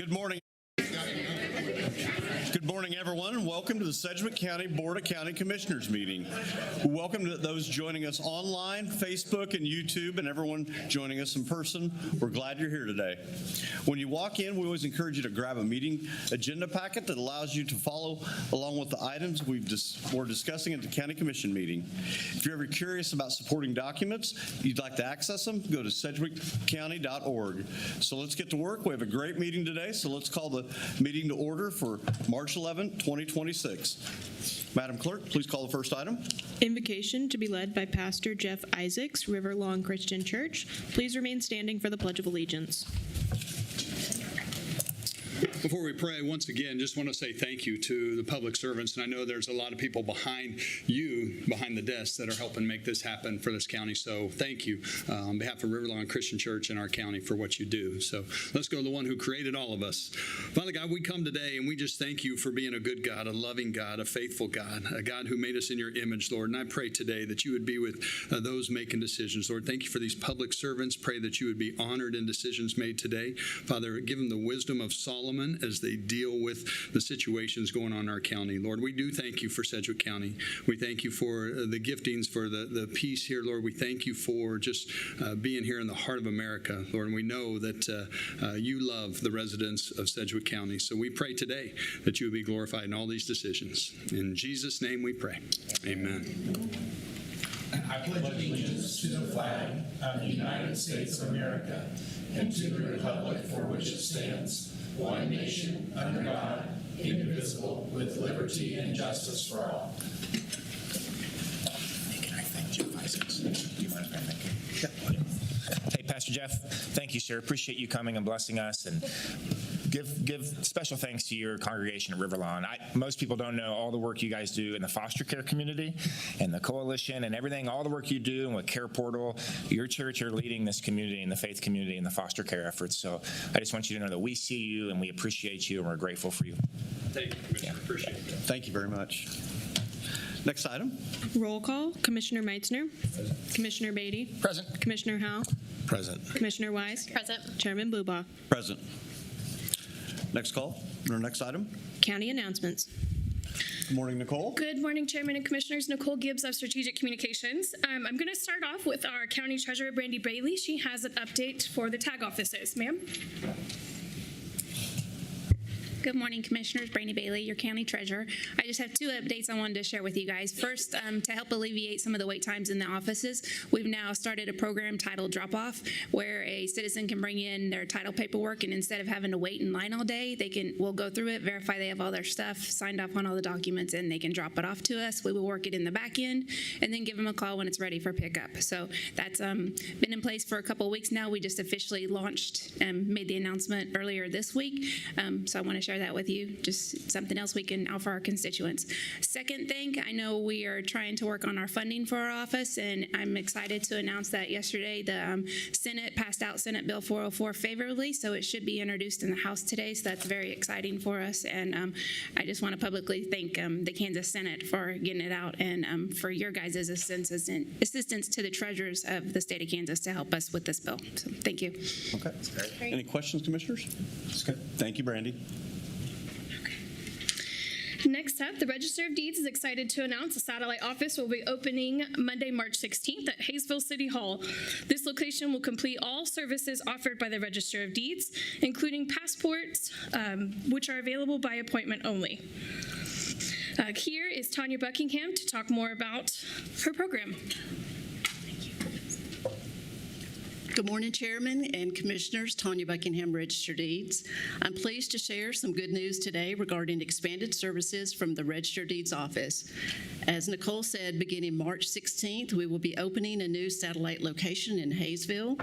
Good morning. Good morning, everyone, and welcome to the Sedgwick County Board of County Commissioners meeting. Welcome to those joining us online, Facebook, and YouTube, and everyone joining us in person. We're glad you're here today. When you walk in, we always encourage you to grab a meeting agenda packet that allows you to follow along with the items we're discussing at the County Commission meeting. If you're ever curious about supporting documents, you'd like to access them, go to sedgwickcounty.org. So let's get to work. We have a great meeting today, so let's call the meeting to order for March 11, 2026. Madam Clerk, please call the first item. Invocation to be led by Pastor Jeff Isaacs, River Lawn Christian Church. Please remain standing for the Pledge of Allegiance. Before we pray, once again, just want to say thank you to the public servants. And I know there's a lot of people behind the desk, that are helping make this happen for this county. So thank you on behalf of River Lawn Christian Church and our county for what you do. So let's go to the one who created all of us. Father God, we come today and we just thank you for being a good God, a loving God, a faithful God, a God who made us in your image, Lord. And I pray today that you would be with those making decisions. Lord, thank you for these public servants. Pray that you would be honored in decisions made today. Father, give them the wisdom of Solomon as they deal with the situations going on in our county. Lord, we do thank you for Sedgwick County. We thank you for the giftings, for the peace here, Lord. We thank you for just being here in the heart of America, Lord. And we know that you love the residents of Sedgwick County. So we pray today that you would be glorified in all these decisions. In Jesus' name we pray. Amen. I pledge allegiance to the flag of the United States of America and to the republic for which it stands, one nation, under God, indivisible, with liberty and justice for all. Can I thank Jeff Isaacs? Do you mind if I thank you? Hey, Pastor Jeff, thank you, sir. Appreciate you coming and blessing us, and give special thanks to your congregation at River Lawn. Most people don't know all the work you guys do in the foster care community and the coalition and everything, all the work you do, and with Care Portal. Your church are leading this community and the faith community and the foster care efforts. So I just want you to know that we see you and we appreciate you and we're grateful for you. Thank you, Commissioner. Appreciate it. Thank you very much. Next item. Roll call. Commissioner Meitzner. Commissioner Beatty. Present. Commissioner Howell. Present. Commissioner Wise. Present. Chairman Blubaugh. Present. Next call, or next item. County announcements. Good morning, Nicole. Good morning, Chairman and Commissioners. Nicole Gibbs of Strategic Communications. I'm going to start off with our County Treasurer, Brandy Bailey. She has an update for the tag offices. Ma'am? Good morning, Commissioners. Brandy Bailey, your County Treasurer. I just have two updates I wanted to share with you guys. First, to help alleviate some of the wait times in the offices, we've now started a program titled Drop Off, where a citizen can bring in their title paperwork, and instead of having to wait in line all day, we'll go through it, verify they have all their stuff, signed off on all the documents, and they can drop it off to us. We will work it in the back end, and then give them a call when it's ready for pickup. So that's been in place for a couple of weeks now. We just officially launched and made the announcement earlier this week. So I want to share that with you, just something else we can offer our constituents. Second thing, I know we are trying to work on our funding for our office, and I'm excited to announce that yesterday the Senate passed out Senate Bill 404 favorably, so it should be introduced in the House today, so that's very exciting for us, and I just want to publicly thank the Kansas Senate for getting it out, and for your guys' assistance to the treasurers of the state of Kansas to help us with this bill. So thank you. Okay. Any questions, Commissioners? Thank you, Brandy. Next up, the Register of Deeds is excited to announce a satellite office will be opening Monday, March 16th at Hayesville City Hall. This location will complete all services offered by the Register of Deeds, including passports, which are available by appointment only. Here is Tanya Buckingham to talk more about her program. Good morning, Chairman and Commissioners. Tanya Buckingham, Register Deeds. I'm pleased to share some good news today regarding expanded services from the Register Deeds office. As Nicole said, beginning March 16th, we will be opening a new satellite location in Hayesville.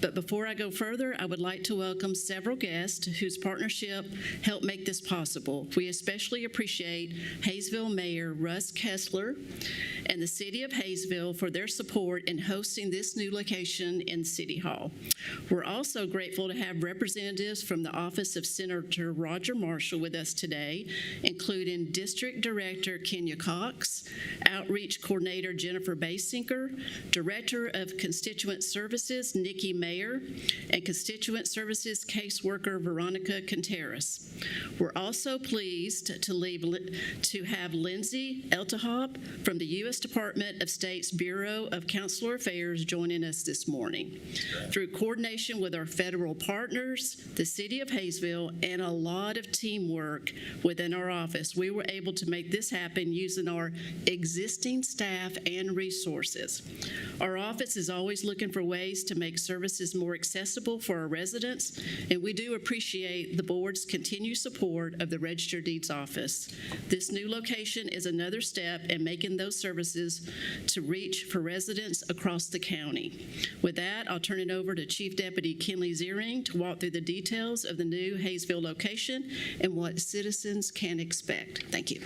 But before I go further, I would like to welcome several guests whose partnership helped make this possible. We especially appreciate Hayesville Mayor Russ Kessler and the City of Hayesville for their support in hosting this new location in City Hall. We're also grateful to have representatives from the Office of Senator Roger Marshall with us today, including District Director Kenya Cox, Outreach Coordinator Jennifer Basinker, Director of Constituent Services Nikki Mayer, and Constituent Services Caseworker Veronica Contreras. We're also pleased to have Lindsay Eltahop from the U.S. Department of State's Bureau of Consular Affairs joining us this morning. Through coordination with our federal partners, the City of Hayesville, and a lot of teamwork within our office, we were able to make this happen using our existing staff and resources. Our office is always looking for ways to make services more accessible for our residents, and we do appreciate the board's continued support of the Register of Deeds office. This new location is another step in making those services to reach for residents across the county. With that, I'll turn it over to Chief Deputy Kenley Ziering to walk through the details of the new Hayesville location and what citizens can expect. Thank you.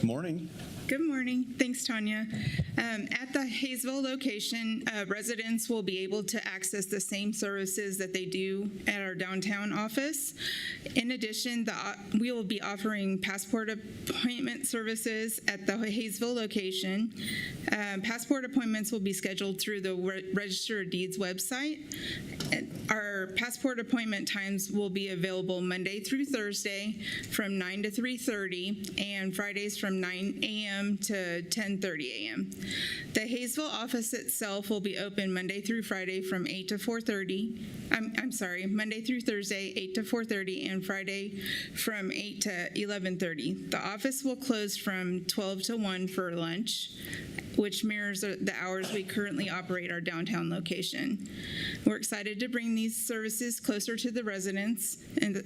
Morning. Good morning. Thanks, Tanya. At the Hayesville location, residents will be able to access the same services that they do at our downtown office. In addition, we will be offering passport appointment services at the Hayesville location. Passport appointments will be scheduled through the Register of Deeds website. Our passport appointment times will be available Monday through Thursday from 9 to 3:30 and Fridays from 9 a.m. to 10:30 a.m. The Hayesville office itself will be open Monday through Friday from 8 to 4:30. Monday through Thursday, 8 to 4:30, and Friday from 8 to 11:30. The office will close from 12 to 1 for lunch, which mirrors the hours we currently operate our downtown location. We're excited to bring these services closer to the residents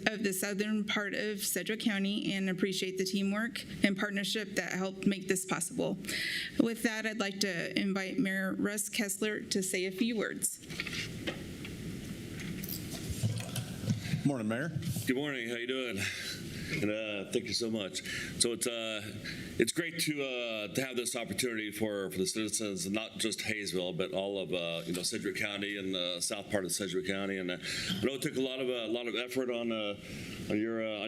of the southern part of Sedgwick County and appreciate the teamwork and partnership that helped make this possible. With that, I'd like to invite Mayor Russ Kessler to say a few words. Morning, Mayor. Good morning. How you doing? And thank you so much. So it's great to have this opportunity for the citizens, not just Hayesville, but all of Sedgwick County and the south part of Sedgwick County. And I know it took a lot of effort on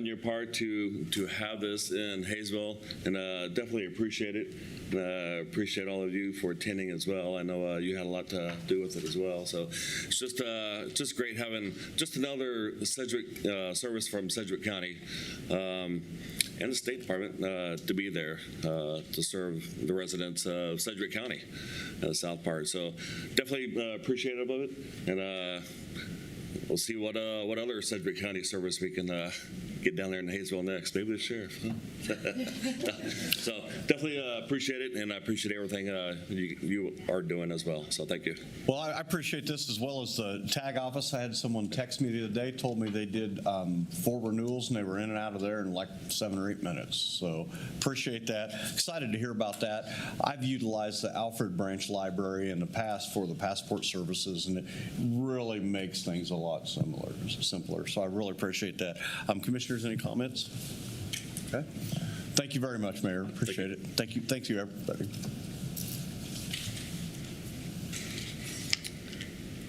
your part to have this in Hayesville, and definitely appreciate it. And appreciate all of you for attending as well. I know you had a lot to do with it as well. So it's just great having just another Sedgwick service from Sedgwick County and the State Department to be there to serve the residents of Sedgwick County, the south part. So definitely appreciative of it, and we'll see what other Sedgwick County service we can get down there in Hayesville next. Maybe the sheriff. Huh? So definitely appreciate it, and I appreciate everything you are doing as well. So thank you. Well, I appreciate this as well as the tag office. I had someone text me the other day, told me they did 4 renewals, and they were in and out of there in like 7 or 8 minutes. So appreciate that. Excited to hear about that. I've utilized the Alfred Branch Library in the past for the passport services, and it really makes things a lot simpler. So I really appreciate that. Commissioners, any comments? Okay. Thank you very much, Mayor. Appreciate it. Thank you, everybody.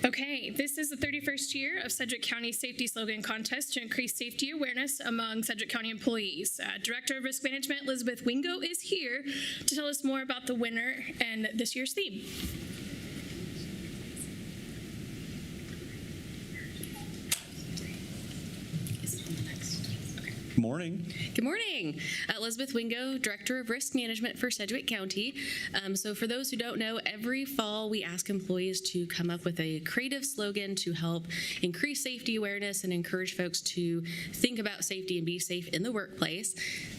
Okay, this is the 31st year of Sedgwick County Safety Slogan Contest to increase safety awareness among Sedgwick County employees. Director of Risk Management Elizabeth Wingo is here to tell us more about the winner and this year's theme. Morning. Good morning. Elizabeth Wingo, Director of Risk Management for Sedgwick County. So for those who don't know, every fall we ask employees to come up with a creative slogan to help increase safety awareness and encourage folks to think about safety and be safe in the workplace.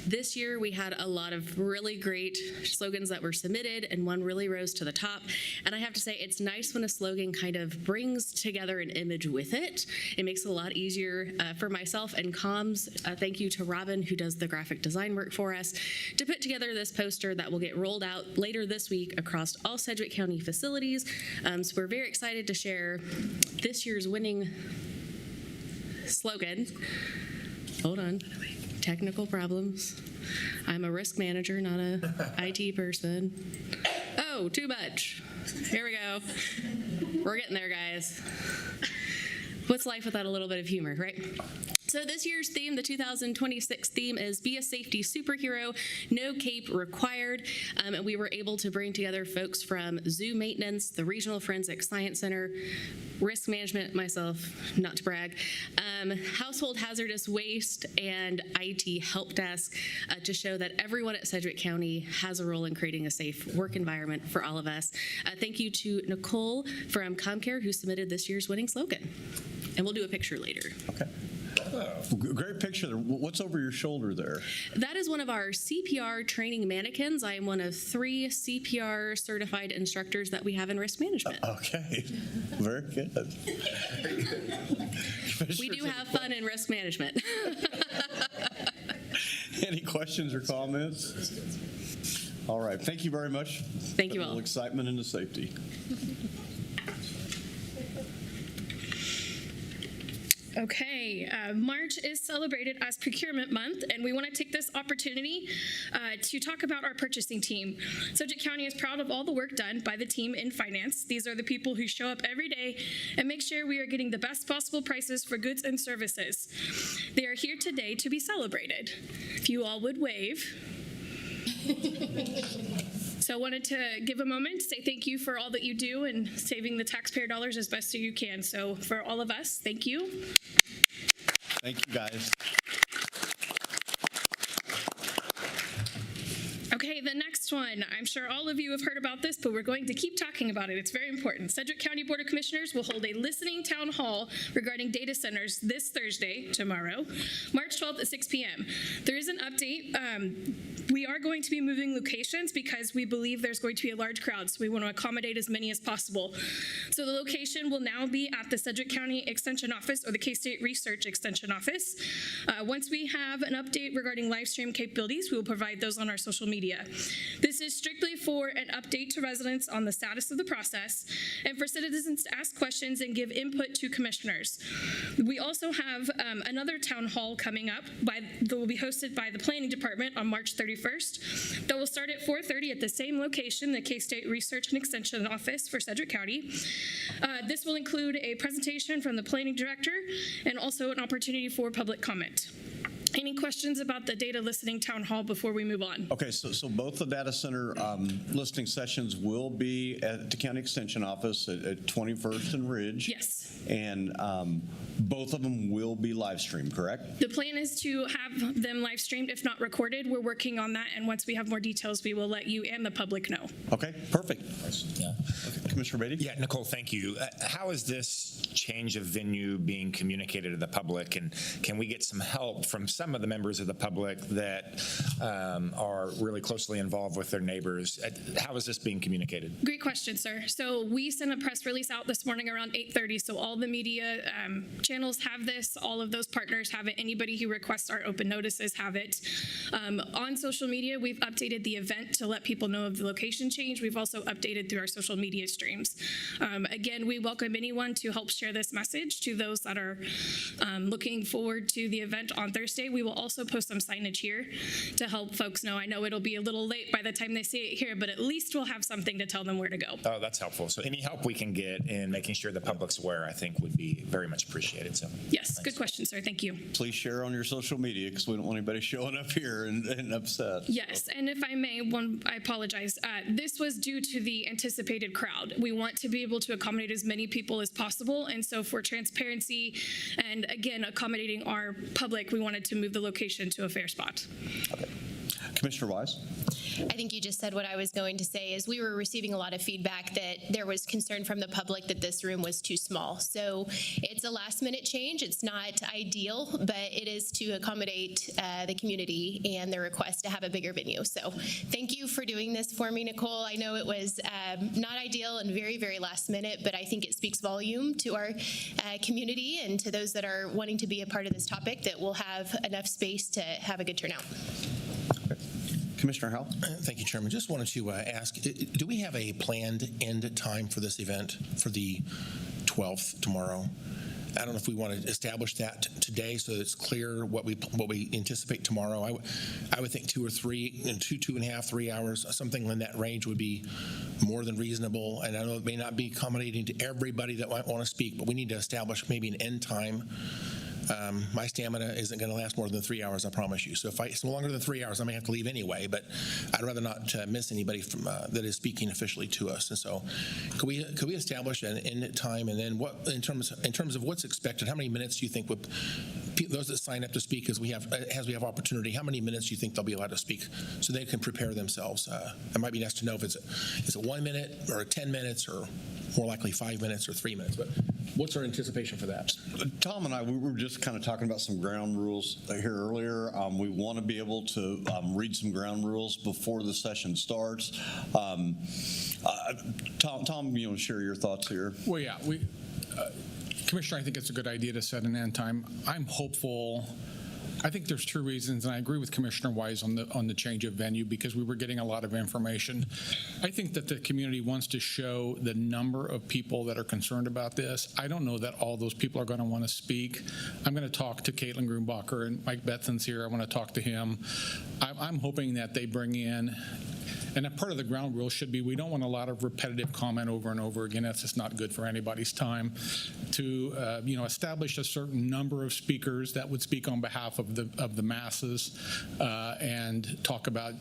This year we had a lot of really great slogans that were submitted, and one really rose to the top. And I have to say, it's nice when a slogan kind of brings together an image with it. It makes it a lot easier for myself and comms. Thank you to Robin, who does the graphic design work for us, to put together this poster that will get rolled out later this week across all Sedgwick County facilities. So we're very excited to share this year's winning slogan. Hold on. Technical problems. I'm a risk manager, not a IT person. Oh, Whoa, too much. Here we go. We're getting there, guys. What's life without a little bit of humor, right? So this year's theme, the 2026 theme, is Be a Safety Superhero, No Cape Required. And we were able to bring together folks from zoo maintenance, the Regional Forensic Science Center, risk management, myself, not to brag, household hazardous waste, and IT help desk to show that everyone at Sedgwick County has a role in creating a safe work environment for all of us. Thank you to Nicole from COMCARE, who submitted this year's winning slogan. And we'll do a picture later. Okay. Great picture there. What's over your shoulder there? That is one of our CPR training mannequins. I am one of 3 CPR certified instructors that we have in risk management. Okay, very good. We do have fun in risk management. Any questions or comments? All right, thank you very much. Thank you all. A little excitement into safety. Okay, March is celebrated as Procurement Month, and we want to take this opportunity to talk about our purchasing team. Sedgwick County is proud of all the work done by the team in finance. These are the people who show up every day and make sure we are getting the best possible prices for goods and services. They are here today to be celebrated. If you all would wave. So I wanted to give a moment to say thank you for all that you do and saving the taxpayer dollars as best as you can. So for all of us, thank you. Thank you, guys. Okay, the next one. I'm sure all of you have heard about this, but we're going to keep talking about it. It's very important. Sedgwick County Board of Commissioners will hold a listening town hall regarding data centers this Thursday, tomorrow, March 12th at 6 p.m. There is an update. We are going to be moving locations because we believe there's going to be a large crowd, so we want to accommodate as many as possible. So the location will now be at the Sedgwick County Extension Office or the K-State Research Extension Office. Once we have an update regarding live stream capabilities, we will provide those on our social media. This is strictly for an update to residents on the status of the process and for citizens to ask questions and give input to commissioners. We also have another town hall coming up that will be hosted by the Planning Department on March 31st. That will start at 4:30 at the same location, the K-State Research and Extension Office for Sedgwick County. This will include a presentation from the Planning Director and also an opportunity for public comment. Any questions about the data listening town hall before we move on? Okay, so both the data center listening sessions will be at the County Extension Office at 21st and Ridge. Yes. And both of them will be live streamed, correct? The plan is to have them live streamed, if not recorded. We're working on that, and once we have more details, we will let you and the public know. Okay, perfect. Yeah. Okay, Commissioner Beatty? Yeah, Nicole, thank you. How is this change of venue being communicated to the public, and can we get some help from some of the members of the public that are really closely involved with their neighbors? How is this being communicated? Great question, sir. So we sent a press release out this morning around 8:30, so all the media channels have this, all of those partners have it, anybody who requests our open notices have it. On social media, we've updated the event to let people know of the location change. We've also updated through our social media streams. Again, we welcome anyone to help share this message to those that are looking forward to the event on Thursday. We will also post some signage here to help folks know. I know it'll be a little late by the time they see it here, but at least we'll have something to tell them where to go. Oh, that's helpful. So any help we can get in making sure the public's aware, I think, would be very much appreciated. So yes, thanks. Good question, sir. Thank you. Please share on your social media because we don't want anybody showing up here and upset. Yes, and if I may, I apologize. This was due to the anticipated crowd. We want to be able to accommodate as many people as possible, and so for transparency and, again, accommodating our public, we wanted to move the location to a fair spot. Okay. Commissioner Wise? I think you just said what I was going to say is we were receiving a lot of feedback that there was concern from the public that this room was too small. So it's a last minute change. It's not ideal, but it is to accommodate the community and their request to have a bigger venue. So thank you for doing this for me, Nicole. I know it was not ideal and very, very last minute, but I think it speaks volume to our community and to those that are wanting to be a part of this topic that we'll have enough space to have a good turnout. Commissioner Howell? Thank you, Chairman. Just wanted to ask, do we have a planned end time for this event for the 12th tomorrow? I don't know if we want to establish that today so that it's clear what we anticipate tomorrow. I would think 2 or 3, 2.5, 3 hours, something in that range would be more than reasonable. And I know it may not be accommodating to everybody that might want to speak, but we need to establish maybe an end time. My stamina isn't going to last more than 3 hours, I promise you. So if it's longer than 3 hours, I may have to leave anyway, but I'd rather not miss anybody from that is speaking officially to us. And so could we establish an end time, and then what in terms of what's expected, how many minutes do you think would those that sign up to speak as we have opportunity, how many minutes do you think they'll be allowed to speak so they can prepare themselves? It might be nice to know if is it 1 minute or 10 minutes or more likely 5 minutes or 3 minutes, but what's our anticipation for that? Tom and I, we were just kind of talking about some ground rules here earlier. We want to be able to read some ground rules before the session starts. Tom, you want to share your thoughts here? Well, yeah, Commissioner, I think it's a good idea to set an end time. I'm hopeful. I think there's 2 reasons, and I agree with Commissioner Wise on the change of venue because we were getting a lot of information. I think that the community wants to show the number of people that are concerned about this. I don't know that all those people are going to want to speak. I'm going to talk to Caitlin Grunbacher, and Mike Betson's here. I want to talk to him. I'm hoping that they bring in, and a part of the ground rule should be we don't want a lot of repetitive comment over and over again. That's just not good for anybody's time. To establish a certain number of speakers that would speak on behalf of the masses and talk about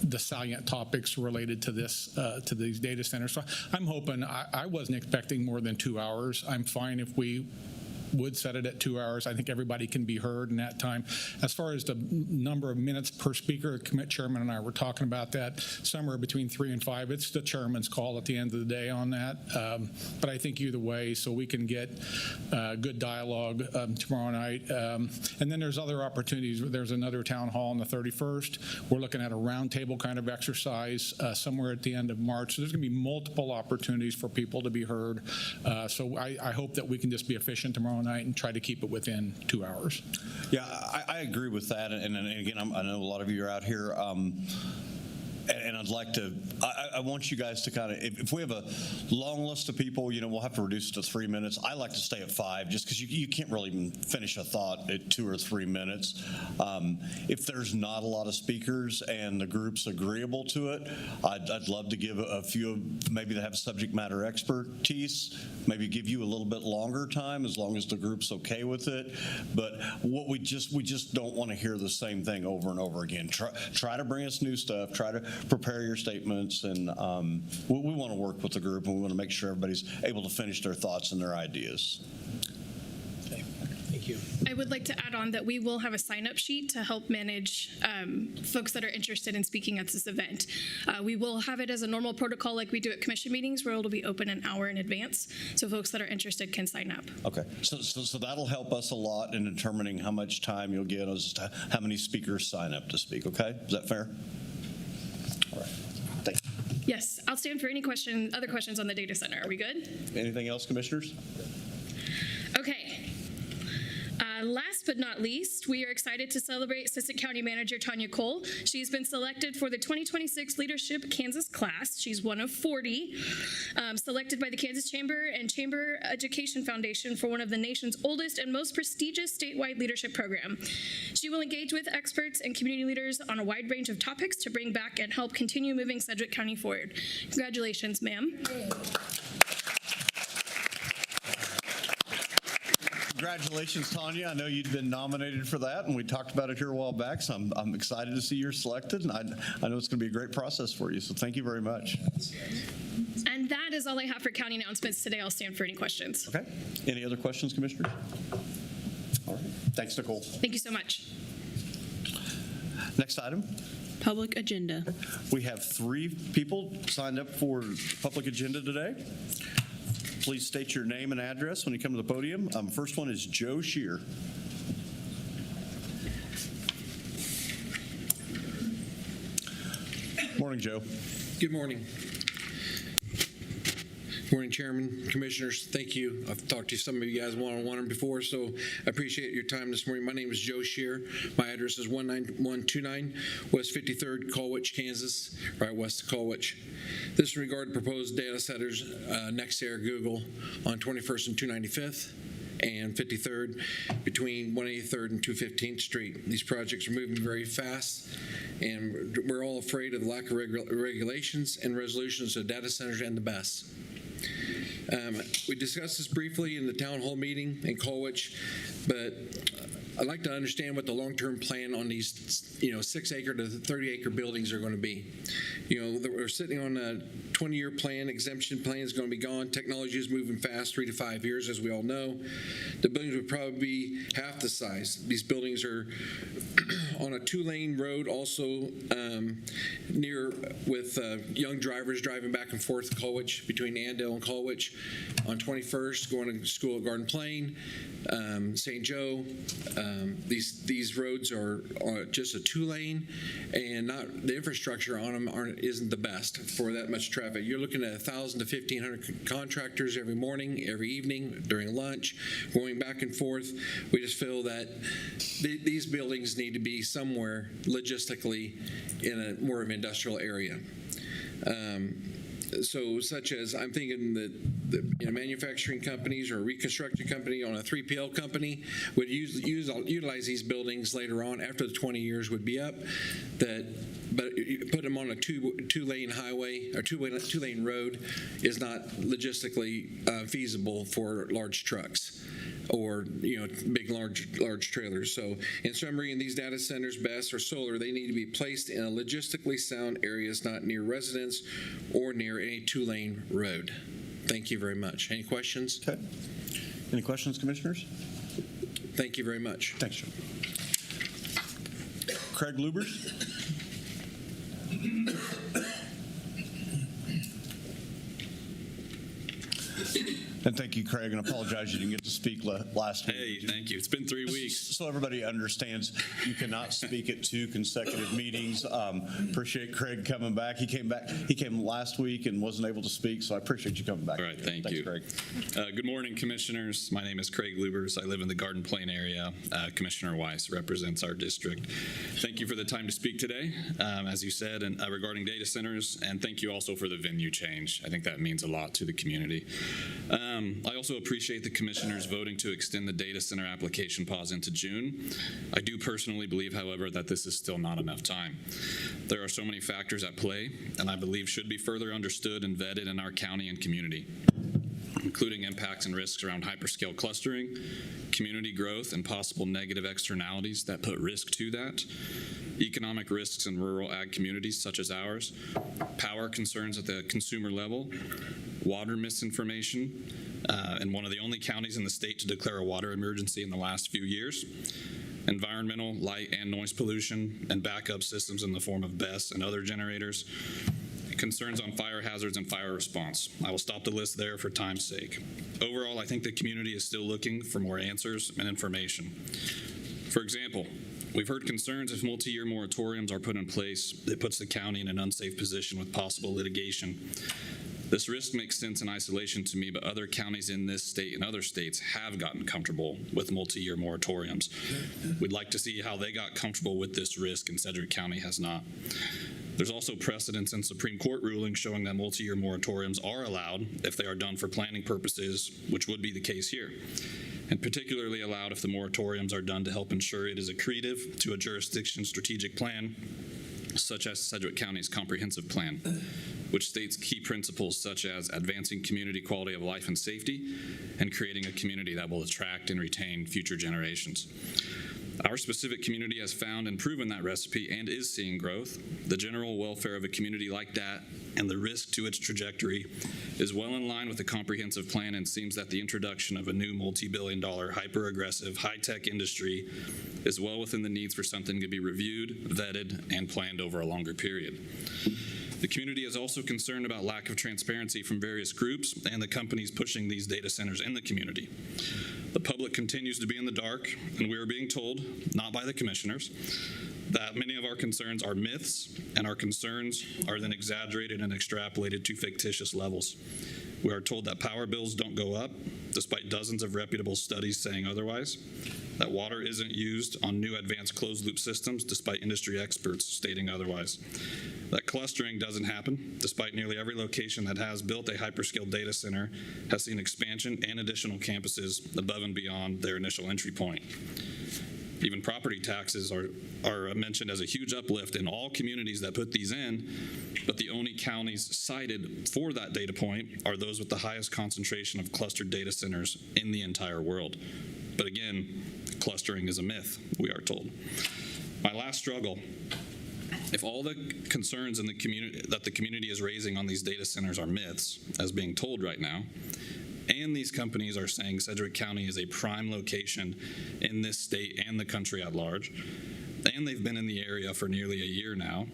the salient topics related to this to these data centers. So I'm hoping. I wasn't expecting more than 2 hours. I'm fine if we would set it at 2 hours. I think everybody can be heard in that time. As far as the number of minutes per speaker, the chairman and I were talking about that, somewhere between 3 and 5. It's the chairman's call at the end of the day on that. But I think either way, so we can get good dialogue tomorrow night. And then there's other opportunities. There's another town hall on the 31st. We're looking at a roundtable kind of exercise somewhere at the end of March. So there's going to be multiple opportunities for people to be heard. So I hope that we can just be efficient tomorrow night and try to keep it within 2 hours. Yeah, I agree with that. And again, I know a lot of you are out here. And I'd like to, I want you guys to kind of, if we have a long list of people, we'll have to reduce it to 3 minutes. I like to stay at 5 just because you can't really even finish a thought at 2 or 3 minutes. If there's not a lot of speakers and the group's agreeable to it, I'd love to give a few, maybe that have subject matter expertise, maybe give you a little bit longer time as long as the group's okay with it. But what we just don't want to hear the same thing over and over again. Try to bring us new stuff. Try to prepare your statements, and we want to work with the group, and we want to make sure everybody's able to finish their thoughts and their ideas. Okay. Thank you. I would like to add on that we will have a sign-up sheet to help manage folks that are interested in speaking at this event. We will have it as a normal protocol like we do at commission meetings, where it'll be open an hour in advance, so folks that are interested can sign up. Okay, so that'll help us a lot in determining how much time you'll get as to how many speakers sign up to speak, okay? Is that fair? All right, thank you. Yes, I'll stand for any other questions on the data center. Are we good? Anything else, commissioners? Okay. Last but not least, we are excited to celebrate Assistant County Manager Tanya Cole. She's been selected for the 2026 Leadership Kansas class. She's one of 40, selected by the Kansas Chamber and Chamber Education Foundation for one of the nation's oldest and most prestigious statewide leadership program. She will engage with experts and community leaders on a wide range of topics to bring back and help continue moving Sedgwick County forward. Congratulations, ma'am. Congratulations, Tanya. I know you'd been nominated for that, and we talked about it here a while back, so I'm excited to see you're selected, and I know it's going to be a great process for you, so thank you very much. And that is all I have for county announcements today. I'll stand for any questions. Okay. Any other questions, Commissioners? All right. Thanks, Nicole. Thank you so much. Next item. Public agenda. We have 3 people signed up for public agenda today. Please state your name and address when you come to the podium. First one is Joe Shear. Morning, Joe. Good morning. Morning, Chairman, Commissioners. Thank you. I've talked to some of you guys one-on-one before, so I appreciate your time this morning. My name is Joe Shear. My address is 19129 West 53rd, Colwich, Kansas, right west of Colwich. This is in regard to proposed data centers next to Google on 21st and 295th and 53rd between 183rd and 215th Street. These projects are moving very fast, and we're all afraid of the lack of regulations and resolutions of data centers and the BES. We discussed this briefly in the town hall meeting in Colwich, but I'd like to understand what the long-term plan on these, 6-acre to 30-acre buildings are going to be. We're sitting on a 20-year plan. Exemption plan is going to be gone. Technology is moving fast, 3 to 5 years, as we all know. The buildings would probably be half the size. These buildings are on a 2-lane road, also near with young drivers driving back and forth Colwich, between Andale and Colwich. On 21st, going to school at Garden Plain, St. Joe. These roads are just a 2-lane, and not the infrastructure on them isn't the best for that much traffic. You're looking at 1,000 to 1,500 contractors every morning, every evening, during lunch, going back and forth. We just feel that these buildings need to be somewhere logistically in a more of an industrial area. So such as, I'm thinking that manufacturing companies or a reconstruction company on a 3PL company would utilize these buildings later on after the 20 years would be up, but you put them on a two-lane highway or two-lane road is not logistically feasible for large trucks or big large trailers. So in summary, in these data centers, BES or solar, they need to be placed in a logistically sound areas, not near residents or near any 2-lane road. Thank you very much. Any questions? Okay. Any questions, commissioners? Thank you very much. Thanks, John. Craig Lubers. And thank you, Craig, and apologize you didn't get to speak last week. Hey, thank you. It's been 3 weeks. So everybody understands you cannot speak at 2 consecutive meetings. Appreciate Craig coming back. He came last week and wasn't able to speak, so I appreciate you coming back. All right, thanks, you. Craig. Good morning, commissioners. My name is Craig Lubers. I live in the Garden Plain area. Commissioner Weiss represents our district. Thank you for the time to speak today, as you said, and regarding data centers, and thank you also for the venue change. I think that means a lot to the community. I also appreciate the commissioners voting to extend the data center application pause into June. I do personally believe, however, that this is still not enough time. There are so many factors at play, and I believe should be further understood and vetted in our county and community, including impacts and risks around hyperscale clustering, community growth, and possible negative externalities that put risk to that, economic risks in rural ag communities such as ours, power concerns at the consumer level, water misinformation, and one of the only counties in the state to declare a water emergency in the last few years, environmental, light, and noise pollution, and backup systems in the form of BES and other generators, concerns on fire hazards and fire response. I will stop the list there for time's sake. Overall, I think the community is still looking for more answers and information. For example, we've heard concerns if multi-year moratoriums are put in place, it puts the county in an unsafe position with possible litigation. This risk makes sense in isolation to me, but other counties in this state and other states have gotten comfortable with multi-year moratoriums. We'd like to see how they got comfortable with this risk, and Sedgwick County has not. There's also precedents in Supreme Court rulings showing that multi-year moratoriums are allowed if they are done for planning purposes, which would be the case here, and particularly allowed if the moratoriums are done to help ensure it is accretive to a jurisdiction's strategic plan, such as Sedgwick County's comprehensive plan, which states key principles such as advancing community quality of life and safety and creating a community that will attract and retain future generations. Our specific community has found and proven that recipe and is seeing growth. The general welfare of a community like that and the risk to its trajectory is well in line with the comprehensive plan, and seems that the introduction of a new multi-billion-dollar hyper-aggressive high-tech industry is well within the needs for something to be reviewed, vetted, and planned over a longer period. The community is also concerned about lack of transparency from various groups and the companies pushing these data centers in the community. The public continues to be in the dark, and we are being told, not by the commissioners, that many of our concerns are myths, and our concerns are then exaggerated and extrapolated to fictitious levels. We are told that power bills don't go up, despite dozens of reputable studies saying otherwise, that water isn't used on new advanced closed-loop systems, despite industry experts stating otherwise, that clustering doesn't happen, despite nearly every location that has built a hyperscale data center has seen expansion and additional campuses above and beyond their initial entry point. Even property taxes are mentioned as a huge uplift in all communities that put these in, but the only counties cited for that data point are those with the highest concentration of clustered data centers in the entire world. But again, clustering is a myth, we are told. My last struggle: if all the concerns in the community that the community is raising on these data centers are myths, as being told right now, and these companies are saying Sedgwick County is a prime location in this state and the country at large, and they've been in the area for nearly a year now,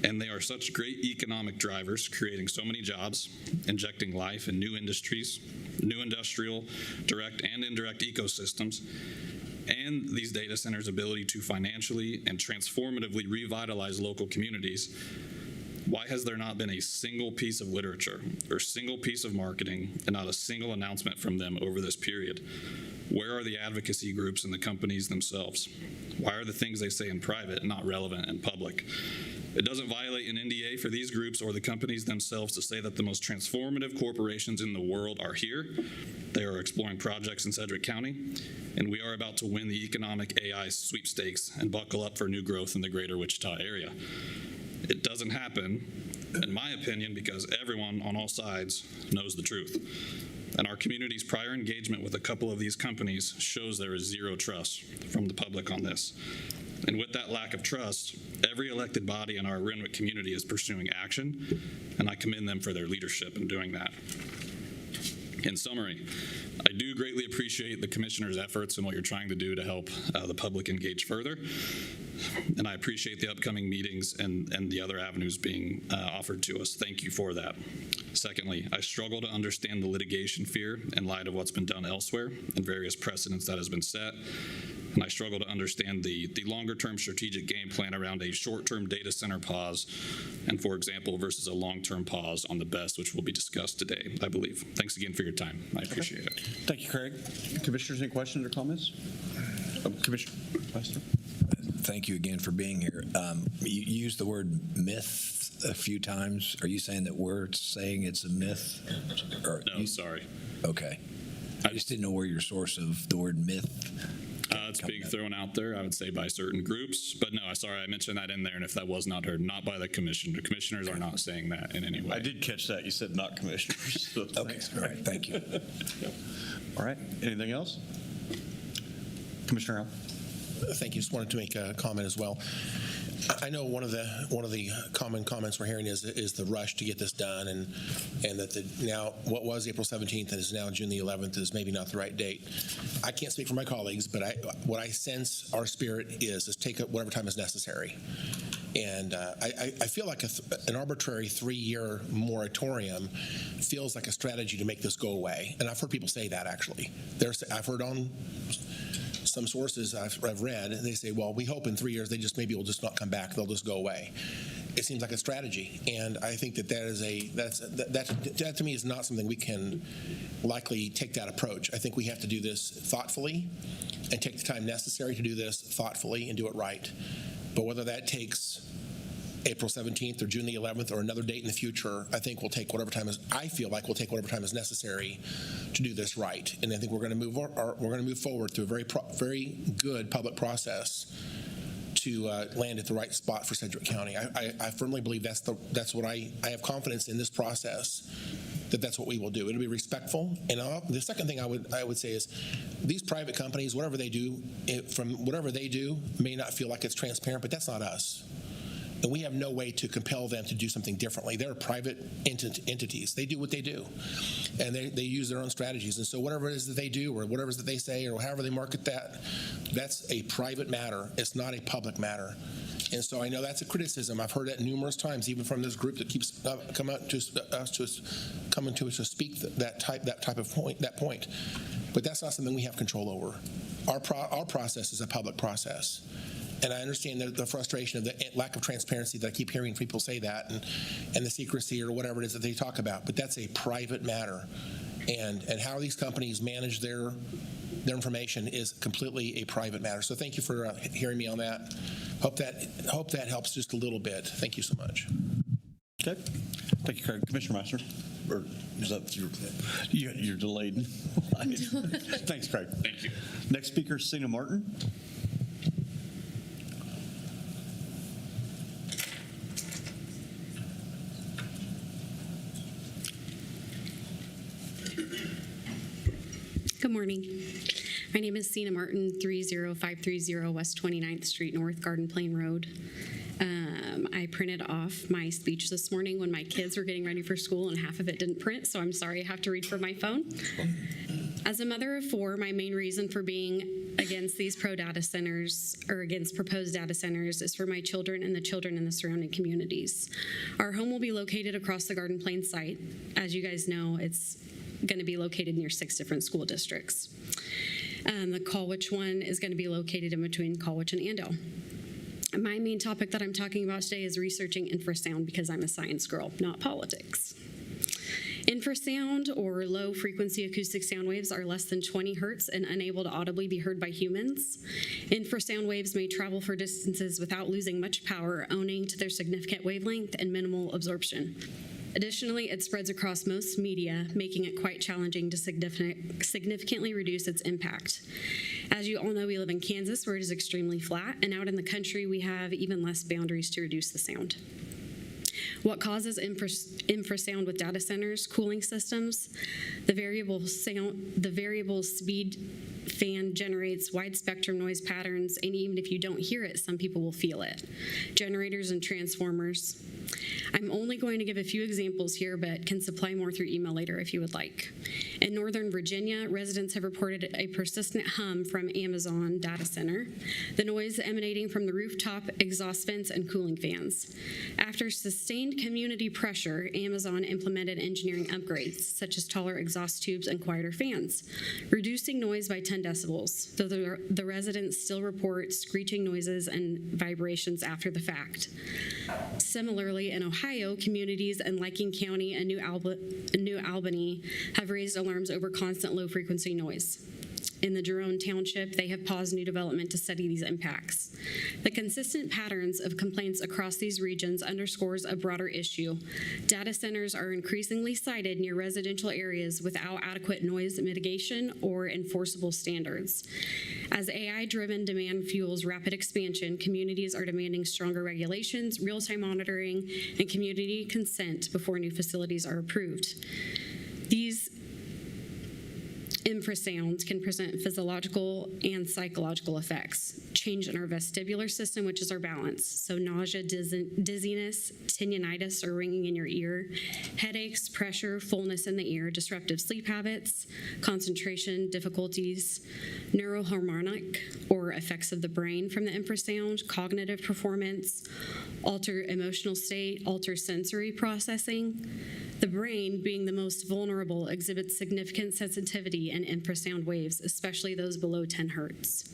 and they are such great economic drivers, creating so many jobs, injecting life in new industries, new industrial, direct and indirect ecosystems, and these data centers' ability to financially and transformatively revitalize local communities, why has there not been a single piece of literature or single piece of marketing and not a single announcement from them over this period? Where are the advocacy groups and the companies themselves? Why are the things they say in private not relevant in public? It doesn't violate an NDA for these groups or the companies themselves to say that the most transformative corporations in the world are here. They are exploring projects in Sedgwick County, and we are about to win the economic AI sweepstakes and buckle up for new growth in the greater Wichita area. It doesn't happen, in my opinion, because everyone on all sides knows the truth. And our community's prior engagement with a couple of these companies shows there is zero trust from the public on this. And with that lack of trust, every elected body in our Renwick community is pursuing action, and I commend them for their leadership in doing that. In summary, I do greatly appreciate the commissioner's efforts and what you're trying to do to help the public engage further. And I appreciate the upcoming meetings and the other avenues being offered to us. Thank you for that. Secondly, I struggle to understand the litigation fear in light of what's been done elsewhere and various precedents that has been set. And I struggle to understand the longer-term strategic game plan around a short-term data center pause, and for example, versus a long-term pause on the BEST, which will be discussed today, I believe. Thanks again for your time. I appreciate it. Thank you, Craig. Commissioners, any questions or comments? Commissioner Meister? Thank you again for being here. You used the word myth a few times. Are you saying that we're saying it's a myth? Or no, sorry. Okay. I just didn't know where your source of the word myth. It's being thrown out there, I would say, by certain groups. But no, sorry, I mentioned that in there, and if that was not heard, not by the commission. The commissioners are not saying that in any way. I did catch that. You said not commissioners. So okay, all right, thank you. All right, anything else? Commissioner Al? Thank you. Just wanted to make a comment as well. I know one of the common comments we're hearing is the rush to get this done, and that now what was April 17th and is now June the 11th is maybe not the right date. I can't speak for my colleagues, but what I sense our spirit is take up whatever time is necessary. And I feel like an arbitrary 3-year moratorium feels like a strategy to make this go away. And I've heard people say that, actually. I've heard on some sources I've read, they say, well, we hope in 3 years they just maybe will just not come back, they'll just go away. It seems like a strategy, and I think that that to me is not something we can likely take that approach. I think we have to do this thoughtfully and take the time necessary to do this thoughtfully and do it right. But whether that takes April 17th or June the 11th or another date in the future, I think we'll take whatever time is necessary to do this right. And I think we're going to move forward through a very good public process to land at the right spot for Sedgwick County. I firmly believe that's what I have confidence in this process, that's what we will do. It'll be respectful. And the second thing I would say is these private companies, whatever they do, may not feel like it's transparent, but that's not us. And we have no way to compel them to do something differently. They're private entities. They do what they do. And they use their own strategies. And so whatever it is that they do or whatever it is that they say or however they market that, that's a private matter. It's not a public matter. And so I know that's a criticism. I've heard that numerous times, even from this group that keeps coming to us to speak that type of point. But that's not something we have control over. Our process is a public process. And I understand the frustration of the lack of transparency that I keep hearing people say that and the secrecy or whatever it is that they talk about. But that's a private matter. And how these companies manage their information is completely a private matter. So thank you for hearing me on that. hope that helps just a little bit. Thank you so much. Okay. Thank you, Craig. Commissioner Meister, or is that you're delayed? Thanks, Craig. Thank you. Next speaker is Sina Martin. Good morning. My name is Sina Martin, 30530 West 29th Street North, Garden Plain Road. I printed off my speech this morning when my kids were getting ready for school, and half of it didn't print, so I'm sorry I have to read from my phone. As a mother of four, my main reason for being against these data centers or against proposed data centers is for my children and the children in the surrounding communities. Our home will be located across the Garden Plain site. As you guys know, it's going to be located near 6 different school districts. The Colwich one is going to be located in between Colwich and Andale. My main topic that I'm talking about today is researching infrasound because I'm a science girl, not politics. Infrasound, or low-frequency acoustic sound waves, are less than 20 hertz and unable to audibly be heard by humans. Infrasound waves may travel for distances without losing much power, owing to their significant wavelength and minimal absorption. Additionally, it spreads across most media, making it quite challenging to significantly reduce its impact. As you all know, we live in Kansas, where it is extremely flat, and out in the country, we have even less boundaries to reduce the sound. What causes infrasound with data centers? Cooling systems. The variable speed fan generates wide spectrum noise patterns, and even if you don't hear it, some people will feel it. Generators and transformers. I'm only going to give a few examples here, but can supply more through email later if you would like. In Northern Virginia, residents have reported a persistent hum from Amazon data center, the noise emanating from the rooftop exhaust vents and cooling fans. After sustained community pressure, Amazon implemented engineering upgrades, such as taller exhaust tubes and quieter fans, reducing noise by 10 decibels, though the residents still report screeching noises and vibrations after the fact. Similarly, in Ohio, communities in Licking County and New Albany have raised alarms over constant low-frequency noise. In the Jerome Township, they have paused new development to study these impacts. The consistent patterns of complaints across these regions underscores a broader issue. Data centers are increasingly sited near residential areas without adequate noise mitigation or enforceable standards. As AI-driven demand fuels rapid expansion, communities are demanding stronger regulations, real-time monitoring, and community consent before new facilities are approved. These infrasounds can present physiological and psychological effects. Change in our vestibular system, which is our balance. So nausea, dizziness, tinnitus or ringing in your ear, headaches, pressure, fullness in the ear, disruptive sleep habits, concentration difficulties, neurohormonic or effects of the brain from the infrasound, cognitive performance, alter emotional state, alter sensory processing. The brain, being the most vulnerable, exhibits significant sensitivity in infrasound waves, especially those below 10 hertz.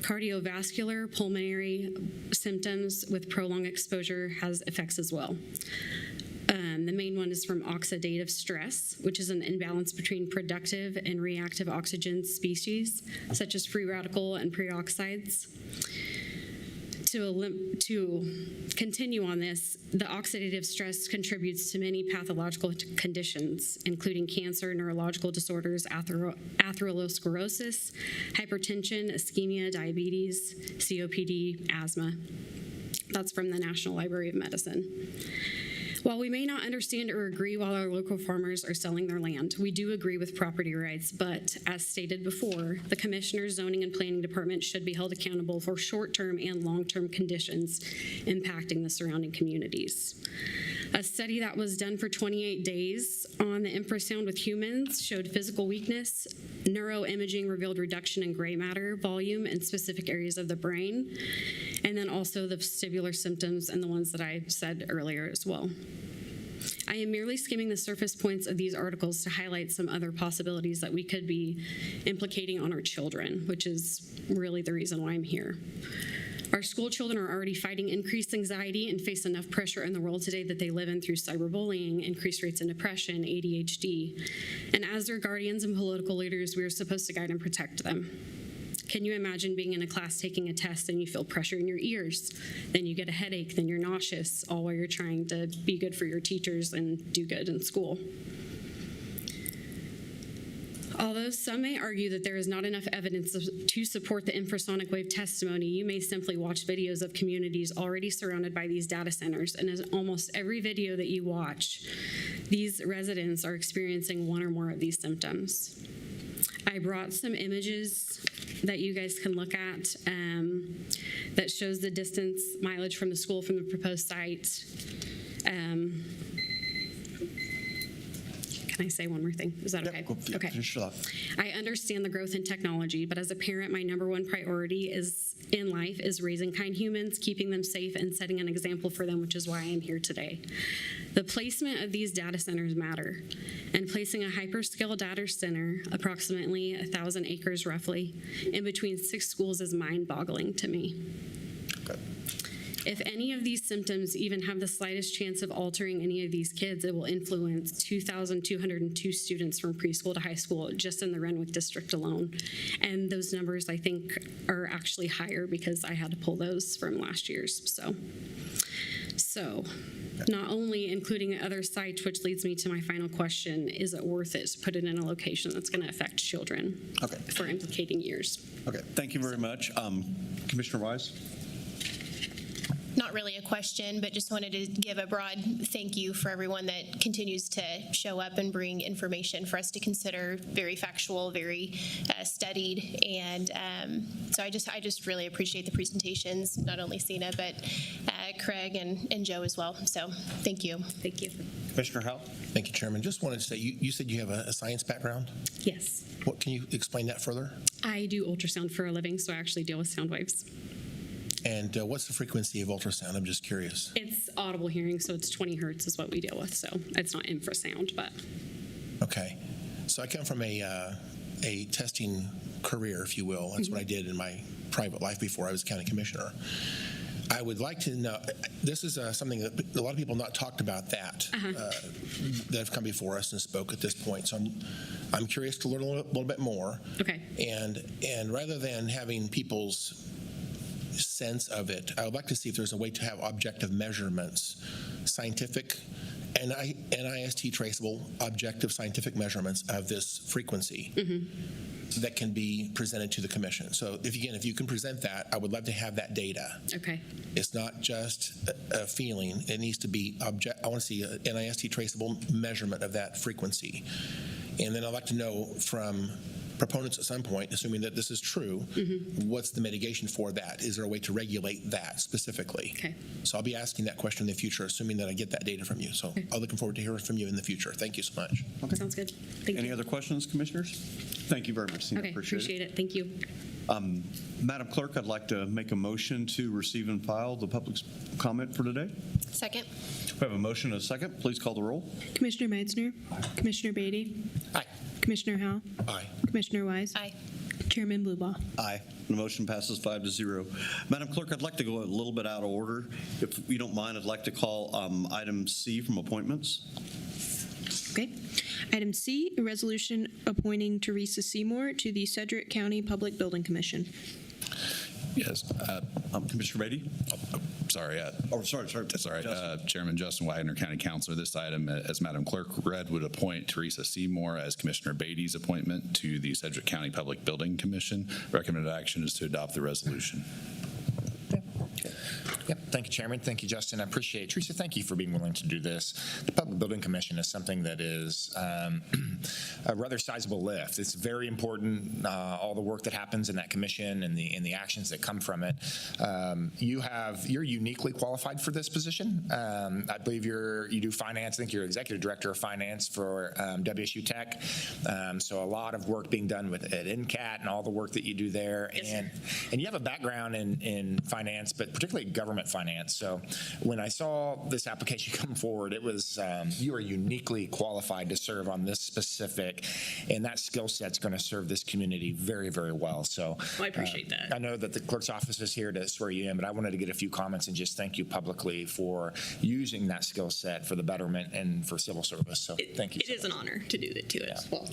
Cardiovascular, pulmonary symptoms with prolonged exposure has effects as well. The main one is from oxidative stress, which is an imbalance between productive and reactive oxygen species, such as free radical and peroxides. To continue on this, the oxidative stress contributes to many pathological conditions, including cancer, neurological disorders, atherosclerosis, hypertension, ischemia, diabetes, COPD, asthma. That's from the National Library of Medicine. While we may not understand or agree while our local farmers are selling their land, we do agree with property rights, but as stated before, the Commissioner's Zoning and Planning Department should be held accountable for short-term and long-term conditions impacting the surrounding communities. A study that was done for 28 days on the infrasound with humans showed physical weakness. Neuroimaging revealed reduction in gray matter volume in specific areas of the brain, and then also the vestibular symptoms and the ones that I said earlier as well. I am merely skimming the surface points of these articles to highlight some other possibilities that we could be implicating on our children, which is really the reason why I'm here. Our school children are already fighting increased anxiety and face enough pressure in the world today that they live in through cyberbullying, increased rates in depression, ADHD. And as their guardians and political leaders, we are supposed to guide and protect them. Can you imagine being in a class taking a test and you feel pressure in your ears? Then you get a headache, then you're nauseous, all while you're trying to be good for your teachers and do good in school. Although some may argue that there is not enough evidence to support the infrasonic wave testimony, you may simply watch videos of communities already surrounded by these data centers, and in almost every video that you watch, these residents are experiencing one or more of these symptoms. I brought some images that you guys can look at that shows the distance mileage from the school from the proposed site. Can I say one more thing? Is that okay? Okay. Finish it off. I understand the growth in technology, but as a parent, my number one priority in life is raising kind humans, keeping them safe, and setting an example for them, which is why I am here today. The placement of these data centers matter, and placing a hyperscale data center, approximately 1,000 acres roughly, in between 6 schools is mind-boggling to me. If any of these symptoms even have the slightest chance of altering any of these kids, it will influence 2,202 students from preschool to high school just in the Renwick district alone. And those numbers, I think, are actually higher because I had to pull those from last year's. So not only including other sites, which leads me to my final question, is it worth it to put it in a location that's going to affect children for implicating years? Okay, thank you very much. Commissioner Wise? Not really a question, but just wanted to give a broad thank you for everyone that continues to show up and bring information for us to consider, very factual, very studied. And so I just really appreciate the presentations, not only Sina, but Craig and Joe as well. So thank you. Thank you. Commissioner Howell? Thank you, Chairman. Just wanted to say, you said you have a science background? Yes. What, can you explain that further? I do ultrasound for a living, so I actually deal with sound waves. And what's the frequency of ultrasound? I'm just curious. It's audible hearing, so it's 20 hertz is what we deal with. So it's not infrasound, but. Okay. So I come from a testing career, if you will. That's what I did in my private life before I was county commissioner. I would like to know, this is something that a lot of people have not talked about that have come before us and spoke at this point. So I'm curious to learn a little bit more. Okay. And rather than having people's sense of it, I would like to see if there's a way to have objective measurements, scientific and NIST traceable objective scientific measurements of this frequency that can be presented to the commission. So if you can present that, I would love to have that data. Okay. It's not just a feeling. It needs to be I want to see an NIST traceable measurement of that frequency. And then I'd like to know from proponents at some point, assuming that this is true, what's the mitigation for that? Is there a way to regulate that specifically? Okay. So I'll be asking that question in the future, assuming that I get that data from you. So I'm looking forward to hearing from you in the future. Thank you so much. Okay. Sounds good. Thank you. Any other questions, commissioners? Thank you very much, Sina. Okay, appreciate it. Thank you. Madam Clerk, I'd like to make a motion to receive and file the public's comment for today. Second. We have a motion and a second. Please call the roll. Commissioner Meitzner. Commissioner Beatty. Aye. Commissioner Howell. Aye. Commissioner Wise. Aye. Chairman Bluebow. Aye. The motion passes 5-0. Madam Clerk, I'd like to go a little bit out of order. If you don't mind, I'd like to call item C from appointments. Okay. Item C, a resolution appointing TERESA SEYMOUR to the Sedgwick County Public Building Commission. Yes. Commissioner Beatty? Sorry. Sorry. Chairman Justin Wagner, County Councilor. This item, as Madam Clerk read, would appoint TERESA SEYMOUR as Commissioner Beatty's appointment to the Sedgwick County Public Building Commission. Recommended action is to adopt the resolution. Yep. Thank you, Chairman. Thank you, Justin. I appreciate it. TERESA, thank you for being willing to do this. The Public Building Commission is something that is a rather sizable lift. It's very important, all the work that happens in that commission and the actions that come from it. You're uniquely qualified for this position. I believe you do finance. I think you're Executive Director of Finance for WSU Tech. So a lot of work being done at NCAT and all the work that you do there. Yes, and you have a background in finance, but particularly government finance. So when I saw this application come forward, it was you are uniquely qualified to serve on this specific, and that skill set's going to serve this community very, very well. So I appreciate that. I know that the clerk's office is here to swear you in, but I wanted to get a few comments and just thank you publicly for using that skill set for the betterment and for civil service. So thank you. It is an honor to do it as well.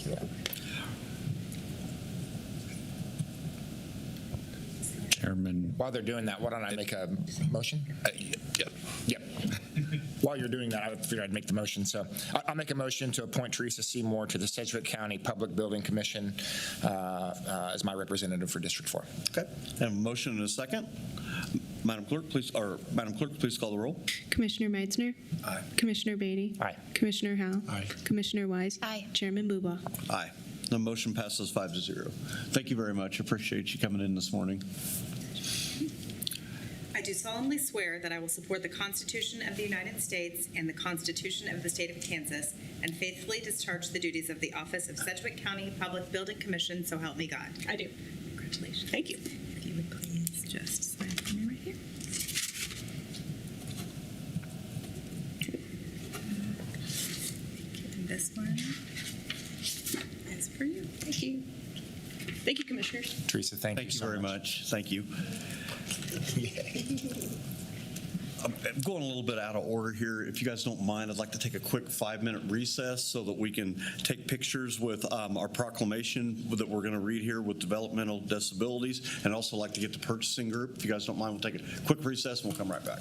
Chairman. While they're doing that, why don't I make a motion? Yep. Yep. While you're doing that, I figured I'd make the motion. So I'll make a motion to appoint Teresa Seymour to the Sedgwick County Public Building Commission as my representative for District 4. Okay. Have a motion and a second. Madam Clerk, please call the roll. Commissioner Meitzner. Aye. Commissioner Beatty. Aye. Commissioner Howell. Aye. Commissioner Wise. Aye. Chairman Buba. Aye. The motion passes 5-0. Thank you very much. Appreciate you coming in this morning. I do solemnly swear that I will support the Constitution of the United States and the Constitution of the State of Kansas and faithfully discharge the duties of the office of Sedgwick County Public Building Commission, so help me God. I do. Congratulations. Thank you. If you would please just sign for me right here. And this one is for you. Thank you. Thank you, Commissioners. Teresa, thank you Thank you so very much. Thank you. I'm going a little bit out of order here. If you guys don't mind, I'd like to take a quick 5-minute recess so that we can take pictures with our proclamation that we're going to read here with developmental disabilities, and also like to get the purchasing group. If you guys don't mind, we'll take a quick recess and we'll come right back.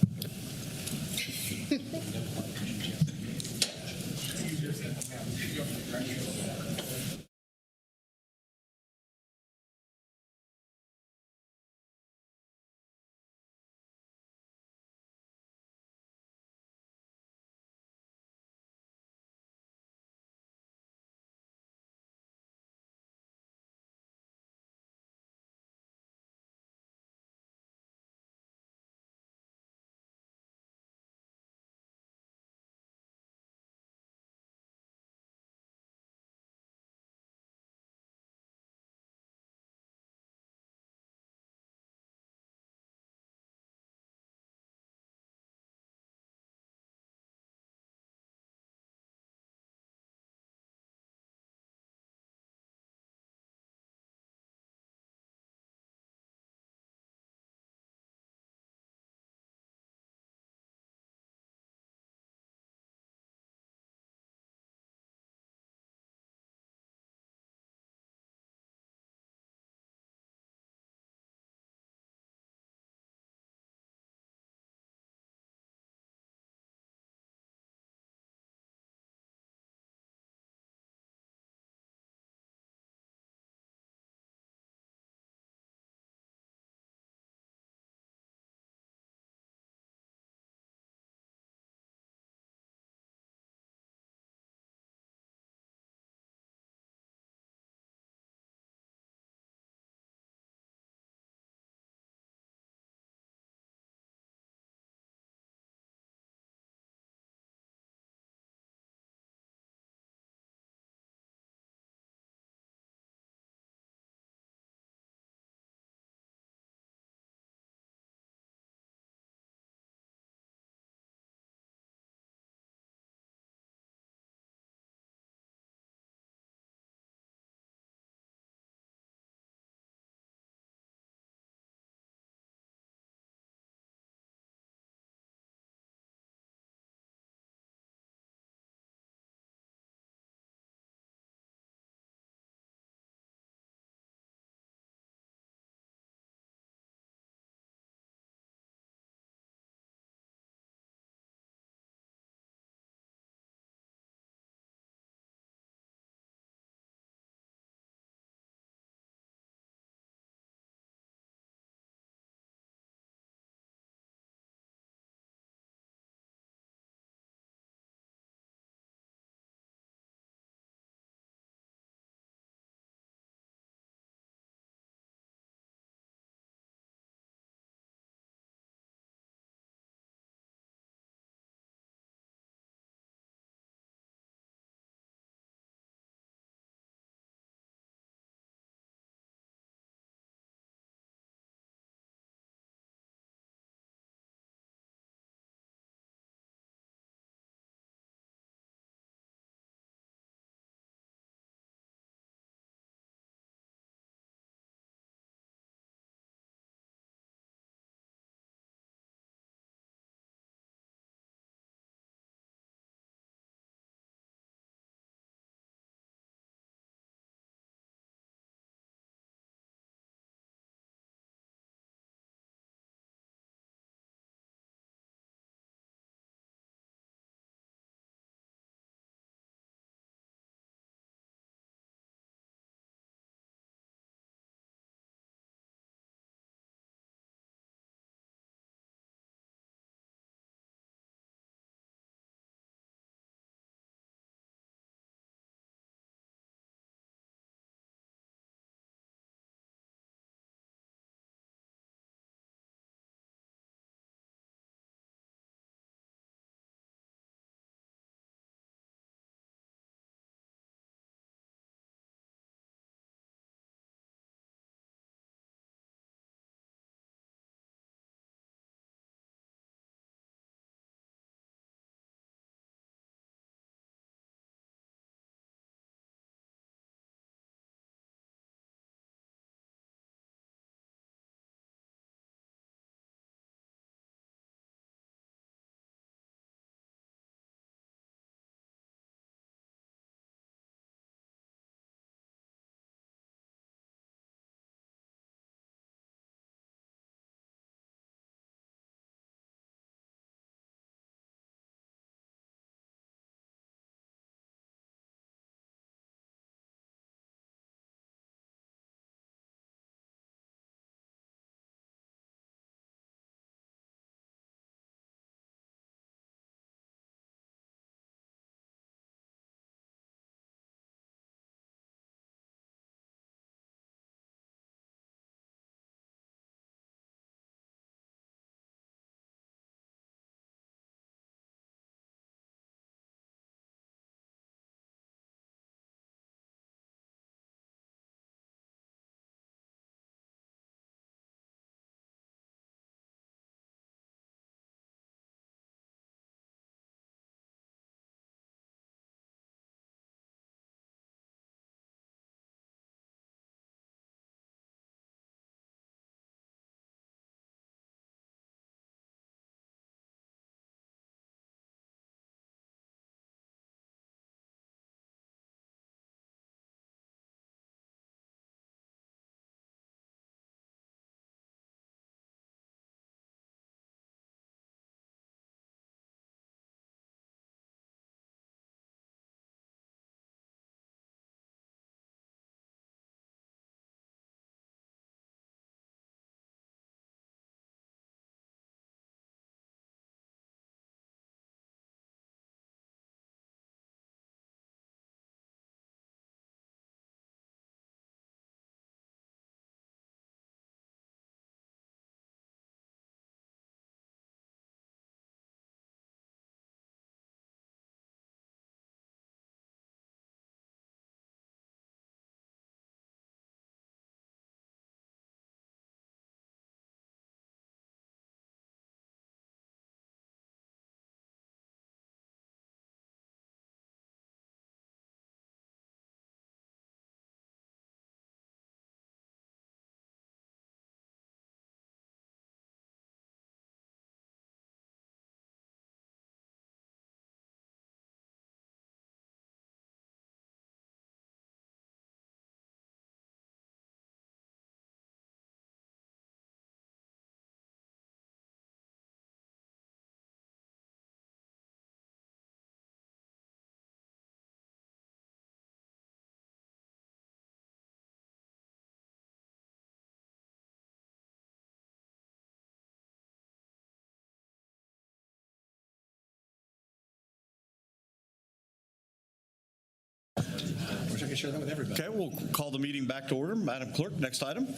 I can share that with everybody. Okay, we'll call the meeting back to order. Madam Clerk, next item.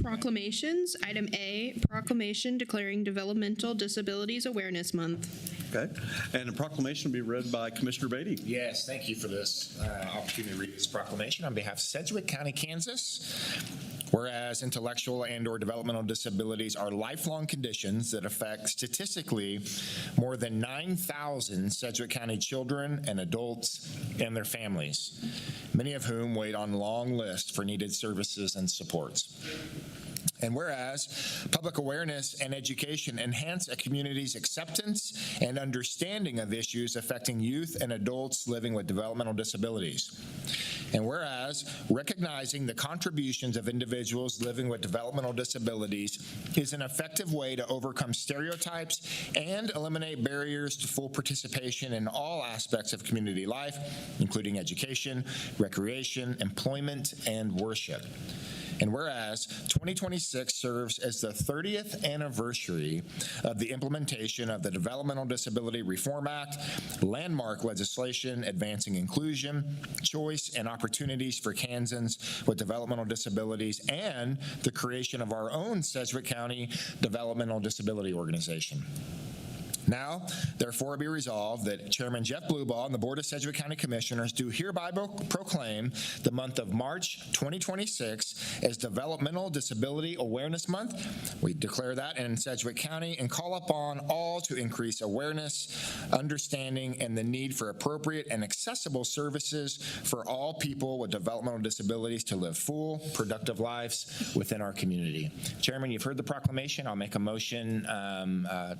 Proclamations. Item A, proclamation declaring Developmental Disabilities Awareness Month. Okay, and the proclamation will be read by Commissioner Beatty. Yes, thank you for this opportunity to read this proclamation on behalf of Sedgwick County, Kansas. Whereas intellectual and/or developmental disabilities are lifelong conditions that affect statistically more than 9,000 Sedgwick County children and adults and their families, many of whom wait on long lists for needed services and supports. And whereas public awareness and education enhance a community's acceptance and understanding of issues affecting youth and adults living with developmental disabilities. And whereas recognizing the contributions of individuals living with developmental disabilities is an effective way to overcome stereotypes and eliminate barriers to full participation in all aspects of community life, including education, recreation, employment, and worship. And whereas 2026 serves as the 30th anniversary of the implementation of the Developmental Disability Reform Act, landmark legislation advancing inclusion, choice, and opportunities for Kansans with developmental disabilities, and the creation of our own Sedgwick County Developmental Disability Organization. Now, therefore, be resolved that Chairman Jeff Blueball and the Board of Sedgwick County Commissioners do hereby proclaim the month of March 2026 as Developmental Disability Awareness Month. We declare that in Sedgwick County and call upon all to increase awareness, understanding, and the need for appropriate and accessible services for all people with developmental disabilities to live full, productive lives within our community. Chairman, you've heard the proclamation. I'll make a motion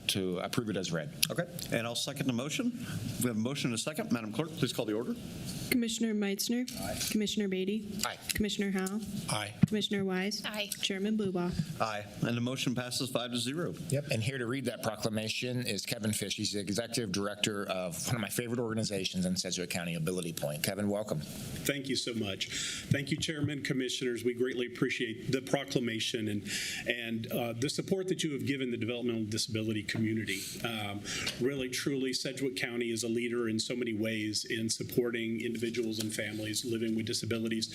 to approve it as read. Okay, and I'll second the motion. We have a motion and a second. Madam Clerk, please call the order. Commissioner Meitzner. Aye. Commissioner Beatty. Aye. Commissioner Howell. Aye. Commissioner Wise. Aye. Chairman Bluebow. Aye, and the motion passes 5-0. Yep, and here to read that proclamation is Kevin Fish. He's the Executive Director of one of my favorite organizations in Sedgwick County, Ability Point. Kevin, welcome. Thank you so much. Thank you, Chairman, Commissioners. We greatly appreciate the proclamation and the support that you have given the developmental disability community. Really, truly, Sedgwick County is a leader in so many ways in supporting individuals and families living with disabilities.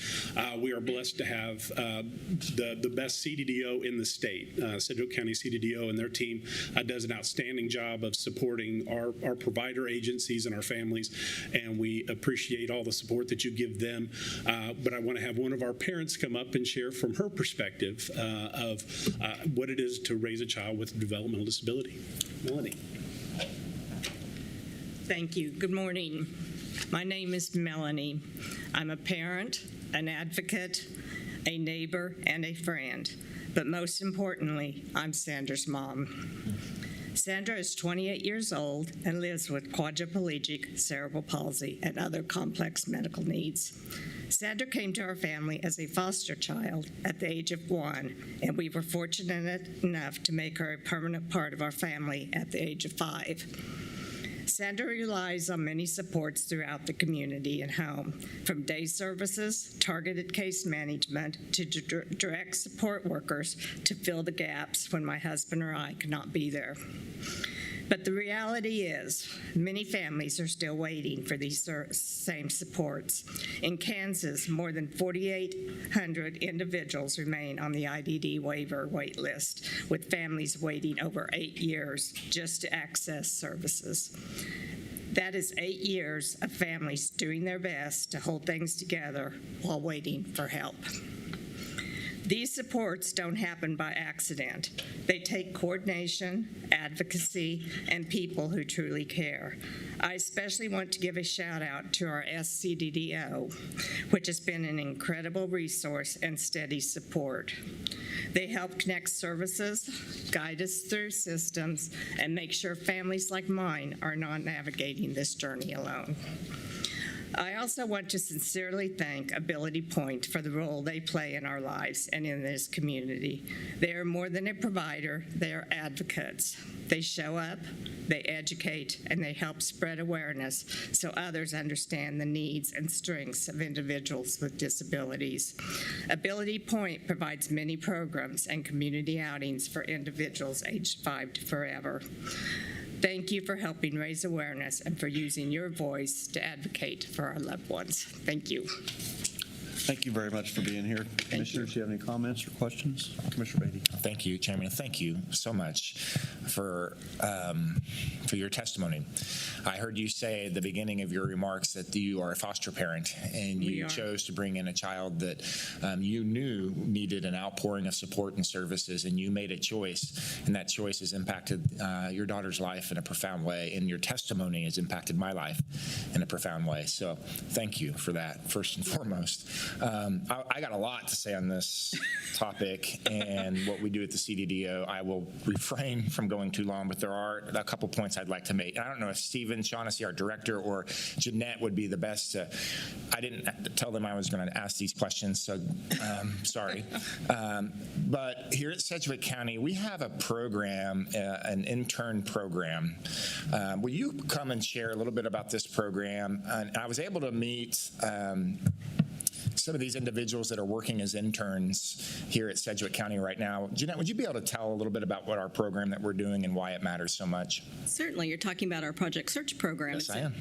We are blessed to have the best CDDO in the state. Sedgwick County CDDO and their team does an outstanding job of supporting our provider agencies and our families, and we appreciate all the support that you give them. But I want to have one of our parents come up and share from her perspective of what it is to raise a child with a developmental disability. Melanie. Thank you. Good morning. My name is Melanie. I'm a parent, an advocate, a neighbor, and a friend. But most importantly, I'm Sandra's mom. Sandra is 28 years old and lives with quadriplegic cerebral palsy and other complex medical needs. Sandra came to our family as a foster child at the age of 1, and we were fortunate enough to make her a permanent part of our family at the age of 5. Sandra relies on many supports throughout the community and home, from day services, targeted case management, to direct support workers to fill the gaps when my husband or I cannot be there. But the reality is, many families are still waiting for these same supports. In Kansas, more than 4,800 individuals remain on the IDD waiver wait list, with families waiting over 8 years just to access services. That is 8 years of families doing their best to hold things together while waiting for help. These supports don't happen by accident. They take coordination, advocacy, and people who truly care. I especially want to give a shout out to our SCDDO, which has been an incredible resource and steady support. They help connect services, guide us through systems, and make sure families like mine are not navigating this journey alone. I also want to sincerely thank Ability Point for the role they play in our lives and in this community. They are more than a provider, they are advocates. They show up, they educate, and they help spread awareness so others understand the needs and strengths of individuals with disabilities. Ability Point provides many programs and community outings for individuals aged 5 to forever. Thank you for helping raise awareness and for using your voice to advocate for our loved ones. Thank you. Thank you very much for being here. Commissioners, do you have any comments or questions? Commissioner Beatty. Thank you, Chairman. Thank you so much for your testimony. I heard you say at the beginning of your remarks that you are a foster parent and you chose to bring in a child that you knew needed an outpouring of support and services, and you made a choice, and that choice has impacted your daughter's life in a profound way, and your testimony has impacted my life in a profound way. So thank you for that, first and foremost. I got a lot to say on this topic and what we do at the CDDO. I will refrain from going too long, but there are a couple points I'd like to make. And I don't know if Stephen Shaughnessy, our director, or Jeanette would be the best. I didn't tell them I was going to ask these questions, so sorry. But here at Sedgwick County, we have a program, an intern program. Will you come and share a little bit about this program? And I was able to meet some of these individuals that are working as interns here at Sedgwick County right now. Jeanette, would you be able to tell a little bit about what our program that we're doing and why it matters so much? Certainly. You're talking about our Project Search program. Yes, I am.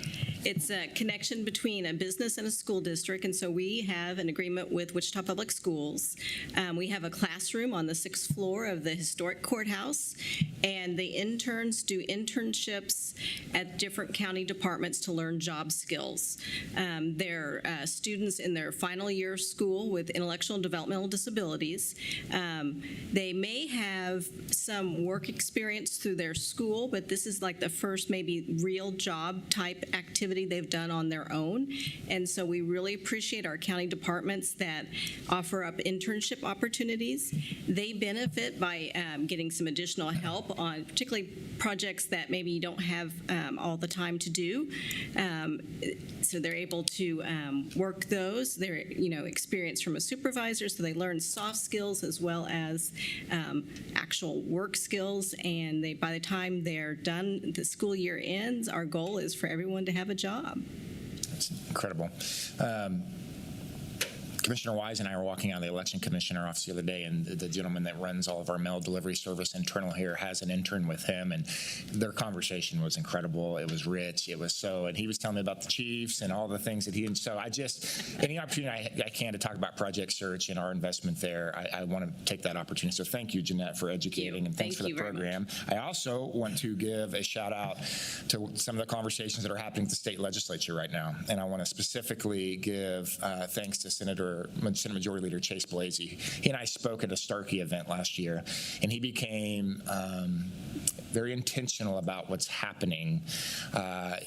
It's a connection between a business and a school district, and so we have an agreement with Wichita Public Schools. We have a classroom on the 6th floor of the historic courthouse, and the interns do internships at different county departments to learn job skills. They're students in their final year of school with intellectual and developmental disabilities. They may have some work experience through their school, but this is like the first maybe real job type activity they've done on their own. And so we really appreciate our county departments that offer up internship opportunities. They benefit by getting some additional help on particularly projects that maybe you don't have all the time to do. So they're able to work those. They're experience from a supervisor, so they learn soft skills as well as actual work skills. And by the time they're done, the school year ends, our goal is for everyone to have a job. That's incredible. Commissioner Wise and I were walking out of the election commissioner office the other day, and the gentleman that runs all of our mail delivery service internal here has an intern with him, and their conversation was incredible. It was rich. It was and he was telling me about the Chiefs and all the things that he, so I just, any opportunity I can to talk about Project Search and our investment there, I want to take that opportunity. So thank you, Jeanette, for educating, and thanks for the program. I also want to give a shout out to some of the conversations that are happening at the state legislature right now, and I want to specifically give thanks to Senate Majority Leader Chase Blasey. He and I spoke at a Starkey event last year, and he became very intentional about what's happening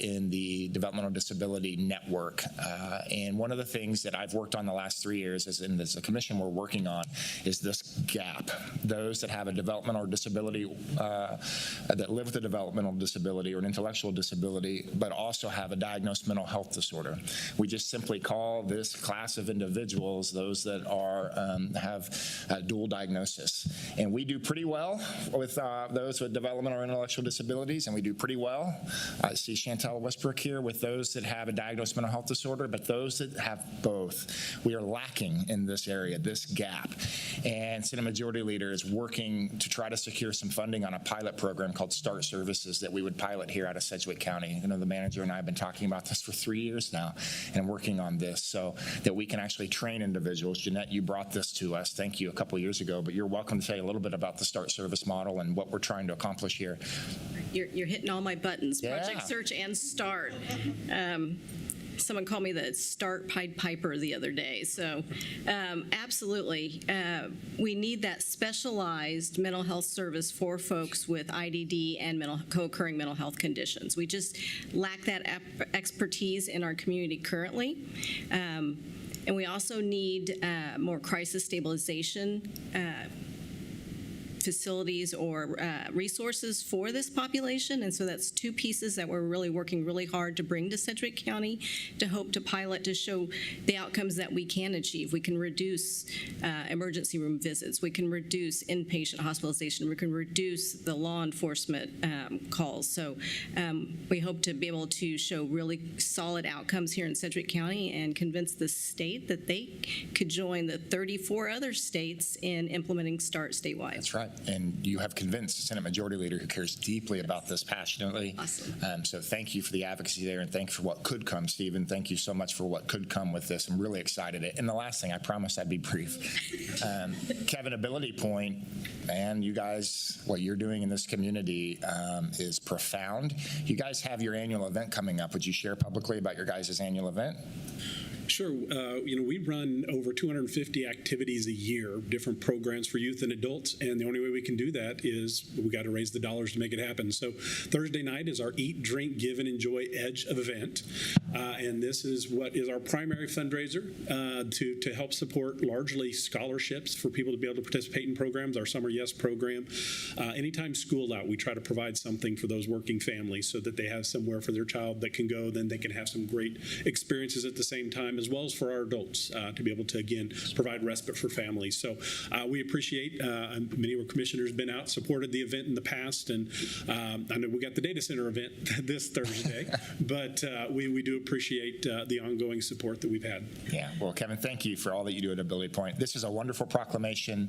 in the developmental disability network. And one of the things that I've worked on the last 3 years as a commission we're working on is this gap. Those that have a developmental disability, that live with a developmental disability or an intellectual disability, but also have a diagnosed mental health disorder. We just simply call this class of individuals those that have dual diagnosis. And we do pretty well with those with developmental or intellectual disabilities, and we do pretty well. I see Chantel Westbrook here with those that have a diagnosed mental health disorder, but those that have both, we are lacking in this area, this gap. And Senate Majority Leader is working to try to secure some funding on a pilot program called START Services that we would pilot here out of Sedgwick County. The manager and I have been talking about this for 3 years now and working on this so that we can actually train individuals. Jeanette, you brought this to us, thank you, a couple years ago, but you're welcome to say a little bit about the START service model and what we're trying to accomplish here. You're hitting all my buttons, Yeah. Project Search and START. Someone called me the START Pied Piper the other day. So absolutely, we need that specialized mental health service for folks with IDD and co-occurring mental health conditions. We just lack that expertise in our community currently. And we also need more crisis stabilization facilities or resources for this population. And so that's two pieces that we're really working really hard to bring to Sedgwick County to hope to pilot to show the outcomes that we can achieve. We can reduce emergency room visits. We can reduce inpatient hospitalization. We can reduce the law enforcement calls. So we hope to be able to show really solid outcomes here in Sedgwick County and convince the state that they could join the 34 other states in implementing START statewide. That's right. and you have convinced the Senate Majority Leader who cares deeply about this passionately. Awesome. So thank you for the advocacy there, and thank you for what could come, Stephen. Thank you so much for what could come with this. I'm really excited. And the last thing, I promise I'd be brief. Kevin, Ability Point, man, you guys, what you're doing in this community is profound. You guys have your annual event coming up. Would you share publicly about your guys' annual event? Sure. We run over 250 activities a year, different programs for youth and adults, and the only way we can do that is we got to raise the dollars to make it happen. So Thursday night is our Eat, Drink, Give, and Enjoy Edge event, and this is what is our primary fundraiser to help support largely scholarships for people to be able to participate in programs. Our Summer Yes program. Anytime school out, we try to provide something for those working families so that they have somewhere for their child that can go, then they can have some great experiences at the same time, as well as for our adults to be able to, again, provide respite for families. So we appreciate, many of our commissioners have been out, supported the event in the past, and I know we got the data center event this Thursday, but we do appreciate the ongoing support that we've had. Yeah, well, Kevin, thank you for all that you do at Ability Point. This is a wonderful proclamation,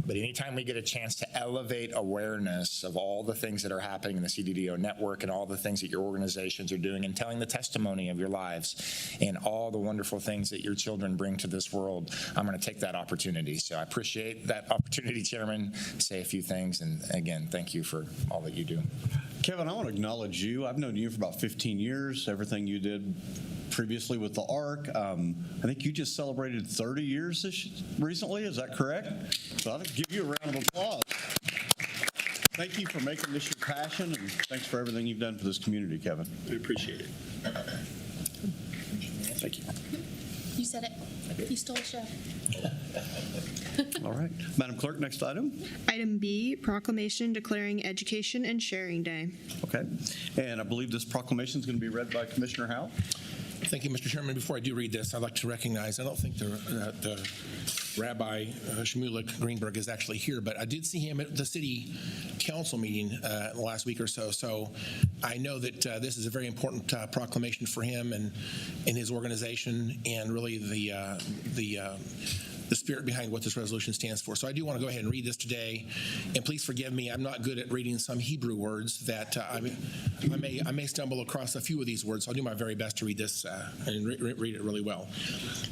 but anytime we get a chance to elevate awareness of all the things that are happening in the CDDO network and all the things that your organizations are doing and telling the testimony of your lives and all the wonderful things that your children bring to this world, I'm going to take that opportunity. So I appreciate that opportunity, Chairman, to say a few things. And again, thank you for all that you do. Kevin, I want to acknowledge you. I've known you for about 15 years, everything you did previously with the ARC. I think you just celebrated 30 years recently. Is that correct? So I'll give you a round of applause. Thank you for making this your passion, and thanks for everything you've done for this community, Kevin. I appreciate it. Thank you. You said it. You stole the show. All right. Madam Clerk, next item. Item B, proclamation declaring Education and Sharing Day. Okay. And I believe this proclamation is going to be read by Commissioner Howell. Thank you, Mr. Chairman. Before I do read this, I'd like to recognize, I don't think the Rabbi Shmulik Greenberg is actually here, but I did see him at the city council meeting last week or so. So I know that this is a very important proclamation for him and his organization, and really the spirit behind what this resolution stands for. So I do want to go ahead and read this today, and please forgive me, I'm not good at reading some Hebrew words that I may stumble across a few of these words. So I'll do my very best to read this and read it really well.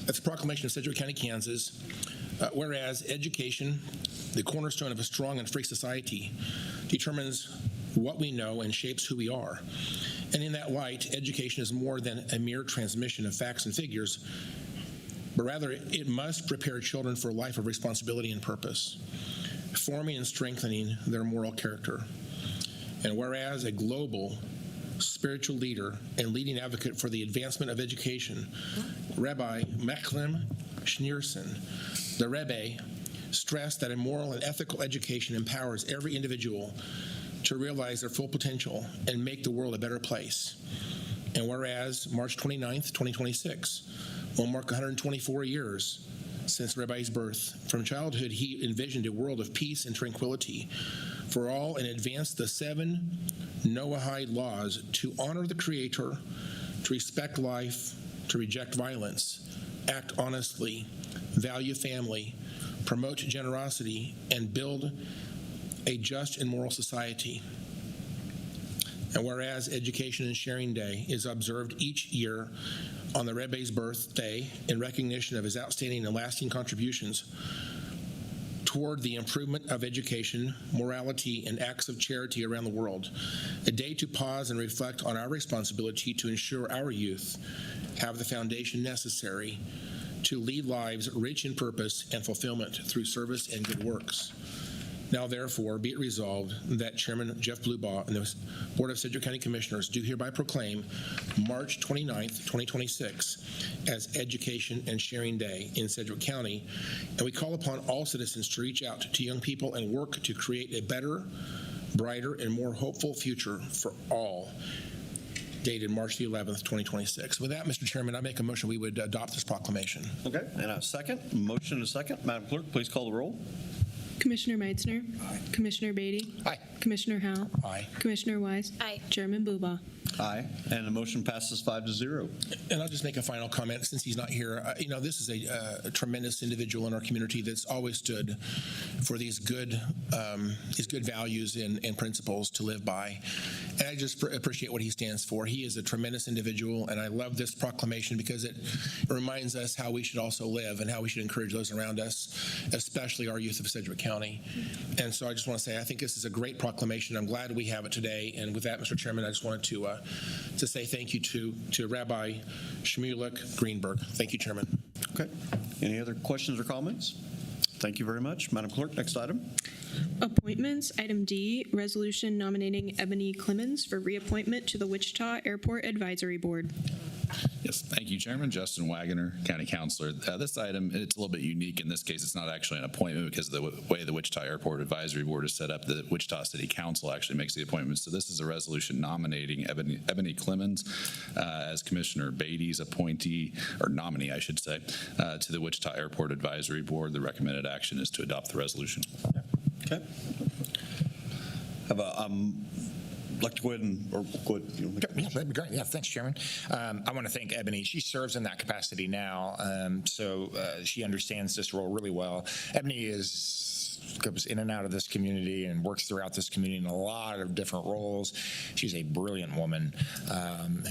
It's a proclamation of Sedgwick County, Kansas. Whereas education, the cornerstone of a strong and free society, determines what we know and shapes who we are. And in that light, education is more than a mere transmission of facts and figures, but rather it must prepare children for a life of responsibility and purpose, forming and strengthening their moral character. And whereas a global spiritual leader and leading advocate for the advancement of education, Rabbi Mechlem Schneerson, the Rebbe, stressed that a moral and ethical education empowers every individual to realize their full potential and make the world a better place. And whereas March 29th, 2026 will mark 124 years since Rabbi's birth, from childhood he envisioned a world of peace and tranquility for all and advanced the 7 Noahide laws to honor the Creator, to respect life, to reject violence, act honestly, value family, promote generosity, and build a just and moral society. And whereas Education and Sharing Day is observed each year on the Rebbe's birthday in recognition of his outstanding and lasting contributions toward the improvement of education, morality, and acts of charity around the world, a day to pause and reflect on our responsibility to ensure our youth have the foundation necessary to lead lives rich in purpose and fulfillment through service and good works. Now, therefore, be it resolved that Chairman Jeff Blubaugh and the Board of Sedgwick County Commissioners do hereby proclaim March 29th, 2026 as Education and Sharing Day in Sedgwick County, and we call upon all citizens to reach out to young people and work to create a better, brighter, and more hopeful future for all. Dated March the 11th, 2026. With that, Mr. Chairman, I make a motion we would adopt this proclamation. Okay, and a second. Motion and a second. Madam Clerk, please call the roll. Commissioner Meitzner. Aye. Commissioner Beatty. Aye. Commissioner Howell. Aye. Commissioner Wise. Aye. Chairman Blubaugh. Aye. And the motion passes 5-0. And I'll just make a final comment since he's not here. This is a tremendous individual in our community that's always stood for these good values and principles to live by. And I just appreciate what he stands for. He is a tremendous individual, and I love this proclamation because it reminds us how we should also live and how we should encourage those around us, especially our youth of Sedgwick County. And so I just want to say I think this is a great proclamation. I'm glad we have it today. And with that, Mr. Chairman, I just wanted to say thank you to Rabbi Shmulek Greenberg. Thank you, Chairman. Okay. Any other questions or comments? Thank you very much. Madam Clerk, next item. Appointments. Item D, resolution nominating Ebony Clemons for reappointment to the Wichita Airport Advisory Board. Yes, thank you, Chairman. Justin Wagoner, County Councilor. This item, it's a little bit unique. In this case, it's not actually an appointment because of the way the Wichita Airport Advisory Board is set up, the Wichita City Council actually makes the appointments. So this is a resolution nominating Ebony Clemons as Commissioner Baty's appointee, or nominee, I should say, to the Wichita Airport Advisory Board. The recommended action is to adopt the resolution. Okay. Like to go ahead and, or go ahead. Yeah, that'd be great. Yeah, thanks, Chairman. I want to thank Ebony. She serves in that capacity now, so she understands this role really well. Ebony goes in and out of this community and works throughout this community in a lot of different roles. She's a brilliant woman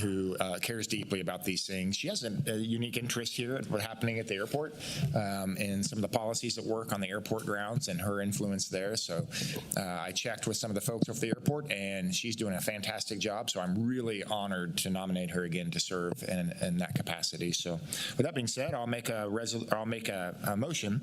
who cares deeply about these things. She has a unique interest here in what's happening at the airport and some of the policies that work on the airport grounds and her influence there. So I checked with some of the folks over the airport, and she's doing a fantastic job. So I'm really honored to nominate her again to serve in that capacity. So with that being said, I'll make a motion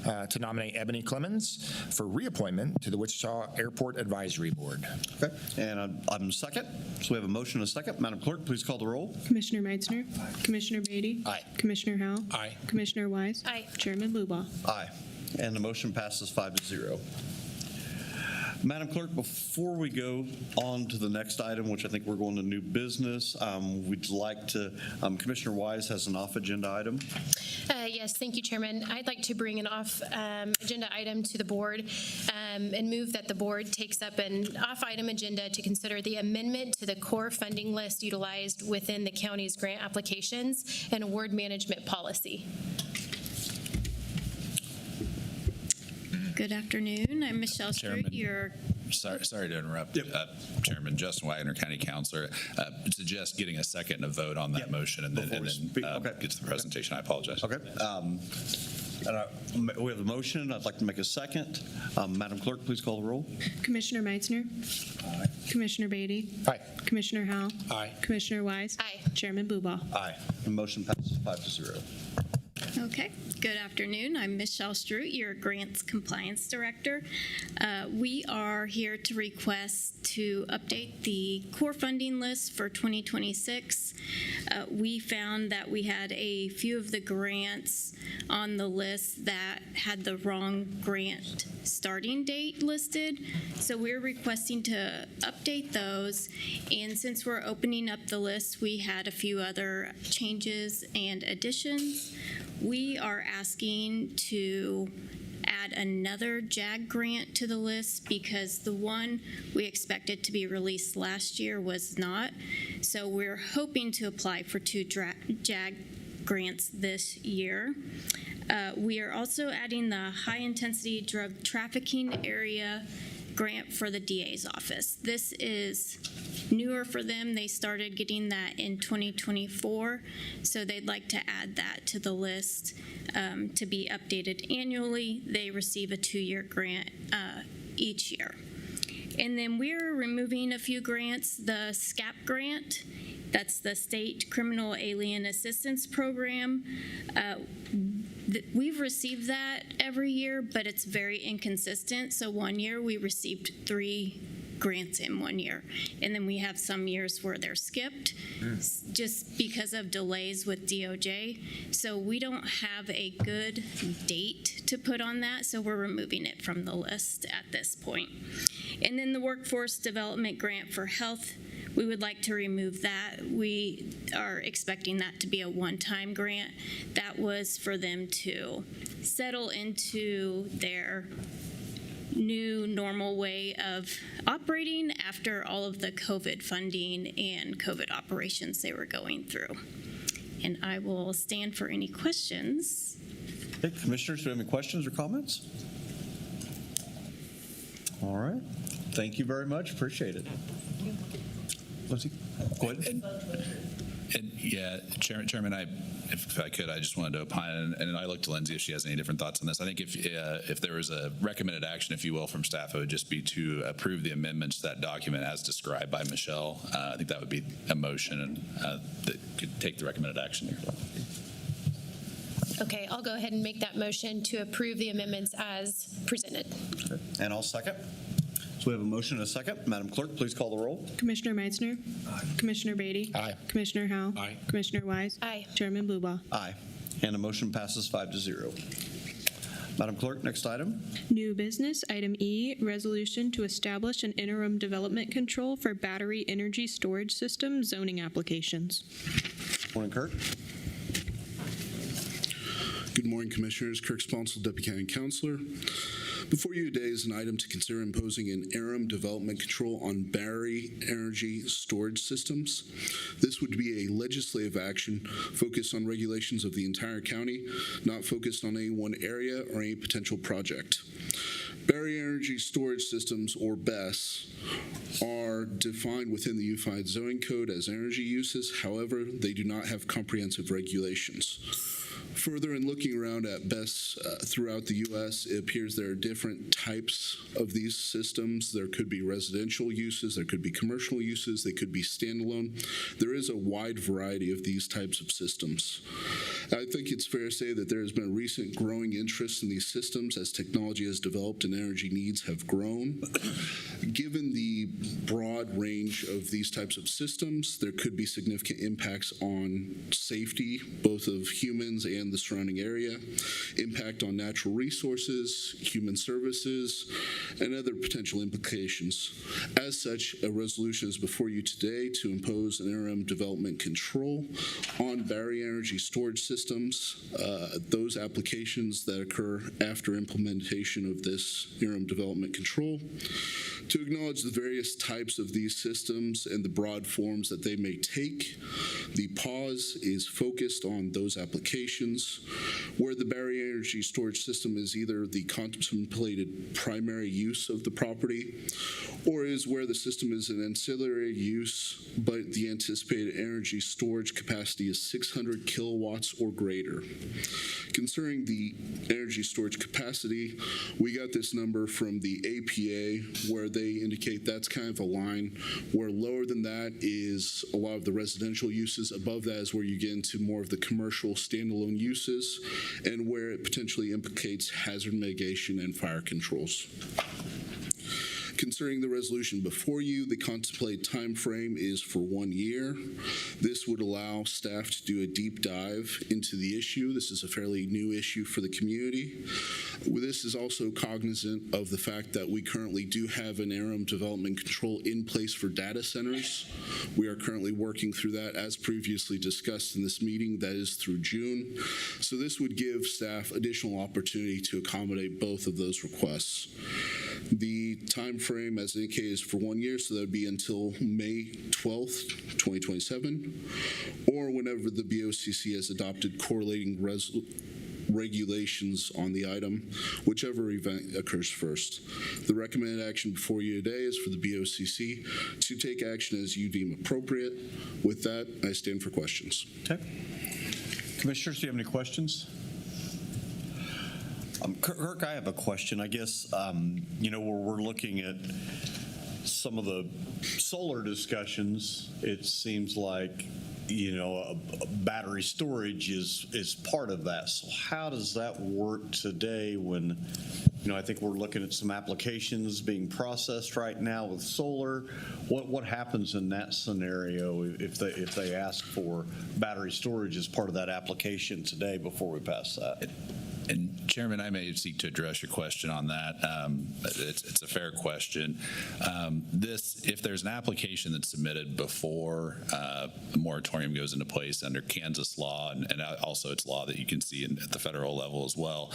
to nominate Ebony Clemons for reappointment to the Wichita Airport Advisory Board. Okay. And item second. So we have a motion and a second. Madam Clerk, please call the roll. Commissioner Meitzner. Commissioner Beatty. Aye. Commissioner Howell. Aye. Commissioner Wise. Aye. Chairman Blubow. Aye. And the motion passes 5-0. Madam Clerk, before we go on to the next item, which I think we're going to new business, we'd like to, Commissioner Wise has an off-agenda item. Yes, thank you, Chairman. I'd like to bring an off-agenda item to the board and move that the board takes up an off-item agenda to consider the amendment to the core funding list utilized within the county's grant applications and award management policy. Good afternoon. I'm Michelle Stewart. Sorry to interrupt, Chairman. Justin Wagner, County Councilor. Suggest getting a second and a vote on that motion and then get to the presentation. I apologize. Okay. We have a motion. I'd like to make a second. Madam Clerk, please call the roll. Commissioner Meitzner. Aye. Commissioner Beatty. Aye. Commissioner Howell. Aye. Commissioner Wise. Aye. Chairman Blubow. Aye. The motion passes 5-0. Okay. Good afternoon. I'm Michelle Stewart, your Grants Compliance Director. We are here to request to update the core funding list for 2026. We found that we had a few of the grants on the list that had the wrong grant starting date listed. So we're requesting to update those. And since we're opening up the list, we had a few other changes and additions. We are asking to add another JAG grant to the list because the one we expected to be released last year was not. So we're hoping to apply for 2 JAG grants this year. We are also adding the high-intensity drug trafficking area grant for the DA's office. This is newer for them. They started getting that in 2024, so they'd like to add that to the list to be updated annually. They receive a 2-year grant each year. And then we're removing a few grants. The SCAP grant, that's the State Criminal Alien Assistance Program. We've received that every year, but it's very inconsistent. So one year we received 3 grants in 1 year. And then we have some years where they're skipped just because of delays with DOJ. So we don't have a good date to put on that, so we're removing it from the list at this point. And then the Workforce Development Grant for Health, we would like to remove that. We are expecting that to be a one-time grant. That was for them to settle into their new normal way of operating after all of the COVID funding and COVID operations they were going through. And I will stand for any questions. Okay, commissioners, do you have any questions or comments? All right. Thank you very much. Appreciate it. Lindsay, go ahead. And yeah, Chairman, if I could, I just wanted to opine, and I look to Lindsay if she has any different thoughts on this. I think if there was a recommended action, if you will, from staff, it would just be to approve the amendments to that document as described by Michelle. I think that would be a motion and that could take the recommended action here. Okay, I'll go ahead and make that motion to approve the amendments as presented. Okay. And I'll second. So we have a motion and a second. Madam Clerk, please call the roll. Commissioner Meitzner. Aye. Commissioner Beatty. Aye. Commissioner Howell. Aye. Commissioner Wise. Aye. Chairman Bluebow. Aye. And the motion passes 5-0. Madam Clerk, next item. New business, item E, resolution to establish an interim development control for battery energy storage system zoning applications. Morning, Kirk. Good morning, Commissioners. Kirk Sponsel, Deputy County Councilor. Before you today is an item to consider imposing an interim development control on battery energy storage systems. This would be a legislative action focused on regulations of the entire county, not focused on any one area or any potential project. Battery energy storage systems, or BESS, are defined within the Unified Zoning Code as energy uses. However, they do not have comprehensive regulations. Further, in looking around at BESS throughout the U.S., it appears there are different types of these systems. There could be residential uses, there could be commercial uses, they could be standalone. There is a wide variety of these types of systems. I think it's fair to say that there has been a recent growing interest in these systems as technology has developed and energy needs have grown. Given the broad range of these types of systems, there could be significant impacts on safety, both of humans and the surrounding area, impact on natural resources, human services, and other potential implications. As such, a resolution is before you today to impose an interim development control on battery energy storage systems, those applications that occur after implementation of this interim development control, to acknowledge the various types of these systems and the broad forms that they may take. The pause is focused on those applications where the battery energy storage system is either the contemplated primary use of the property or is where the system is an ancillary use, but the anticipated energy storage capacity is 600 kilowatts or greater. Concerning the energy storage capacity, we got this number from the APA where they indicate that's kind of a line where lower than that is a lot of the residential uses. Above that is where you get into more of the commercial standalone uses and where it potentially implicates hazard mitigation and fire controls. Concerning the resolution before you, the contemplated time frame is for 1 year. This would allow staff to do a deep dive into the issue. This is a fairly new issue for the community. This is also cognizant of the fact that we currently do have an interim development control in place for data centers. We are currently working through that as previously discussed in this meeting. That is through June. So this would give staff additional opportunity to accommodate both of those requests. The time frame, as indicated, is for 1 year, so that would be until May 12th, 2027, or whenever the BOCC has adopted correlating regulations on the item, whichever event occurs first. The recommended action before you today is for the BOCC to take action as you deem appropriate. With that, I stand for questions. Okay. Commissioners, do you have any questions? Kirk, I have a question. I guess, where we're looking at some of the solar discussions, it seems like, battery storage is part of that. So how does that work today when, I think we're looking at some applications being processed right now with solar. What happens in that scenario if they ask for battery storage as part of that application today before we pass that? And Chairman, I may seek to address your question on that. It's a fair question. If there's an application that's submitted before a moratorium goes into place under Kansas law, and also it's law that you can see at the federal level as well,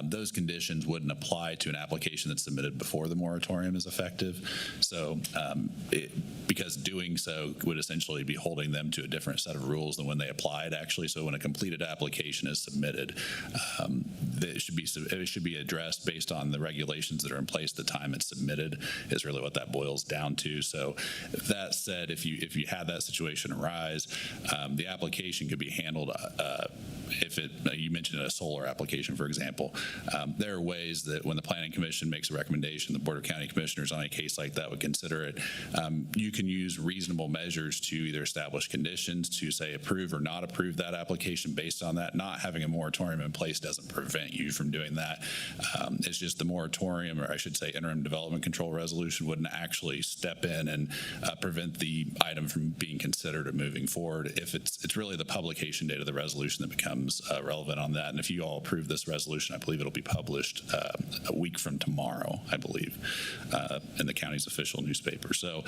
those conditions wouldn't apply to an application that's submitted before the moratorium is effective. So because doing so would essentially be holding them to a different set of rules than when they applied, actually. So when a completed application is submitted, it should be addressed based on the regulations that are in place at the time it's submitted is really what that boils down to. So that said, if you had that situation arise, the application could be handled you mentioned a solar application, for example. There are ways that when the Planning Commission makes a recommendation, the Board of County Commissioners on a case like that would consider it. You can use reasonable measures to either establish conditions to say approve or not approve that application based on that. Not having a moratorium in place doesn't prevent you from doing that. It's just the moratorium, or I should say interim development control resolution, wouldn't actually step in and prevent the item from being considered or moving forward. If it's really the publication date of the resolution that becomes relevant on that. And if you all approve this resolution, I believe it'll be published a week from tomorrow, I believe, in the county's official newspaper. So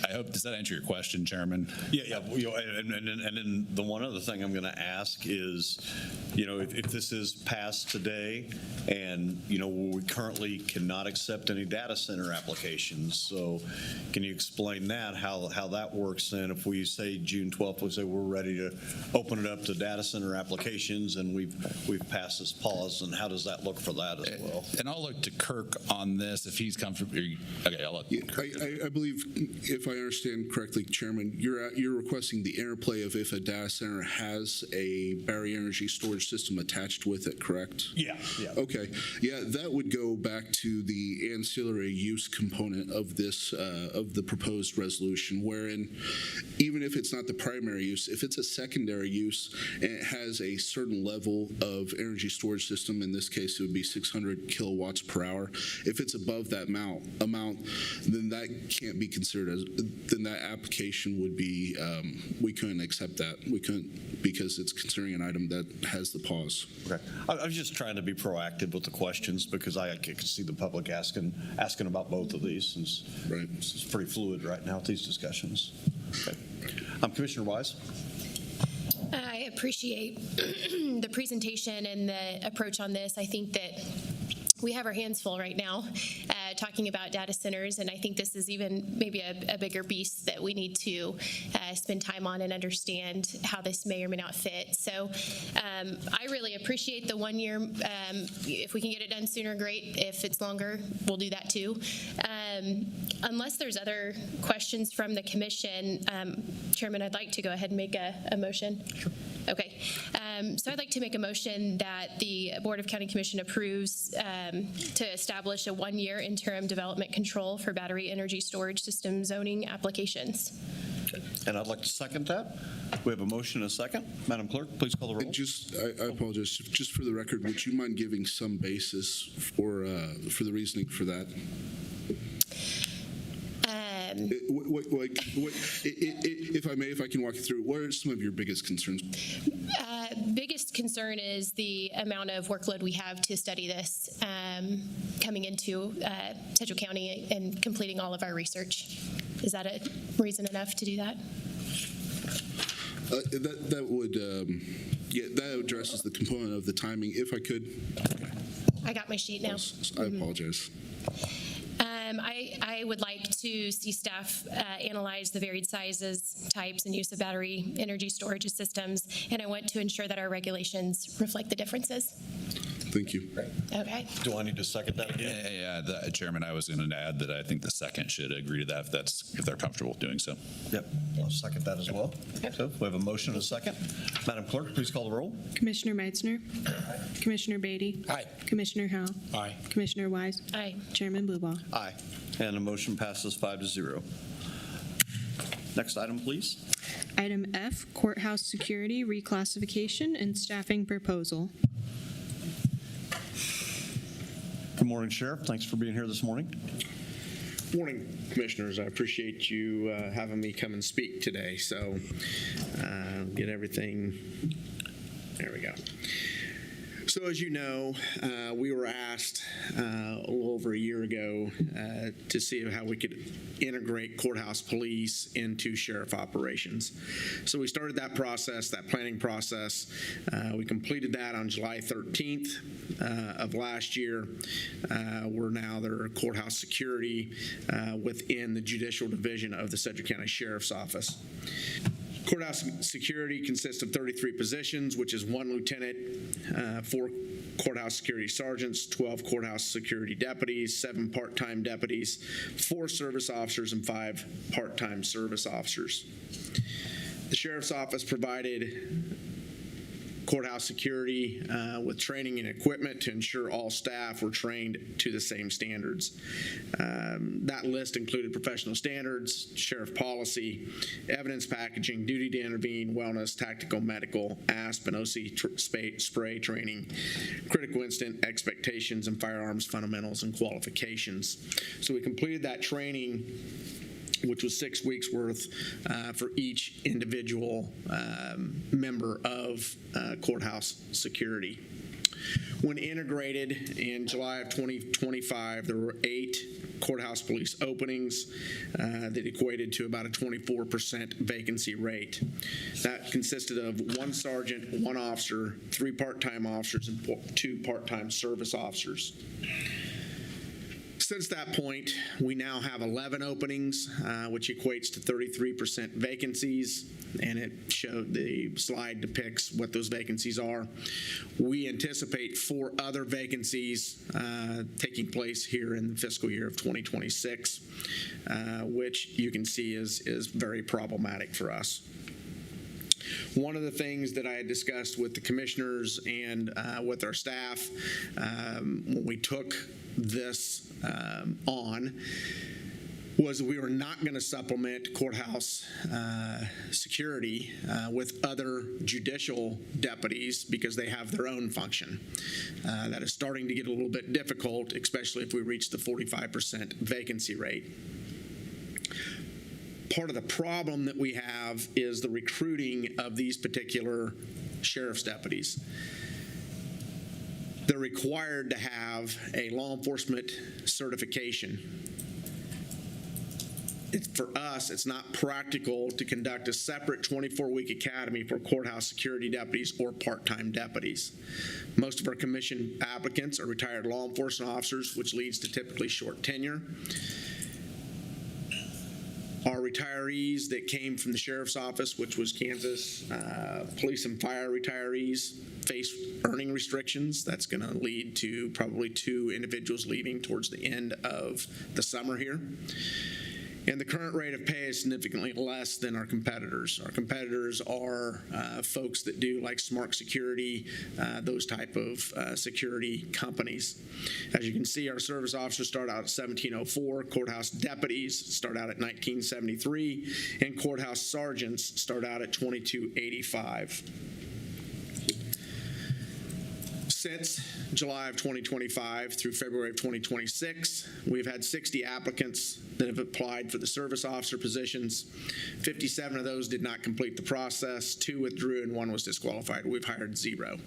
I hope, does that answer your question, Chairman? Yeah. And then the one other thing I'm going to ask is, if this is passed today, and we currently cannot accept any data center applications. So can you explain that, how that works then? If we say June 12th, we say we're ready to open it up to data center applications, and we've passed this pause, and how does that look for that as well? And I'll look to Kirk on this if he's comfortable. Okay, I'll let Kirk. I believe, if I understand correctly, Chairman, you're requesting the interplay of if a data center has a battery energy storage system attached with it, correct? Yeah. Okay. Yeah, that would go back to the ancillary use component of this, of the proposed resolution, wherein even if it's not the primary use, if it's a secondary use and it has a certain level of energy storage system, in this case it would be 600 kilowatts per hour, if it's above that amount, then that can't be considered as, then that application would be, we couldn't accept that. We couldn't, because it's considering an item that has the pause. Okay. I was just trying to be proactive with the questions because I could see the public asking about both of these, since it's pretty fluid right now with these discussions. Okay. Commissioner Wise. I appreciate the presentation and the approach on this. I think that we have our hands full right now talking about data centers, and I think this is even maybe a bigger beast that we need to spend time on and understand how this may or may not fit. So I really appreciate the 1 year. If we can get it done sooner, great. If it's longer, we'll do that too. Unless there's other questions from the commission, Chairman, I'd like to go ahead and make a motion. Sure. Okay. So I'd like to make a motion that the Board of County Commission approves to establish a 1 year interim development control for battery energy storage system zoning applications. Okay. And I'd like to second that. We have a motion and a second. Madam Clerk, please call the roll. I apologize. Just for the record, would you mind giving some basis for the reasoning for that? If I may, if I can walk you through, what are some of your biggest concerns? Biggest concern is the amount of workload we have to study this coming into Sedgwick County and completing all of our research. Is that a reason enough to do that? That would, that addresses the component of the timing. If I could. I got my sheet now. I apologize. I would like to see staff analyze the varied sizes, types, and use of battery energy storage systems, and I want to ensure that our regulations reflect the differences. Thank you. Okay. Do I need to second that again? Yeah, Chairman, I was going to add that I think the second should agree to that if they're comfortable doing so. Yep, I'll second that as well. Okay. So we have a motion and a second. Madam Clerk, please call the roll. Commissioner Meitzner. Commissioner Beatty. Aye. Commissioner Howell. Aye. Commissioner Wise. Aye. Chairman Bluebow. Aye. And the motion passes 5-0. Next item, please. Item F, courthouse security reclassification and staffing proposal. Good morning, Sheriff. Thanks for being here this morning. Morning, Commissioners. I appreciate you having me come and speak today. So get everything. There we go. So as you know, we were asked a little over a year ago to see how we could integrate courthouse police into sheriff operations. So we started that process, that planning process. We completed that on July 13th of last year. We're now their courthouse security within the judicial division of the Sedgwick County Sheriff's Office. Courthouse security consists of 33 positions, which is 1 lieutenant, 4 courthouse security sergeants, 12 courthouse security deputies, 7 part-time deputies, 4 service officers, and 5 part-time service officers. The Sheriff's Office provided courthouse security with training and equipment to ensure all staff were trained to the same standards. That list included professional standards, sheriff policy, evidence packaging, duty to intervene, wellness, tactical medical, ASP and OC spray training, critical incident expectations, and firearms fundamentals and qualifications. So we completed that training, which was 6 weeks worth for each individual member of courthouse security. When integrated in July of 2025, there were 8 courthouse police openings that equated to about a 24% vacancy rate. That consisted of 1 sergeant, 1 officer, 3 part-time officers, and 2 part-time service officers. Since that point, we now have 11 openings, which equates to 33% vacancies, and the slide depicts what those vacancies are. We anticipate 4 other vacancies taking place here in the fiscal year of 2026, which you can see is very problematic for us. One of the things that I had discussed with the commissioners and with our staff when we took this on was we were not going to supplement courthouse security with other judicial deputies because they have their own function. That is starting to get a little bit difficult, especially if we reach the 45% vacancy rate. Part of the problem that we have is the recruiting of these particular sheriff's deputies. They're required to have a law enforcement certification. For us, it's not practical to conduct a separate 24-week academy for courthouse security deputies or part-time deputies. Most of our commission applicants are retired law enforcement officers, which leads to typically short tenure. Our retirees that came from the Sheriff's Office, which was Kansas police and fire retirees, face earning restrictions. That's going to lead to probably 2 individuals leaving towards the end of the summer here. And the current rate of pay is significantly less than our competitors. Our competitors are folks that do like Smart Security, those type of security companies. As you can see, our service officers start out at $1,704, courthouse deputies start out at $1,973, and courthouse sergeants start out at $2,285. Since July of 2025 through February of 2026, we've had 60 applicants that have applied for the service officer positions. 57 of those did not complete the process, 2 withdrew, and 1 was disqualified. We've hired 0.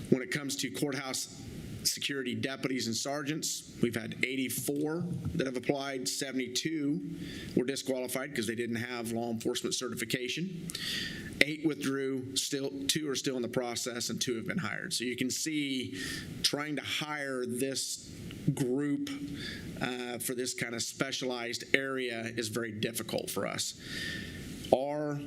When it comes to courthouse security deputies and sergeants, we've had 84 that have applied. 72 were disqualified because they didn't have law enforcement certification. 8 withdrew, 2 are still in the process, and 2 have been hired. So you can see trying to hire this group for this kind of specialized area is very difficult for us. Our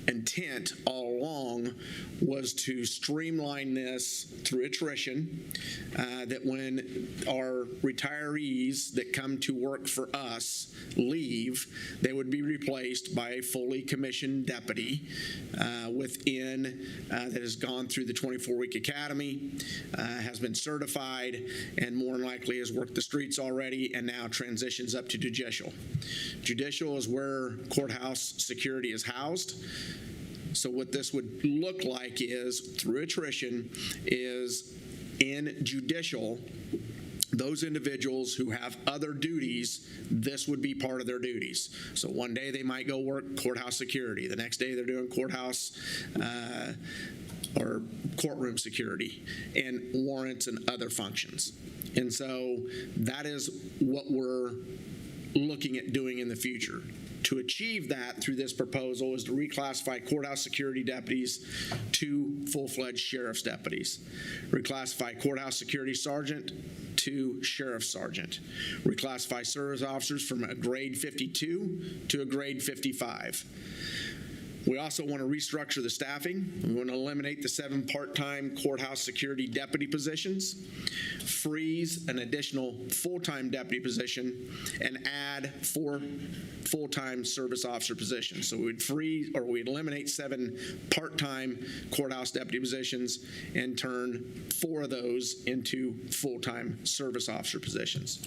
intent all along was to streamline this through attrition, that when our retirees that come to work for us leave, they would be replaced by a fully commissioned deputy that has gone through the 24-week academy, has been certified, and more than likely has worked the streets already and now transitions up to judicial. Judicial is where courthouse security is housed. So what this would look like is, through attrition, is in judicial, those individuals who have other duties, this would be part of their duties. So one day they might go work courthouse security. The next day they're doing courthouse or courtroom security and warrants and other functions. And so that is what we're looking at doing in the future. To achieve that through this proposal is to reclassify courthouse security deputies to full-fledged sheriff's deputies, reclassify courthouse security sergeant to sheriff's sergeant, reclassify service officers from a grade 52 to a grade 55. We also want to restructure the staffing. We want to eliminate the 7 part-time courthouse security deputy positions, freeze an additional full-time deputy position, and add 4 full-time service officer positions. So we'd we'd eliminate 7 part-time courthouse deputy positions and turn 4 of those into full-time service officer positions.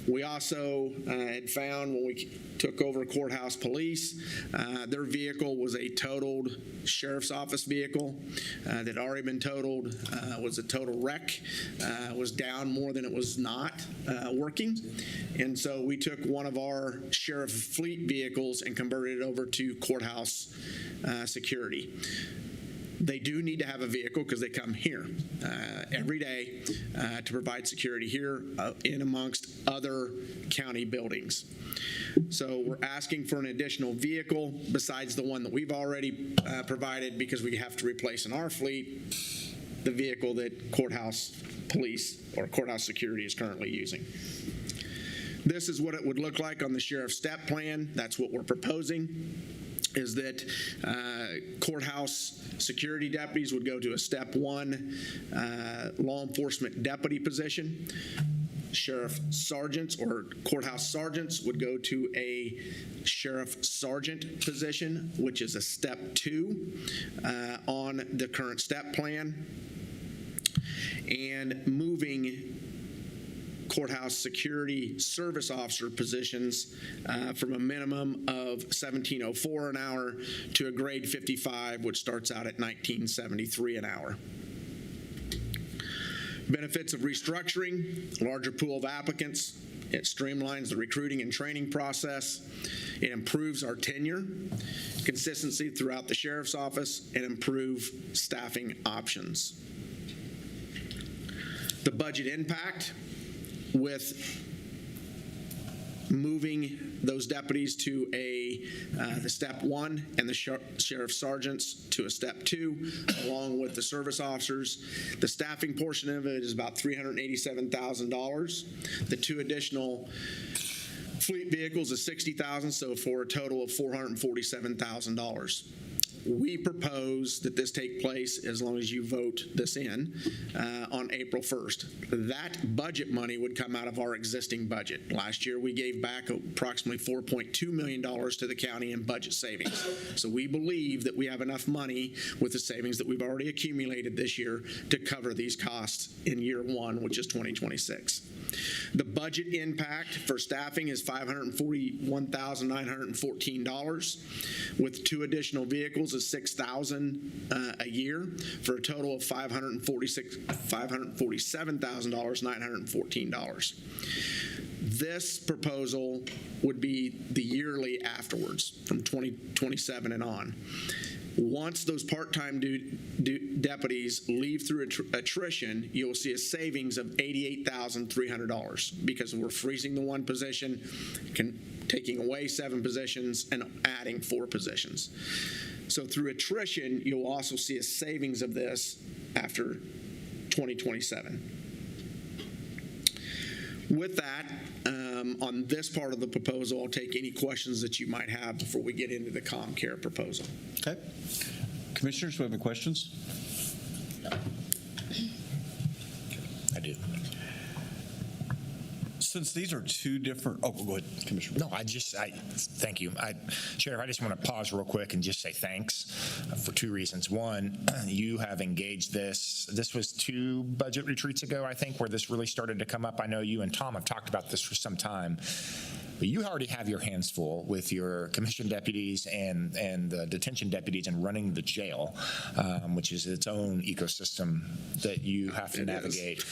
We also had found when we took over courthouse police, their vehicle was a totaled sheriff's office vehicle that had already been totaled, was a total wreck, was down more than it was not working. And so we took one of our sheriff fleet vehicles and converted it over to courthouse security. They do need to have a vehicle because they come here every day to provide security here in amongst other county buildings. So we're asking for an additional vehicle besides the one that we've already provided, because we have to replace in our fleet the vehicle that courthouse police or courthouse security is currently using. This is what it would look like on the sheriff's step plan. That's what we're proposing, is that courthouse security deputies would go to a step 1 law enforcement deputy position. Sheriff sergeants or courthouse sergeants would go to a sheriff sergeant position, which is a step 2 on the current step plan. And moving courthouse security service officer positions from a minimum of $17.04 an hour to a grade 55, which starts out at $19.73 an hour. Benefits of restructuring: larger pool of applicants. It streamlines the recruiting and training process. It improves our tenure, consistency throughout the sheriff's office, and improve staffing options. The budget impact: with moving those deputies to the step 1 and the sheriff sergeants to a step 2, along with the service officers, the staffing portion of it is about $387,000. The 2 additional fleet vehicles is $60,000, so for a total of $447,000. We propose that this take place, as long as you vote this in, on April 1st. That budget money would come out of our existing budget. Last year, we gave back approximately $4.2 million to the county in budget savings. So we believe that we have enough money with the savings that we've already accumulated this year to cover these costs in year 1, which is 2026. The budget impact for staffing is $541,914, with 2 additional vehicles is $6,000 a year, for a total of $547,914. This proposal would be the yearly afterwards, from 2027 and on. Once those part-time deputies leave through attrition, you'll see a savings of $88,300, because we're freezing the 1 position, taking away 7 positions, and adding 4 positions. So through attrition, you'll also see a savings of this after 2027. With that, on this part of the proposal, I'll take any questions that you might have before we get into the COMCARE proposal. Okay. Commissioners, do we have any questions? I do. Since these are 2 different, go ahead, Commissioner. No, thank you. Sheriff, I just want to pause real quick and just say thanks for 2 reasons. One, you have engaged this. This was 2 budget retreats ago, I think, where this really started to come up. I know you and Tom have talked about this for some time. But you already have your hands full with your commissioned deputies and the detention deputies and running the jail, which is its own ecosystem that you have to navigate.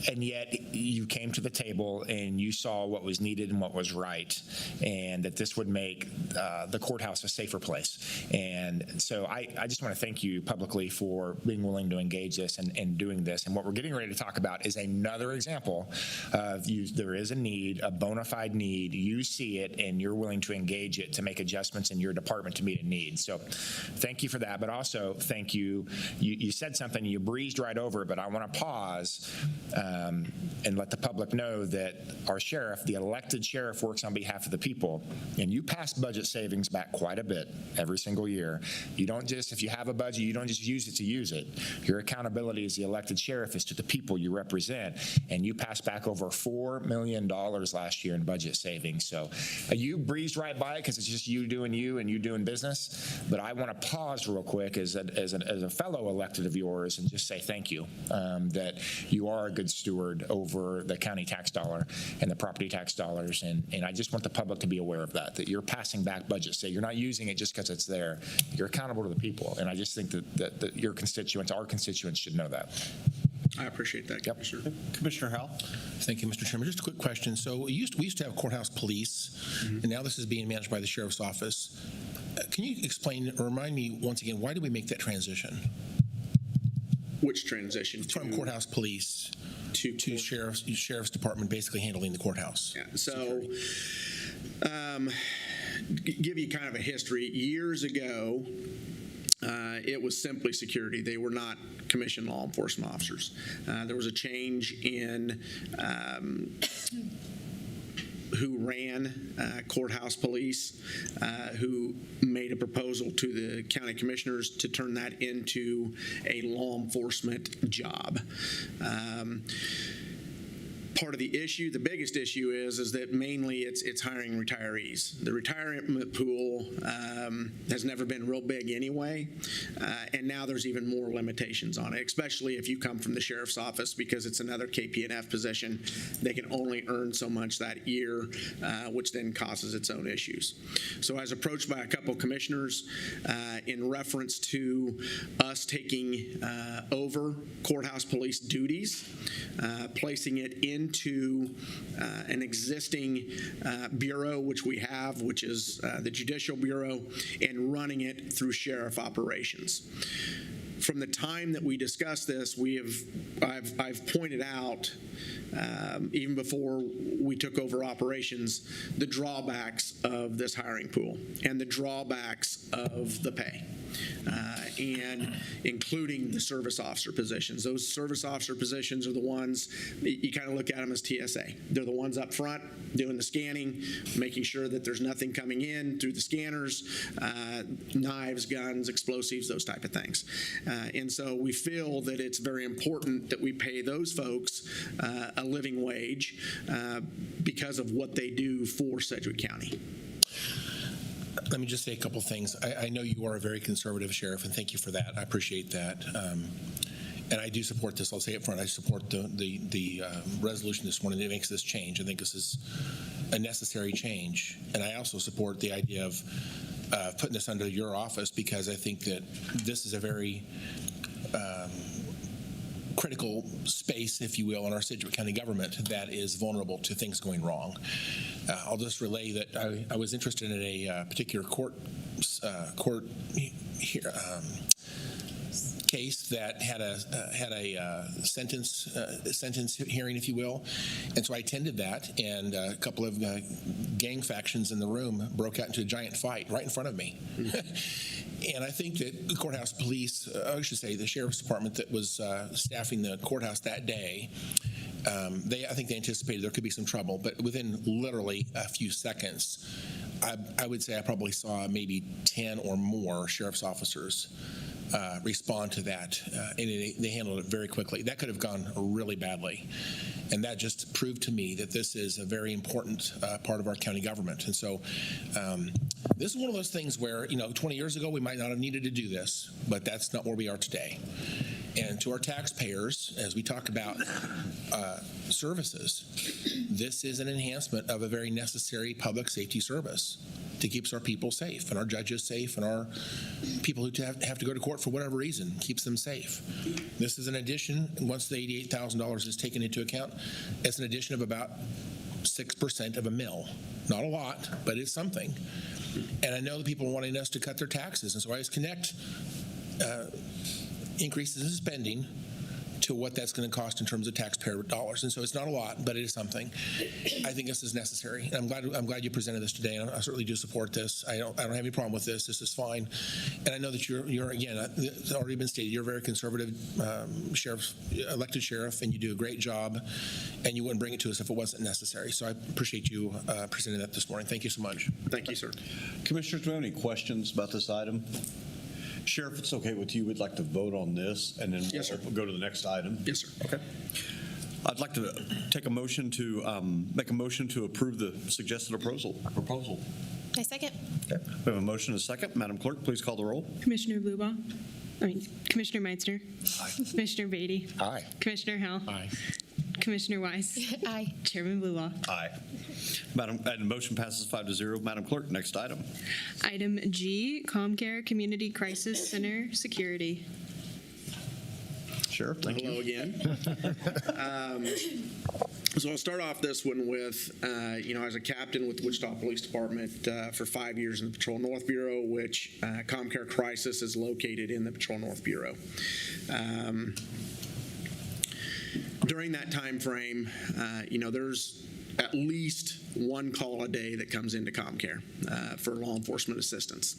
and yet you came to the table and you saw what was needed and what was right, and that this would make the courthouse a safer place. And so I just want to thank you publicly for being willing to engage this and doing this. And what we're getting ready to talk about is another example of there is a need, a bona fide need. You see it and you're willing to engage it to make adjustments in your department to meet a need. So thank you for that, but also thank you. You said something, you breezed right over it, but I want to pause and let the public know that our sheriff, the elected sheriff, works on behalf of the people, and you pass budget savings back quite a bit every single year. You don't just, if you have a budget, you don't just use it to use it. Your accountability as the elected sheriff is to the people you represent, and you passed back over $4 million last year in budget savings. So you breezed right by it because it's just you doing you and you doing business, but I want to pause real quick as a fellow elected of yours and just say thank you, that you are a good steward over the county tax dollar and the property tax dollars, and I just want the public to be aware of that you're passing back budgets. You're not using it just because it's there. You're accountable to the people, and I just think that your constituents, our constituents, should know that. I appreciate that, Commissioner. Commissioner Howell. Thank you, Mr. Chairman. Just a quick question. So we used to have courthouse police, and now this is being managed by the sheriff's office. Can you explain or remind me once again, why did we make that transition? Which transition? From courthouse police to sheriff's department basically handling the courthouse. Yeah, so give you kind of a history. Years ago, it was simply security. They were not commissioned law enforcement officers. There was a change in who ran courthouse police, who made a proposal to the county commissioners to turn that into a law enforcement job. Part of the issue, the biggest issue is that mainly it's hiring retirees. The retirement pool has never been real big anyway, and now there's even more limitations on it, especially if you come from the sheriff's office, because it's another KP&F position. They can only earn so much that year, which then causes its own issues. So I was approached by a couple of commissioners in reference to us taking over courthouse police duties, placing it into an existing bureau, which we have, which is the Judicial Bureau, and running it through sheriff operations. From the time that we discussed this, I've pointed out, even before we took over operations, the drawbacks of this hiring pool and the drawbacks of the pay. And including the service officer positions. Those service officer positions are the ones, you kind of look at them as TSA. They're the ones up front doing the scanning, making sure that there's nothing coming in through the scanners, knives, guns, explosives, those type of things. And so we feel that it's very important that we pay those folks a living wage because of what they do for Sedgwick County. Let me just say a couple things. I know you are a very conservative sheriff, and thank you for that. I appreciate that. And I do support this. I'll say it front. I support the resolution this morning that makes this change. I think this is a necessary change. And I also support the idea of putting this under your office, because I think that this is a very critical space, if you will, in our Sedgwick County government that is vulnerable to things going wrong. I'll just relay that I was interested in a particular court case that had a sentence hearing, if you will, and so I attended that, and a couple of gang factions in the room broke out into a giant fight right in front of me. And I think that the courthouse police, I should say the sheriff's department that was staffing the courthouse that day, I think they anticipated there could be some trouble, but within literally a few seconds, I would say I probably saw maybe 10 or more sheriff's officers respond to that, and they handled it very quickly. That could have gone really badly, and that just proved to me that this is a very important part of our county government. And so this is one of those things where, 20 years ago we might not have needed to do this, but that's not where we are today. And to our taxpayers, as we talk about services, this is an enhancement of a very necessary public safety service. that keeps our people safe and our judges safe and our people who have to go to court for whatever reason, keeps them safe. This is an addition, once the $88,000 is taken into account, it's an addition of about 6% of a mill. Not a lot, but it's something. And I know that people are wanting us to cut their taxes, and so I always connect increases in spending to what that's going to cost in terms of taxpayer dollars. And so it's not a lot, but it is something. I think this is necessary. And I'm glad you presented this today, and I certainly do support this. I don't have any problem with this. This is fine. And I know that you're again, it's already been stated, you're a very conservative elected sheriff, and you do a great job, and you wouldn't bring it to us if it wasn't necessary. So I appreciate you presenting that this morning. Thank you so much. Thank you, sir. Commissioners, do we have any questions about this item? Sheriff, if it's okay with you, we'd like to vote on this, and then we'll go to the next item. Yes, sir. Okay. I'd like to take a motion to make a motion to approve the suggested proposal. I second. Okay. We have a motion and a second. Madam Clerk, please call the roll. Commissioner Commissioner Meitzner. Aye. Commissioner Beatty. Aye. Commissioner Howell. Aye. Commissioner Weiss. Aye. Chairman Bluelaw. Aye. And the motion passes 5-0. Madam Clerk, next item. Item G, COMCARE Community Crisis Center Security. Sheriff, thank you. Hello again. So I'll start off this one with, as a captain with the Wichita Police Department for 5 years in the Patrol North Bureau, which COMCARE Crisis is located in the Patrol North Bureau. During that time frame, there's at least one call a day that comes into COMCARE for law enforcement assistance.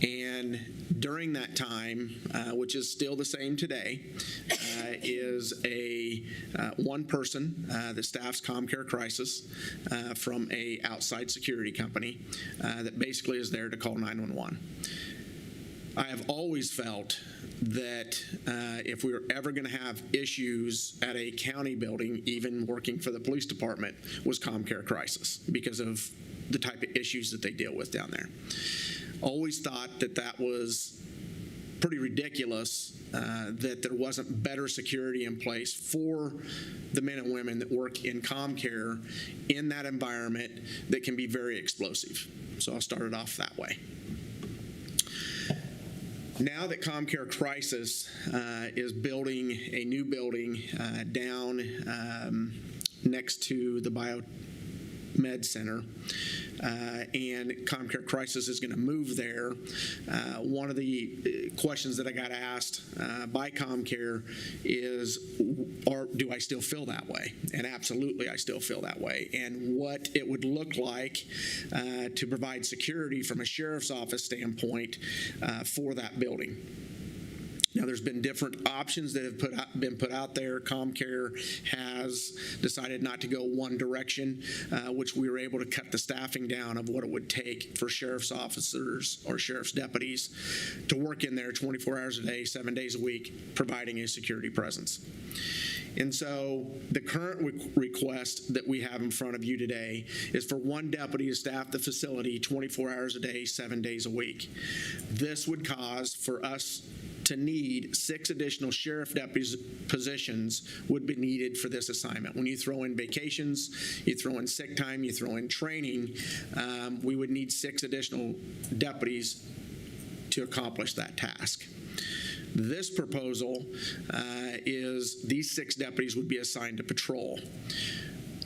And during that time, which is still the same today, is a one person that staffs COMCARE Crisis from a outside security company that basically is there to call 911. I have always felt that if we were ever going to have issues at a county building, even working for the police department, was COMCARE Crisis because of the type of issues that they deal with down there. Always thought that was pretty ridiculous that there wasn't better security in place for the men and women that work in COMCARE in that environment that can be very explosive. So I'll start it off that way. Now that COMCARE Crisis is building a new building down next to the Biomed Center, and COMCARE Crisis is going to move there, one of the questions that I got asked by COMCARE is, do I still feel that way? And absolutely, I still feel that way. And what it would look like to provide security from a sheriff's office standpoint for that building. Now, there's been different options that have been put out there. COMCARE has decided not to go one direction, which we were able to cut the staffing down of what it would take for sheriff's officers or sheriff's deputies to work in there 24 hours a day, 7 days a week, providing a security presence. And so the current request that we have in front of you today is for one deputy to staff the facility 24 hours a day, 7 days a week. This would cause for us to need 6 additional sheriff deputies positions would be needed for this assignment. When you throw in vacations, you throw in sick time, you throw in training, we would need 6 additional deputies to accomplish that task. This proposal is these 6 deputies would be assigned to patrol.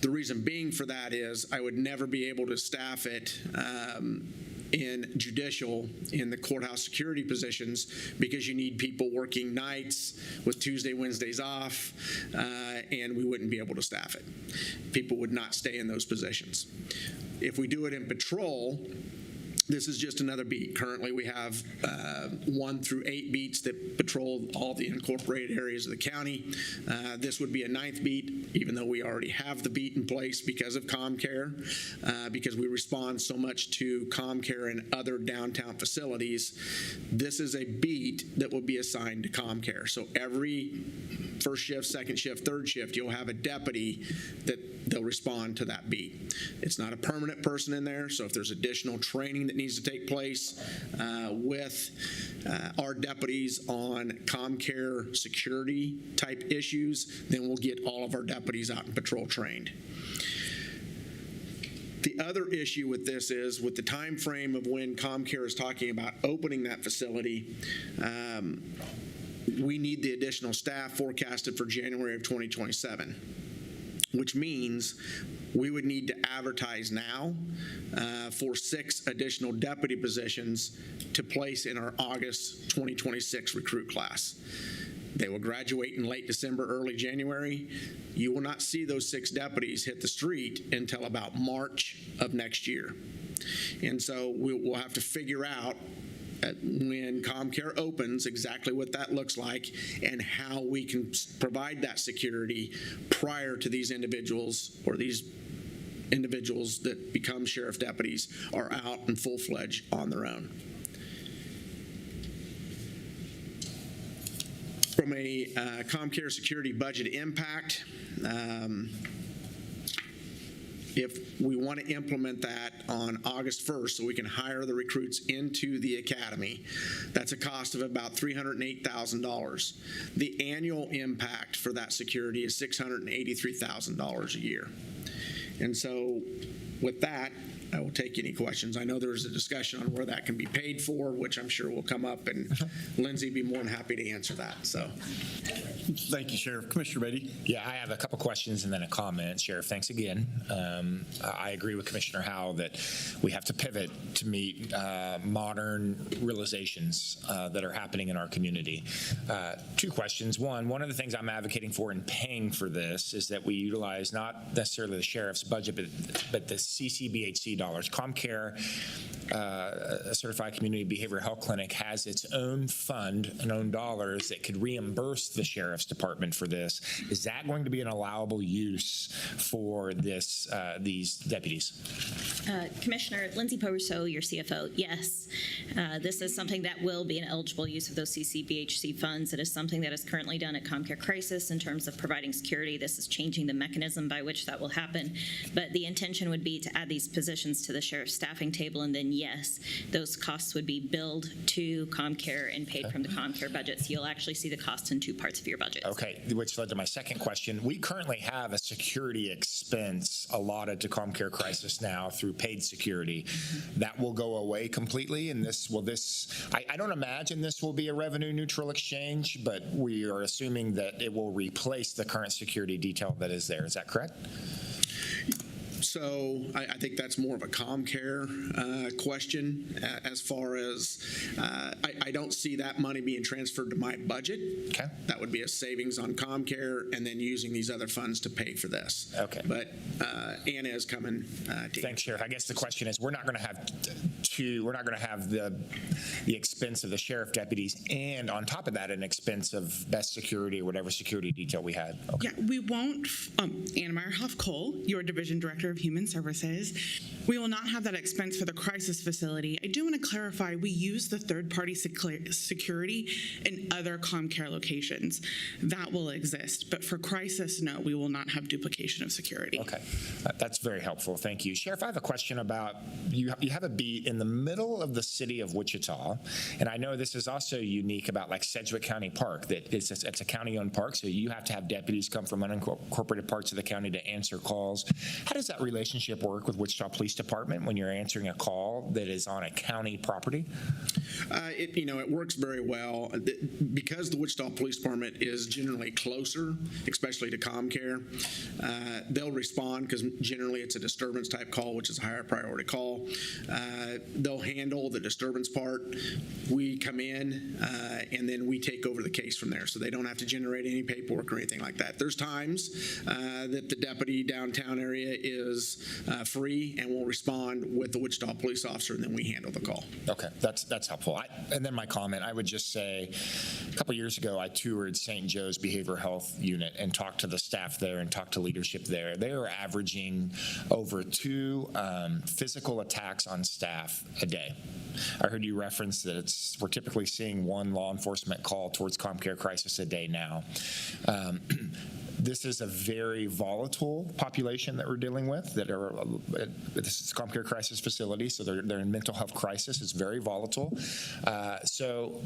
The reason being for that is I would never be able to staff it in judicial, in the courthouse security positions, because you need people working nights with Tuesday, Wednesdays off, and we wouldn't be able to staff it. People would not stay in those positions. If we do it in patrol, this is just another beat. Currently, we have 1 through 8 beats that patrol all the incorporated areas of the county. This would be a 9th beat, even though we already have the beat in place because of COMCARE, because we respond so much to COMCARE and other downtown facilities. This is a beat that will be assigned to COMCARE. So every first shift, second shift, third shift, you'll have a deputy that they'll respond to that beat. It's not a permanent person in there, so if there's additional training that needs to take place with our deputies on COMCARE security type issues, then we'll get all of our deputies out in patrol trained. The other issue with this is with the time frame of when COMCARE is talking about opening that facility, we need the additional staff forecasted for January of 2027, which means we would need to advertise now for 6 additional deputy positions to place in our August 2026 recruit class. They will graduate in late December, early January. You will not see those 6 deputies hit the street until about March of next year. And so we'll have to figure out when COMCARE opens exactly what that looks like and how we can provide that security prior to these individuals or these individuals that become sheriff deputies are out and full-fledged on their own. From a COMCARE security budget impact, if we want to implement that on August 1st so we can hire the recruits into the academy, that's a cost of about $308,000. The annual impact for that security is $683,000 a year. And so with that, I will take any questions. I know there's a discussion on where that can be paid for, which I'm sure will come up, and Lindsay would be more than happy to answer that. So, thank you, Sheriff. Commissioner Beatty? Yeah, I have a couple questions and then a comment. Sheriff, thanks again. I agree with Commissioner Howell that we have to pivot to meet modern realizations that are happening in our community. 2 questions. One of the things I'm advocating for in paying for this is that we utilize not necessarily the sheriff's budget, but the CCBHC dollars. COMCARE, a certified community behavioral health clinic, has its own fund and own dollars that could reimburse the sheriff's department for this. Is that going to be an allowable use for this these deputies? Commissioner Lindsay Poverso, your CFO, yes. This is something that will be an eligible use of those CCBHC funds. It is something that is currently done at COMCARE Crisis in terms of providing security. This is changing the mechanism by which that will happen. But the intention would be to add these positions to the sheriff's staffing table, and then yes, those costs would be billed to COMCARE and paid from the COMCARE budget. So you'll actually see the costs in 2 parts of your budget. Okay, which led to my second question. We currently have a security expense allotted to COMCARE Crisis now through paid security. That will go away completely, and I don't imagine this will be a revenue neutral exchange, but we are assuming that it will replace the current security detail that is there. Is that correct? So I think that's more of a COMCARE question as far as I don't see that money being transferred to my budget. Okay. That would be a savings on COMCARE and then using these other funds to pay for this. Okay. But Anna is coming to Thanks, Sheriff. I guess the question is, we're not going to have the expense of the sheriff deputies and on top of that an expense of best security or whatever security detail we had. Okay. Yeah, we won't. Anna Meyerhoff-Cole, your Division Director of Human Services. We will not have that expense for the crisis facility. I do want to clarify, we use the third-party security in other COMCARE locations. That will exist, but for crisis, no, we will not have duplication of security. Okay, that's very helpful. Thank you. Sheriff, I have a question about, you have a beat in the middle of the city of Wichita, and I know this is also unique about like Sedgwick County Park, that it's a county-owned park, so you have to have deputies come from unincorporated parts of the county to answer calls. How does that relationship work with Wichita Police Department when you're answering a call that is on a county property? It works very well. Because the Wichita Police Department is generally closer, especially to COMCARE, they'll respond because generally it's a disturbance type call, which is a higher priority call. They'll handle the disturbance part. We come in and then we take over the case from there, so they don't have to generate any paperwork or anything like that. There's times that the deputy downtown area is free and will respond with the Wichita police officer, and then we handle the call. Okay, that's helpful. And then my comment, I would just say, a couple years ago, I toured St. Joe's Behavioral Health Unit and talked to the staff there and talked to leadership there. They are averaging over 2 physical attacks on staff a day. I heard you reference that we're typically seeing 1 law enforcement call towards COMCARE Crisis a day now. This is a very volatile population that we're dealing with that are, this is COMCARE crisis facility, so they're in mental health crisis. It's very volatile. So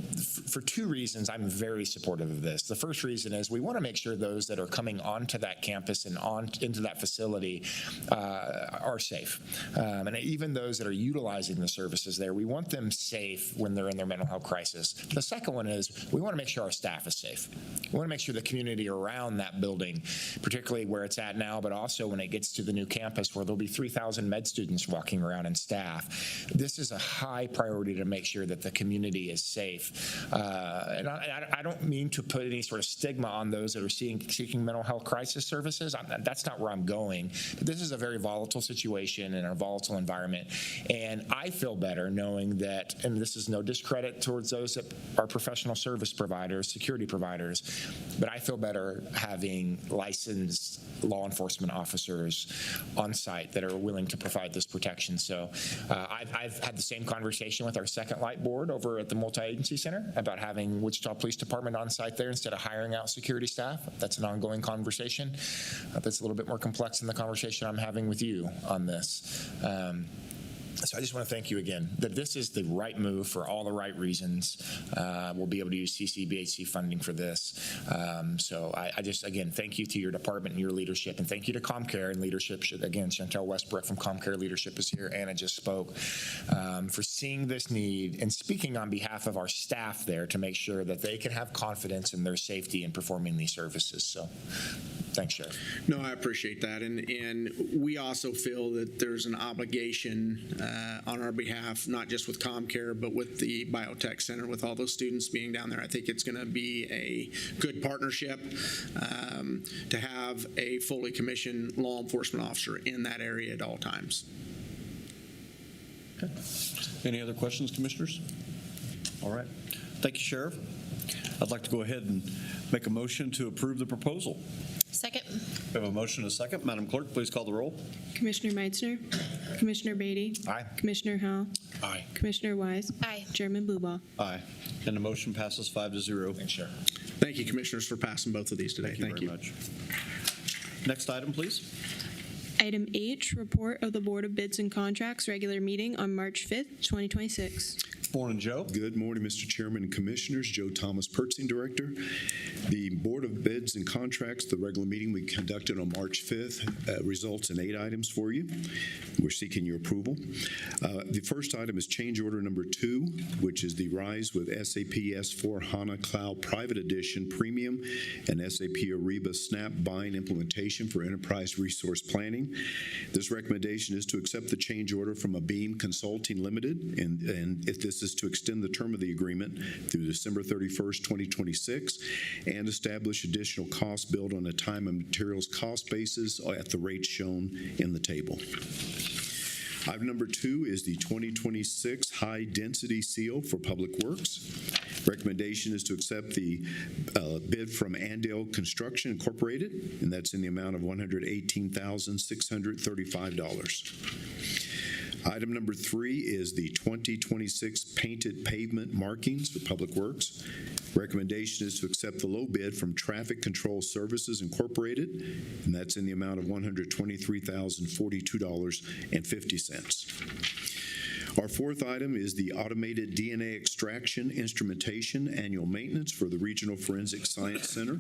for two reasons, I'm very supportive of this. The first reason is we want to make sure those that are coming onto that campus and into that facility are safe. And even those that are utilizing the services there, we want them safe when they're in their mental health crisis. The second one is we want to make sure our staff is safe. We want to make sure the community around that building, particularly where it's at now, but also when it gets to the new campus where there'll be 3,000 med students walking around and staff. This is a high priority to make sure that the community is safe. And I don't mean to put any sort of stigma on those that are seeking mental health crisis services. That's not where I'm going. But this is a very volatile situation and a volatile environment. And I feel better knowing that, and this is no discredit towards those that are professional service providers, security providers, but I feel better having licensed law enforcement officers on site that are willing to provide this protection. So I've had the same conversation with our Second Light board over at the Multi-Agency Center about having Wichita Police Department on site there instead of hiring out security staff. That's an ongoing conversation. That's a little bit more complex than the conversation I'm having with you on this. So I just want to thank you again that this is the right move for all the right reasons. We'll be able to use CCBHC funding for this. So I just, again, thank you to your department and your leadership, and thank you to COMCARE and leadership. Again, Chantel Westbrook from COMCARE leadership is here. Anna just spoke for seeing this need and speaking on behalf of our staff there to make sure that they can have confidence in their safety in performing these services. So thanks, Sheriff. No, I appreciate that. And we also feel that there's an obligation on our behalf, not just with COMCARE, but with the Biotech Center, with all those students being down there. I think it's going to be a good partnership to have a fully commissioned law enforcement officer in that area at all times. Okay. Any other questions, Commissioners? All right. Thank you, Sheriff. I'd like to go ahead and make a motion to approve the proposal. Second. We have a motion and a second. Madam Clerk, please call the roll. Commissioner Meitzner. Commissioner Beatty. Aye. Commissioner Howell. Aye. Commissioner Wise. Aye. Chairman Blubow. Aye. And the motion passes 5-0. Thanks, Sheriff. Thank you, Commissioners, for passing both of these today. Thank you very much. Next item, please. Item H, report of the Board of Bids and Contracts regular meeting on March 5th, 2026. Morning, Joe. Good morning, Mr. Chairman and Commissioners. Joe Thomas, Purchasing Director. The Board of Bids and Contracts, the regular meeting we conducted on March 5th, results in 8 items for you. We're seeking your approval. The first item is change order number 2, which is the RISE with SAP S4 HANA Cloud Private Edition Premium and SAP Ariba Snap Buying Implementation for Enterprise Resource Planning. This recommendation is to accept the change order from Abeam Consulting Limited, and if this is to extend the term of the agreement through December 31st, 2026, and establish additional costs billed on a time and materials cost basis at the rates shown in the table. Item number 2 is the 2026 High Density Seal for Public Works. Recommendation is to accept the bid from Andale Construction Incorporated, and that's in the amount of $118,635. Item number 3 is the 2026 Painted Pavement Markings for Public Works. Recommendation is to accept the low bid from Traffic Control Services Incorporated, and that's in the amount of $123,042.50. Our fourth item is the Automated DNA Extraction Instrumentation Annual Maintenance for the Regional Forensic Science Center,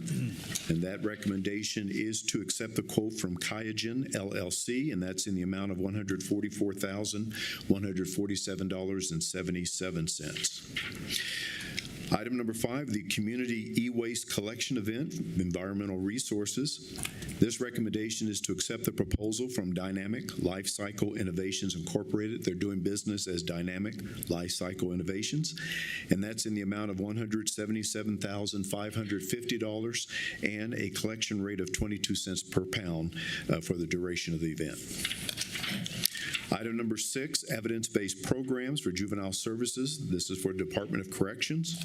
and that recommendation is to accept the quote from Kyogen LLC, and that's in the amount of $144,147.77. Item number 5, the Community E-Waste Collection Event, Environmental Resources. This recommendation is to accept the proposal from Dynamic Lifecycle Innovations Incorporated. They're doing business as Dynamic Lifecycle Innovations, and that's in the amount of $177,550 and a collection rate of 22 cents per pound for the duration of the event. Item number 6, evidence-based programs for juvenile services. This is for Department of Corrections.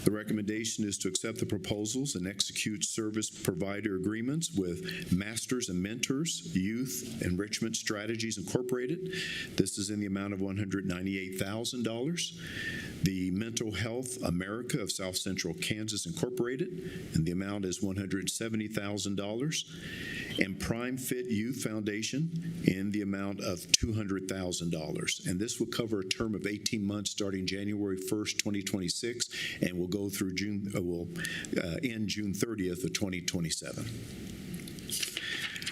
The recommendation is to accept the proposals and execute service provider agreements with Masters and Mentors Youth Enrichment Strategies Incorporated. This is in the amount of $198,000. the Mental Health America of South Central Kansas Incorporated, and the amount is $170,000, and Prime Fit Youth Foundation in the amount of $200,000. And this will cover a term of 18 months starting January 1st, 2026, and will go through end June 30th of 2027.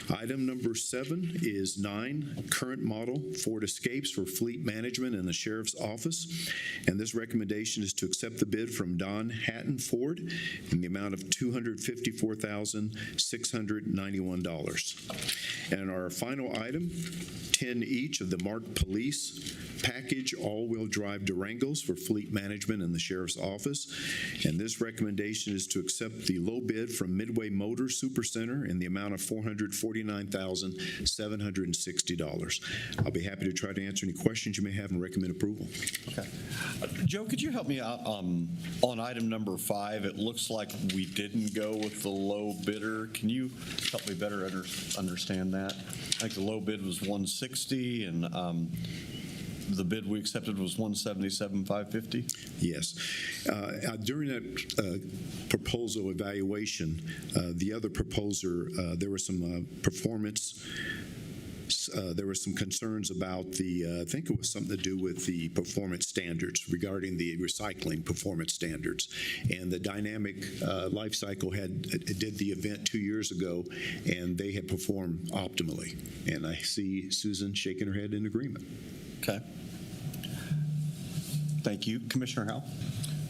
Item number 7 is 9 current model Ford Escapes for fleet management in the Sheriff's Office. And this recommendation is to accept the bid from Don Hatton Ford in the amount of $254,691. And our final item, 10 each of the marked police package all-wheel drive Durangos for fleet management in the Sheriff's Office. And this recommendation is to accept the low bid from Midway Motor Supercenter in the amount of $449,760. I'll be happy to try to answer any questions you may have and recommend approval. Okay. Joe, could you help me out on item number 5? It looks like we didn't go with the low bidder. Can you help me better understand that? I think the low bid was 160 and the bid we accepted was 177,550. Yes. During that proposal evaluation, the other proposer, there was some performance. There were some concerns about the, I think it was something to do with the performance standards regarding the recycling performance standards. And the Dynamic Life Cycle did the event 2 years ago, and they had performed optimally. And I see Susan shaking her head in agreement. Okay. Thank you. Commissioner Howell.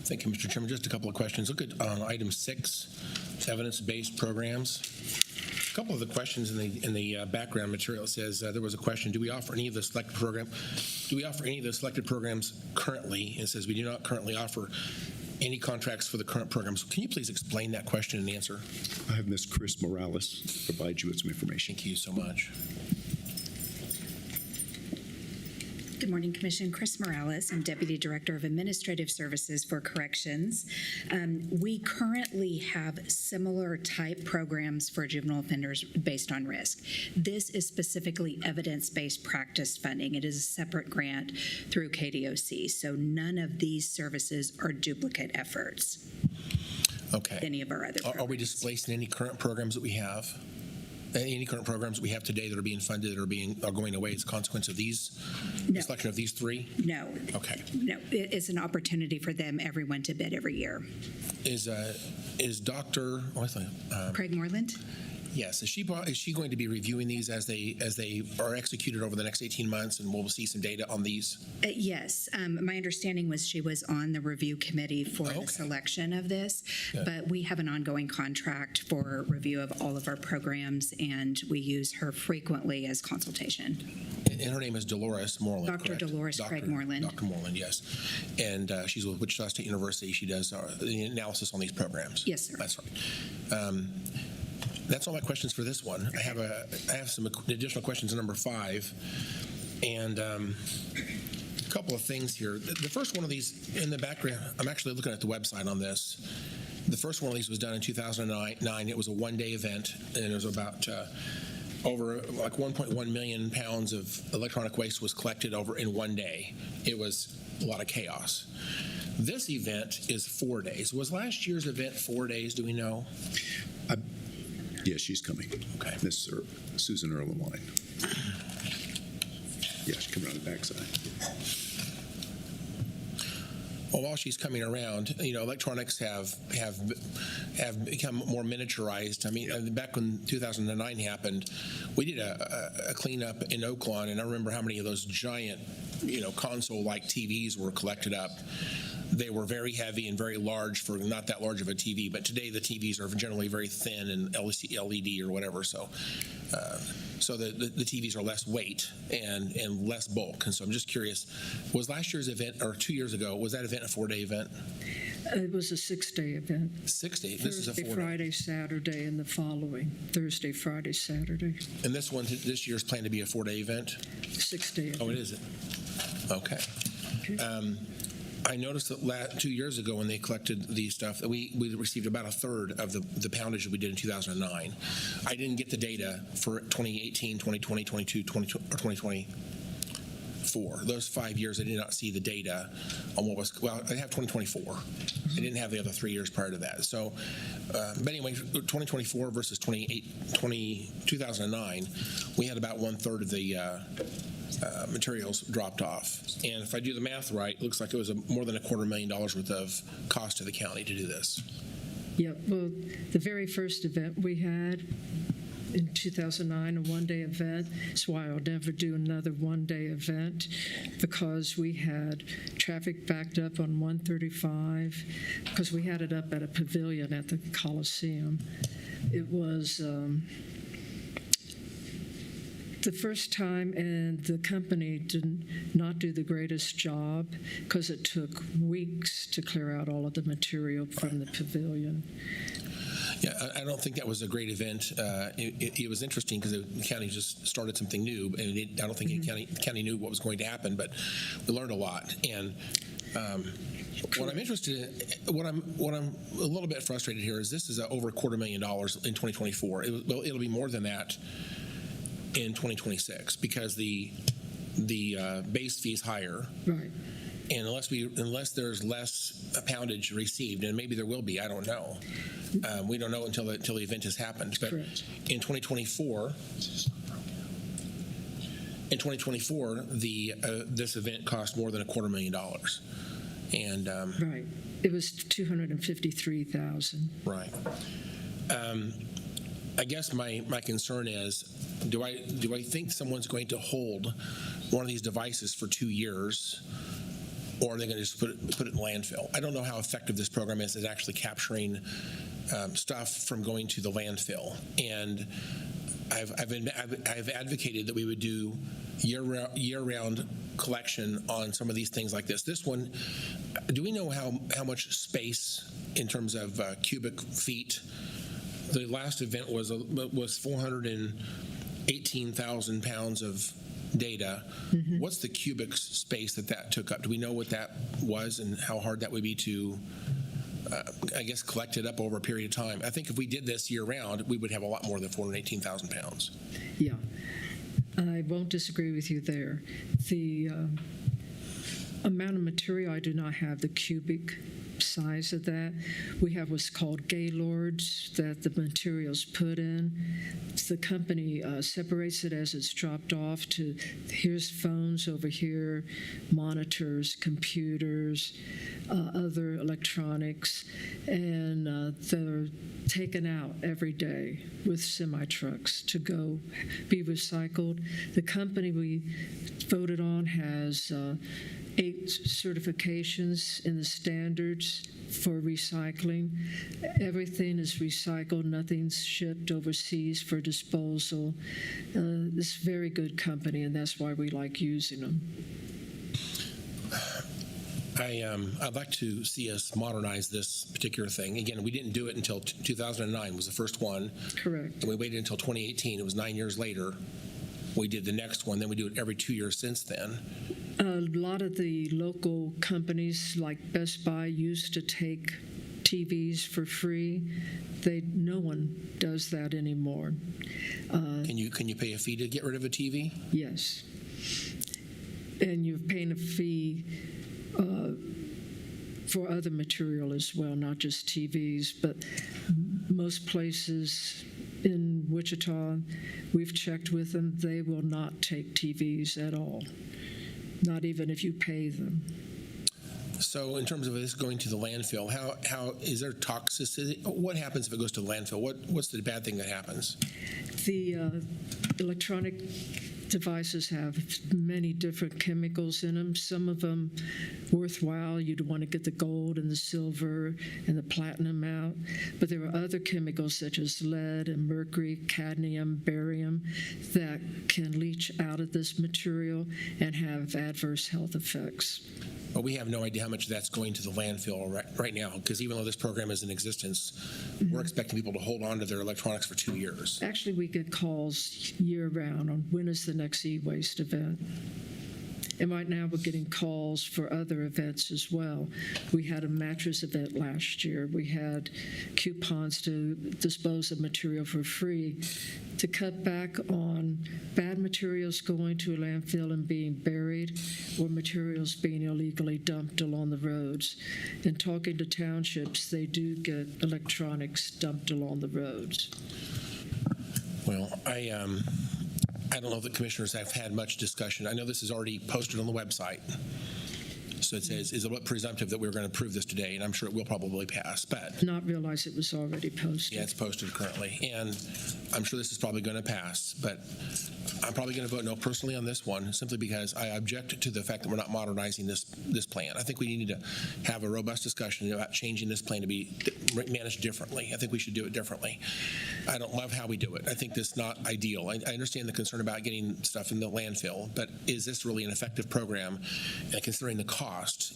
Thank you, Mr. Chairman. Just a couple of questions. Look at item 6, evidence-based programs. A couple of the questions in the background material says there was a question: do we offer any of the selected program? Do we offer any of the selected programs currently? It says we do not currently offer any contracts for the current programs. Can you please explain that question and answer? I have Ms. Chris Morales provide you with some information. Thank you so much. Good morning, Commission. Chris Morales. I'm Deputy Director of Administrative Services for Corrections. We currently have similar type programs for juvenile offenders based on risk. This is specifically evidence-based practice funding. It is a separate grant through KDOC, so none of these services are duplicate efforts. Okay. Any of our other programs. Are we displacing any current programs that we have? Any current programs that we have today that are being funded or going away as a consequence of these, the selection of these 3? No. Okay. No, it's an opportunity for everyone to bid every year. Is Dr. Craig Moreland? Yes. Is she going to be reviewing these as they are executed over the next 18 months, and we'll see some data on these? Yes. My understanding was she was on the review committee for the selection of this, but we have an ongoing contract for review of all of our programs, and we use her frequently as consultation. And her name is Dolores Moreland. Dr. Dolores Craig Moreland. Dr. Moreland, yes. And she's with Wichita State University. She does the analysis on these programs. Yes, sir. That's right. That's all my questions for this one. I have some additional questions on number 5, and a couple of things here. The first one of these in the background, I'm actually looking at the website on this. The first one of these was done in 2009. It was a one-day event, and it was about over like 1.1 million pounds of electronic waste was collected over in one day. It was a lot of chaos. This event is 4 days. Was last year's event 4 days? Do we know? Yes, she's coming. Okay. Miss Susan Erlenwine. Yeah, she's coming around the backside. Well, while she's coming around, electronics have become more miniaturized. I mean, back when 2009 happened, we did a cleanup in Oaklawn, and I remember how many of those giant, console-like TVs were collected up. They were very heavy and very large for not that large of a TV, but today the TVs are generally very thin and LED or whatever, so the TVs are less weight and less bulk. And so I'm just curious, was last year's event, or 2 years ago, was that event a 4-day event? It was a 6-day event. 6 days? This is a 4-day. Friday, Saturday, and the following Thursday, Friday, Saturday. And this year's planned to be a 4-day event? 6-day event. Oh, it is? Okay. I noticed that 2 years ago when they collected the stuff, we received about a third of the poundage that we did in 2009. I didn't get the data for 2018, 2020, 2022, or 2020. 2024. Those 5 years, I did not see the data on what was, well, I have 2024. I didn't have the other 3 years prior to that. So, but anyway, 2024 versus 2009, we had about 1/3 of the materials dropped off. And if I do the math right, it looks like it was more than $250,000 worth of cost to the county to do this. Yeah, well, the very first event we had in 2009, a one-day event. That's why I'll never do another one-day event, because we had traffic backed up on 135, because we had it up at a pavilion at the Coliseum. It was the first time, and the company did not do the greatest job because it took weeks to clear out all of the material from the pavilion. Yeah, I don't think that was a great event. It was interesting because the county just started something new, and I don't think the county knew what was going to happen, but we learned a lot. And what I'm interested in, what I'm a little bit frustrated here is this is over $250,000 in 2024. It'll be more than that in 2026 because the base fee is higher. Right. And unless there's less poundage received, and maybe there will be, I don't know. We don't know until the event has happened. But correct. In 2024, this event cost more than $250,000, and right, it was $253,000. Right. I guess my concern is, do I think someone's going to hold one of these devices for 2 years? Or are they going to just put it in landfill? I don't know how effective this program is at actually capturing stuff from going to the landfill. And I've advocated that we would do year-round collection on some of these things like this. This one, do we know how much space in terms of cubic feet? The last event was 418,000 pounds of data. Mm-hmm. What's the cubic space that took up? Do we know what that was and how hard that would be to, I guess, collect it up over a period of time? I think if we did this year round, we would have a lot more than 418,000 pounds. Yeah, I won't disagree with you there. The amount of material, I do not have the cubic size of that. We have what's called gaylords that the material's put in. The company separates it as it's dropped off to, here's phones over here, monitors, computers, other electronics, and they're taken out every day with semi-trucks to go be recycled. The company we voted on has 8 certifications in the standards for recycling. Everything is recycled. Nothing's shipped overseas for disposal. It's a very good company, and that's why we like using them. I'd like to see us modernize this particular thing. Again, we didn't do it until 2009 was the first one. Correct. And we waited until 2018. It was 9 years later. We did the next one. Then we do it every 2 years since then. A lot of the local companies like Best Buy used to take TVs for free. No one does that anymore. Can you pay a fee to get rid of a TV? Yes. And you're paying a fee for other material as well, not just TVs, but most places in Wichita, we've checked with them, they will not take TVs at all, not even if you pay them. So in terms of this going to the landfill, how is there toxicity? What happens if it goes to the landfill? What's the bad thing that happens? The electronic devices have many different chemicals in them. Some of them worthwhile. You'd want to get the gold and the silver and the platinum out. But there are other chemicals such as lead and mercury, cadmium, barium that can leach out of this material and have adverse health effects. But we have no idea how much that's going to the landfill right now, because even though this program is in existence, we're expecting people to hold on to their electronics for 2 years. Actually, we get calls year-round on when is the next e-waste event. And right now, we're getting calls for other events as well. We had a mattress event last year. We had coupons to dispose of material for free to cut back on bad materials going to a landfill and being buried or materials being illegally dumped along the roads. In talking to townships, they do get electronics dumped along the roads. Well, I don't know if the commissioners have had much discussion. I know this is already posted on the website. So it says, is it presumptive that we're going to approve this today? And I'm sure it will probably pass, but. Not realize it was already posted. Yeah, it's posted currently. And I'm sure this is probably going to pass, but I'm probably going to vote no personally on this one, simply because I object to the fact that we're not modernizing this plan. I think we need to have a robust discussion about changing this plan to be managed differently. I think we should do it differently. I don't love how we do it. I think this is not ideal. I understand the concern about getting stuff in the landfill, but is this really an effective program? And considering the cost,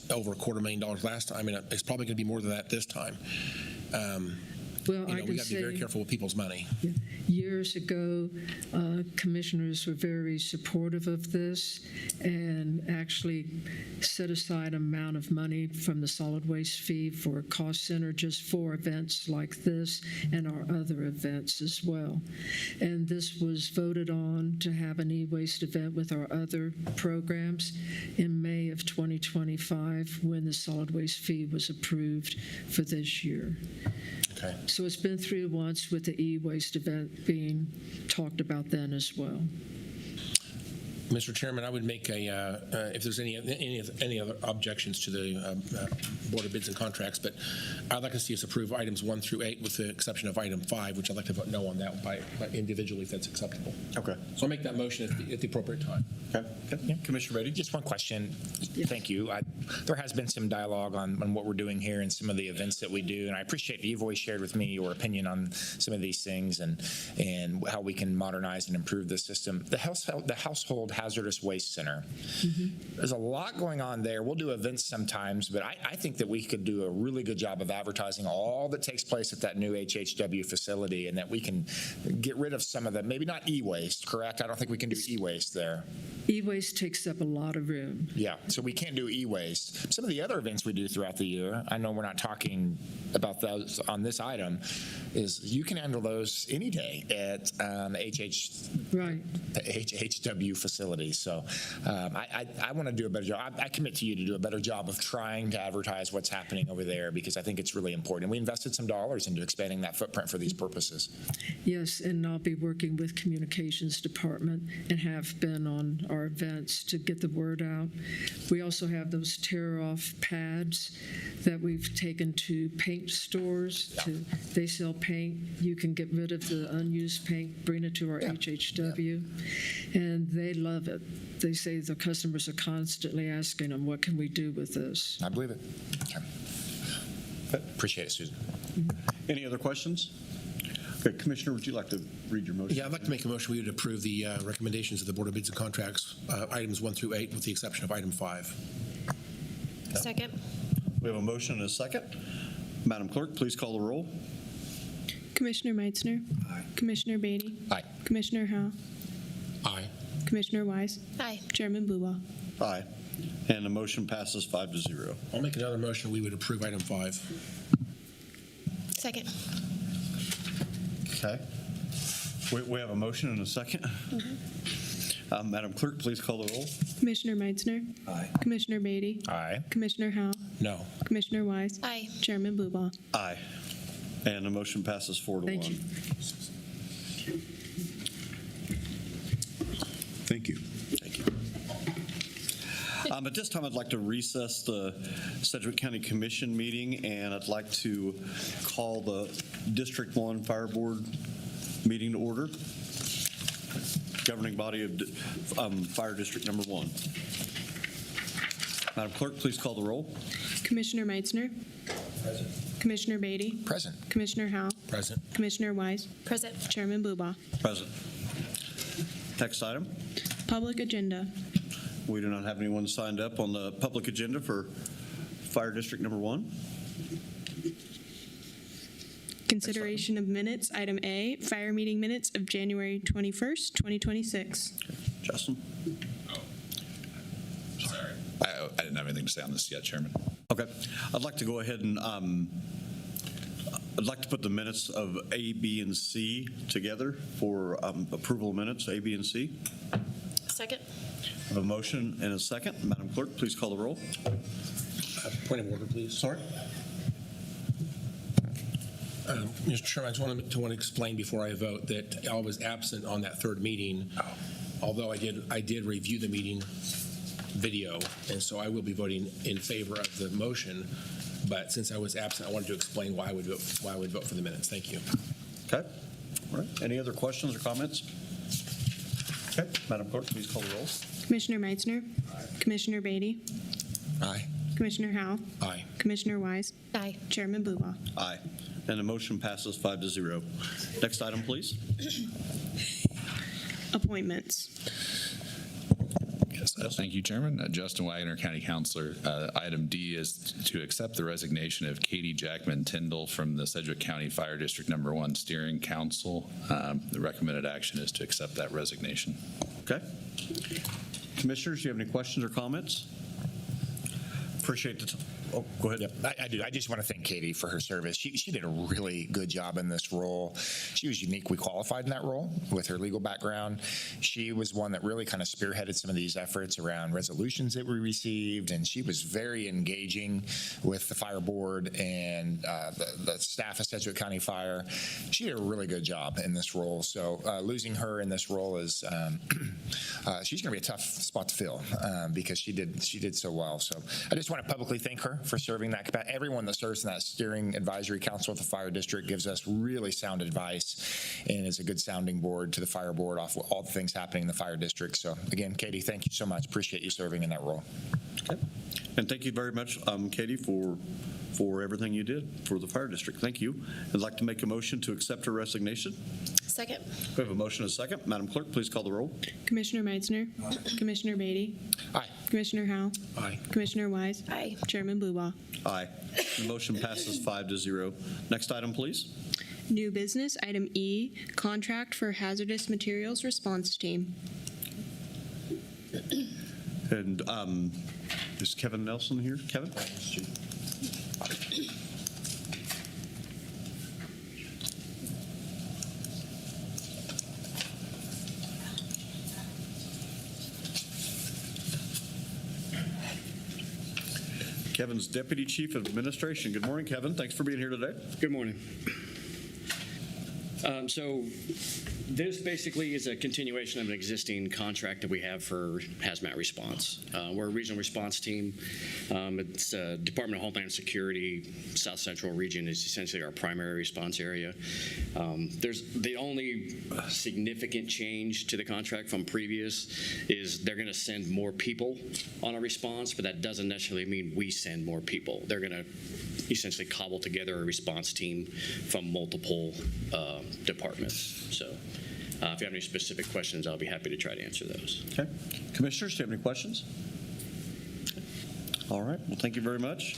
over $250,000 last time, and it's probably going to be more than that this time. Well, we got to be very careful with people's money. Years ago, commissioners were very supportive of this and actually set aside amount of money from the solid waste fee for a cost center just for events like this and our other events as well. And this was voted on to have an e-waste event with our other programs in May of 2025 when the solid waste fee was approved for this year. Okay. So it's been through once with the e-waste event being talked about then as well. Mr. Chairman, I would make if there's any other objections to the Board of Bids and Contracts, but I'd like to see us approve items 1 through 8 with the exception of item 5, which I'd like to vote no on that by individually if that's acceptable. Okay. So I'll make that motion at the appropriate time. Okay. Yeah. Commissioner Beatty? Just one question. Thank you. There has been some dialogue on what we're doing here and some of the events that we do, and I appreciate that you've always shared with me your opinion on some of these things and how we can modernize and improve the system. The Household Hazardous Waste Center. There's a lot going on there. We'll do events sometimes, but I think that we could do a really good job of advertising all that takes place at that new HHW facility, and that we can get rid of some of the, maybe not e-waste, correct? I don't think we can do e-waste there. E-waste takes up a lot of room. Yeah, so we can't do e-waste. Some of the other events we do throughout the year, I know we're not talking about those on this item, is you can handle those any day at the HHW facility. So I want to do a better job. I commit to you to do a better job of trying to advertise what's happening over there, because I think it's really important. And we invested some dollars into expanding that footprint for these purposes. Yes, and I'll be working with Communications Department and have been on our events to get the word out. We also have those tear-off pads that we've taken to paint stores. They sell paint. You can get rid of the unused paint, bring it to our HHW, and they love it. They say the customers are constantly asking them, what can we do with this? I believe it. Okay. Appreciate it, Susan. Any other questions? Okay, Commissioner, would you like to read your motion? Yeah, I'd like to make a motion we would approve the recommendations of the Board of Bids and Contracts, items 1 through 8, with the exception of item 5. Second. We have a motion and a second. Madam Clerk, please call the roll. Commissioner Meitzner. Aye. Commissioner Beatty. Aye. Commissioner Howell. Aye. Commissioner Wise. Aye. Chairman Blubow. Aye. And the motion passes 5-0. I'll make another motion we would approve item 5. Second. Okay. We have a motion and a second. Madam Clerk, please call the roll. Commissioner Meitzner. Aye. Commissioner Beatty. Aye. Commissioner Howell. No. Commissioner Wise. Aye. Chairman Blubow. Aye. And the motion passes 4-1. Thank you. Thank you. Thank you. At this time, I'd like to recess the Sedgwick County Commission meeting, and I'd like to call the District 1 Fire Board meeting to order. Governing body of Fire District Number 1. Madam Clerk, please call the roll. Commissioner Meitzner. Present. Commissioner Beatty. Present. Commissioner Howell. Present. Commissioner Wise. Present. Chairman Blubow. Present. Next item. Public agenda. We do not have anyone signed up on the public agenda for Fire District Number 1. Consideration of minutes. Item A, fire meeting minutes of January 21st, 2026. Justin? didn't have anything to say on this yet, Chairman. Okay. I'd like to go ahead and I'd like to put the minutes of A, B, and C together for approval of minutes, A, B, and C. Second. I have a motion and a second. Madam Clerk, please call the roll. Point of order, please. Sorry. Mr. Chairman, I just want to explain before I vote that I was absent on that third meeting, although I did review the meeting video, and so I will be voting in favor of the motion. But since I was absent, I wanted to explain why I would vote for the minutes. Thank you. Okay. All right. Any other questions or comments? Okay. Madam Clerk, please call the roll. Commissioner Meitzner. Commissioner Beatty. Aye. Commissioner Howell. Aye. Commissioner Wise. Aye. Chairman Buba. Aye. And the motion passes 5-0. Next item, please. Appointments. Yes, thank you, Chairman. Justin Wagner, County Councilor. Item D is to accept the resignation of KATY JACKMAN TYNDELL from the Sedgwick County Fire District Number 1 Steering Council. The recommended action is to accept that resignation. Okay. Commissioners, do you have any questions or comments? Appreciate the Oh, go ahead. Yep, I do. I just want to thank Katy for her service. She did a really good job in this role. She was uniquely qualified in that role with her legal background. She was one that really kind of spearheaded some of these efforts around resolutions that we received, and she was very engaging with the fire board and the staff of Sedgwick County Fire. She did a really good job in this role. So losing her in this role is she's going to be a tough spot to fill because she did so well. So I just want to publicly thank her for serving that capacity. Everyone that serves in that steering advisory council of the fire district gives us really sound advice and is a good sounding board to the fire board off all the things happening in the fire district. So again, Katy, thank you so much. Appreciate you serving in that role. Okay. And thank you very much, Katy, for everything you did for the fire district. Thank you. I'd like to make a motion to accept her resignation. Second. We have a motion and a second. Madam Clerk, please call the roll. Commissioner Meitzner. Commissioner Beatty. Aye. Commissioner Howell. Aye. Commissioner Wise. Aye. Chairman Buba. Aye. The motion passes 5-0. Next item, please. New business, item E, contract for hazardous materials response team. And is Kevin Nelson here? Kevin? Kevin's Deputy Chief of Administration. Good morning, Kevin. Thanks for being here today. Good morning. So this basically is a continuation of an existing contract that we have for hazmat response. We're a regional response team. It's Department of Homeland Security, South Central region is essentially our primary response area. There's the only significant change to the contract from previous is they're going to send more people on a response, but that doesn't necessarily mean we send more people. They're going to essentially cobble together a response team from multiple departments. So if you have any specific questions, I'll be happy to try to answer those. Okay. Commissioners, do you have any questions? All right. Well, thank you very much.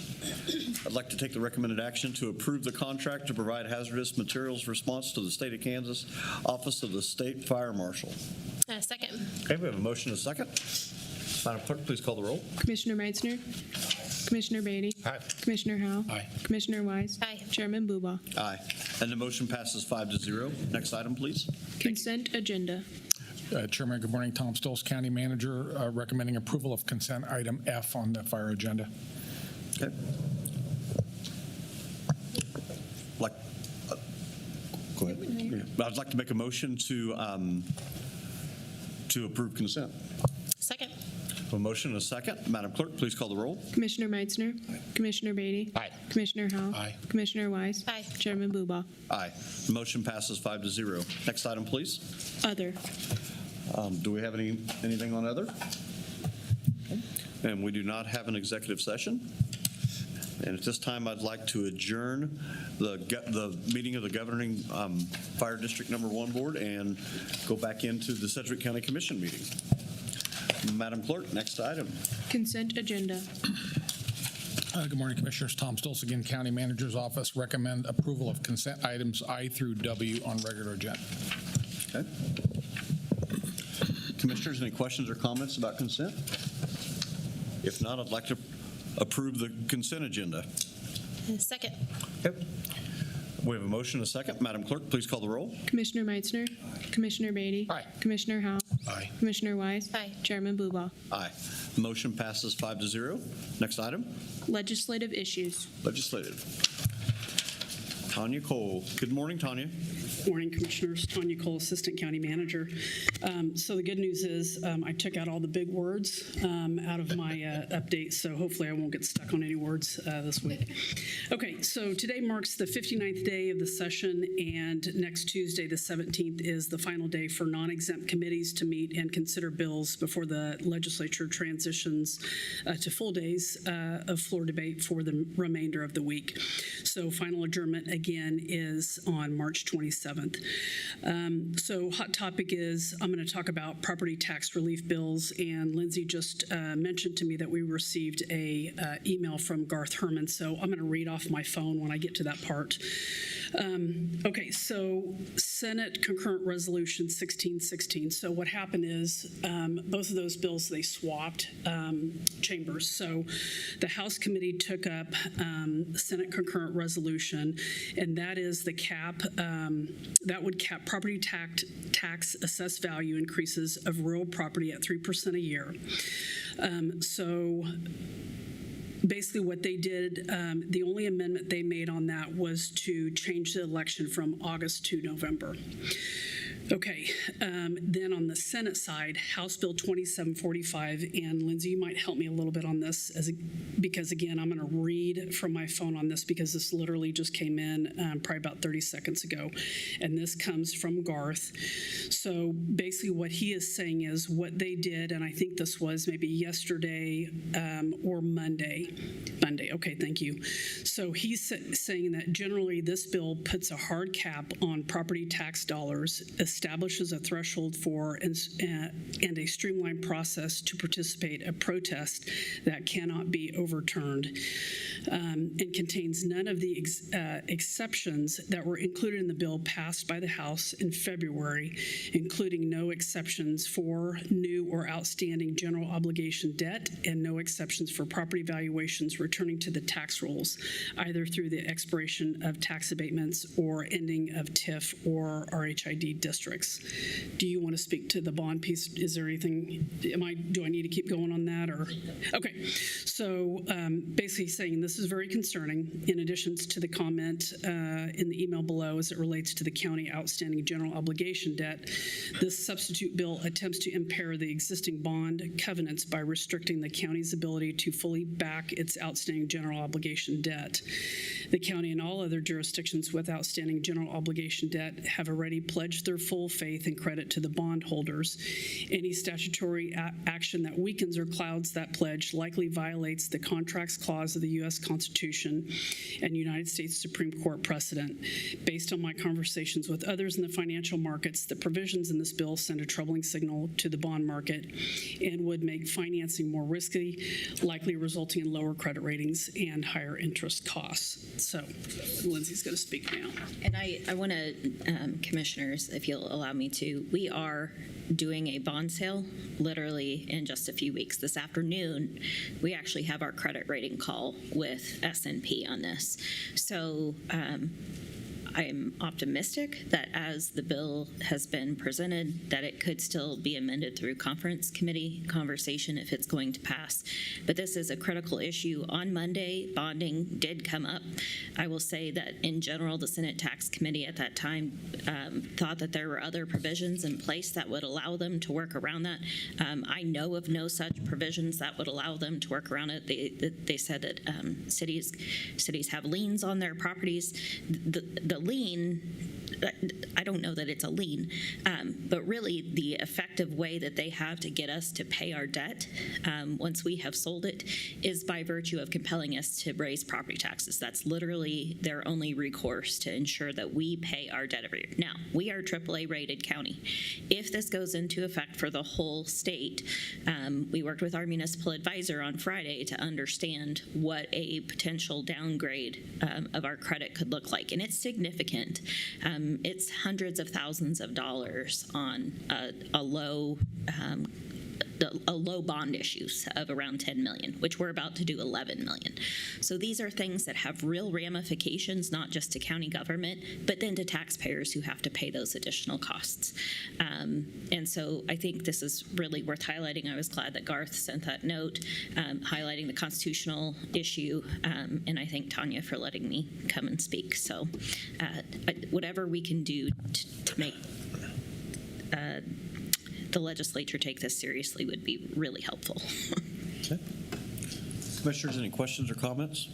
I'd like to take the recommended action to approve the contract to provide hazardous materials response to the State of Kansas Office of the State Fire Marshal. Second. Okay, we have a motion and a second. Madam Clerk, please call the roll. Commissioner Meitzner. Commissioner Beatty. Aye. Commissioner Howell. Aye. Commissioner Wise. Aye. Chairman Buba. Aye. And the motion passes 5-0. Next item, please. Consent agenda. Chairman, good morning. Tom Stolz, County Manager, recommending approval of consent item F on the fire agenda. Okay. Go ahead. I'd like to make a motion to approve consent. Second. A motion and a second. Madam Clerk, please call the roll. Commissioner Meitzner. Commissioner Beatty. Aye. Commissioner Howell. Aye. Commissioner Wise. Aye. Chairman Buba. Aye. The motion passes 5-0. Next item, please. Other. Do we have anything on other? Okay. And we do not have an executive session. And at this time, I'd like to adjourn the meeting of the governing Fire District Number 1 Board and go back into the Sedgwick County Commission meeting. Madam Clerk, next item. Consent agenda. Good morning, Commissioners. Tom Stolz, again, County Manager's Office, recommend approval of consent items I through W on regular agenda. Okay. Commissioners, any questions or comments about consent? If not, I'd like to approve the consent agenda. Second. We have a motion and a second. Madam Clerk, please call the roll. Commissioner Meitzner. Commissioner Beatty. Aye. Commissioner Howell. Aye. Commissioner Wise. Aye. Chairman Bluebow. Aye. Motion passes 5-0. Next item, Legislative issues. legislative. Tanya Cole. Good morning, Tanya. Morning, Commissioners. Tanya Cole, Assistant County Manager. So the good news is I took out all the big words out of my update, so hopefully I won't get stuck on any words this week. Okay, so today marks the 59th day of the session, and next Tuesday, the 17th, is the final day for non-exempt committees to meet and consider bills before the legislature transitions to full days of floor debate for the remainder of the week. So final adjournment again is on March 27th. So hot topic is I'm going to talk about property tax relief bills, and Lindsay just mentioned to me that we received a email from Garth Herman, so I'm going to read off my phone when I get to that part. Okay, so Senate Concurrent Resolution 1616. So what happened is both of those bills, they swapped chambers. So the House committee took up Senate Concurrent Resolution, and that is the cap, that would cap property tax assessed value increases of real property at 3% a year. So basically what they did, the only amendment they made on that was to change the election from August to November. Okay, then on the Senate side, House Bill 2745, and Lindsay, you might help me a little bit on this, because again, I'm going to read from my phone on this because this literally just came in probably about 30 seconds ago, and this comes from Garth. So basically what he is saying is what they did, and I think this was maybe yesterday or Monday, okay, thank you. So he's saying that generally this bill puts a hard cap on property tax dollars, establishes a threshold for and a streamlined process to participate a protest that cannot be overturned, and contains none of the exceptions that were included in the bill passed by the House in February, including no exceptions for new or outstanding general obligation debt and no exceptions for property valuations returning to the tax rolls, either through the expiration of tax abatements or ending of TIF or RHID districts. Do you want to speak to the bond piece? Is there anything, do I need to keep going on that, or? Okay, so basically saying this is very concerning, in addition to the comment in the email below as it relates to the county outstanding general obligation debt. This substitute bill attempts to impair the existing bond covenants by restricting the county's ability to fully back its outstanding general obligation debt. The county and all other jurisdictions with outstanding general obligation debt have already pledged their full faith and credit to the bondholders. Any statutory action that weakens or clouds that pledge likely violates the Contracts Clause of the U.S. Constitution and United States Supreme Court precedent. Based on my conversations with others in the financial markets, the provisions in this bill send a troubling signal to the bond market and would make financing more risky, likely resulting in lower credit ratings and higher interest costs. So Lindsay's going to speak now. And I want to, Commissioners, if you'll allow me to, we are doing a bond sale literally in just a few weeks. This afternoon, we actually have our credit rating call with S&P on this. So I'm optimistic that as the bill has been presented, that it could still be amended through conference committee conversation if it's going to pass. But this is a critical issue. On Monday, bonding did come up. I will say that in general, the Senate Tax Committee at that time thought that there were other provisions in place that would allow them to work around that. I know of no such provisions that would allow them to work around it. They said that cities have liens on their properties. The lien, I don't know that it's a lien, but really the effective way that they have to get us to pay our debt once we have sold it is by virtue of compelling us to raise property taxes. That's literally their only recourse to ensure that we pay our debt every year. Now, we are a AAA rated county. If this goes into effect for the whole state, we worked with our municipal advisor on Friday to understand what a potential downgrade of our credit could look like, and it's significant. It's hundreds of thousands of dollars on a low a low bond issues of around 10 million, which we're about to do 11 million. So these are things that have real ramifications, not just to county government, but then to taxpayers who have to pay those additional costs. And so I think this is really worth highlighting. I was glad that Garth sent that note highlighting the constitutional issue, and I thank Tanya for letting me come and speak. So whatever we can do to make the legislature take this seriously would be really helpful. Okay. Commissioners, any questions or comments?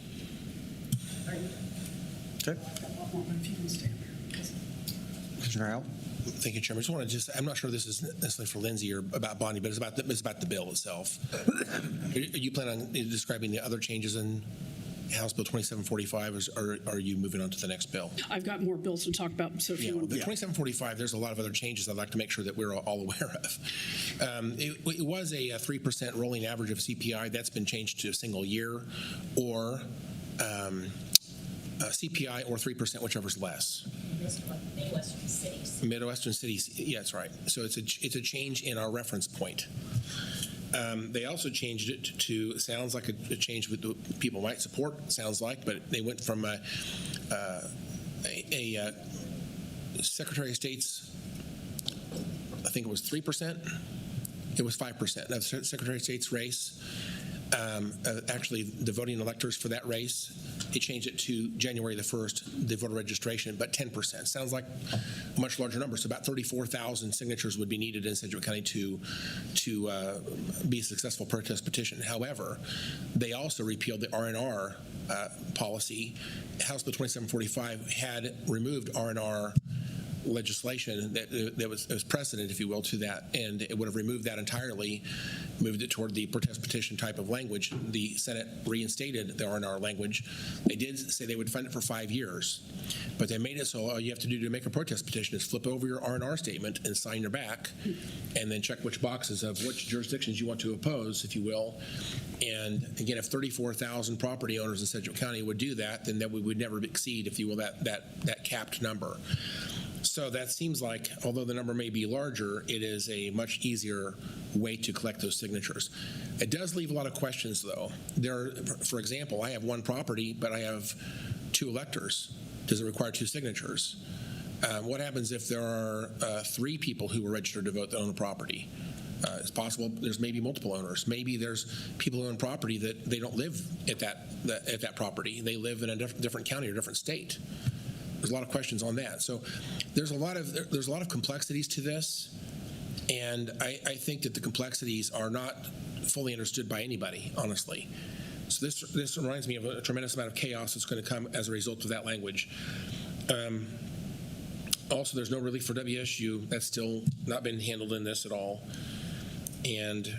Okay. Commissioner Howell? Thank you, Chairman. I just want to I'm not sure this is necessarily for Lindsay or about Bonnie, but it's about the bill itself. You plan on describing the other changes in House Bill 2745, or are you moving on to the next bill? I've got more bills to talk about, so if you want the 2745, there's a lot of other changes I'd like to make sure that we're all aware of. It was a 3% rolling average of CPI. That's been changed to a single year, or CPI or 3%, whichever's less. Midwestern cities. Midwestern cities, yeah, that's right. So it's a change in our reference point. They also changed it to, sounds like a change that people might support, sounds like, but they went from a Secretary of State's, I think it was 3%, it was 5%. That's Secretary of State's race. Actually, the voting electors for that race, it changed it to January the 1st, the voter registration, but 10%. Sounds like a much larger number. So about 34,000 signatures would be needed in Sedgwick County to be a successful protest petition. However, they also repealed the R&R policy. House Bill 2745 had removed R&R legislation that was precedent, if you will, to that, and it would have removed that entirely, moved it toward the protest petition type of language. The Senate reinstated the R&R language. They did say they would fund it for 5 years, but they made it so all you have to do to make a protest petition is flip over your R&R statement and sign your back, and then check which boxes of which jurisdictions you want to oppose, if you will. And again, if 34,000 property owners in Sedgwick County would do that, then that we would never exceed, if you will, that capped number. So that seems like, although the number may be larger, it is a much easier way to collect those signatures. It does leave a lot of questions, though. For example, I have one property, but I have 2 electors. Does it require 2 signatures? What happens if there are 3 people who were registered to vote that own a property? It's possible there's maybe multiple owners. Maybe there's people who own property that they don't live at that property. They live in a different county or different state. There's a lot of questions on that. So there's a lot of complexities to this, and I think that the complexities are not fully understood by anybody, honestly. So this reminds me of a tremendous amount of chaos that's going to come as a result of that language. Also, there's no relief for WSU. That's still not been handled in this at all. And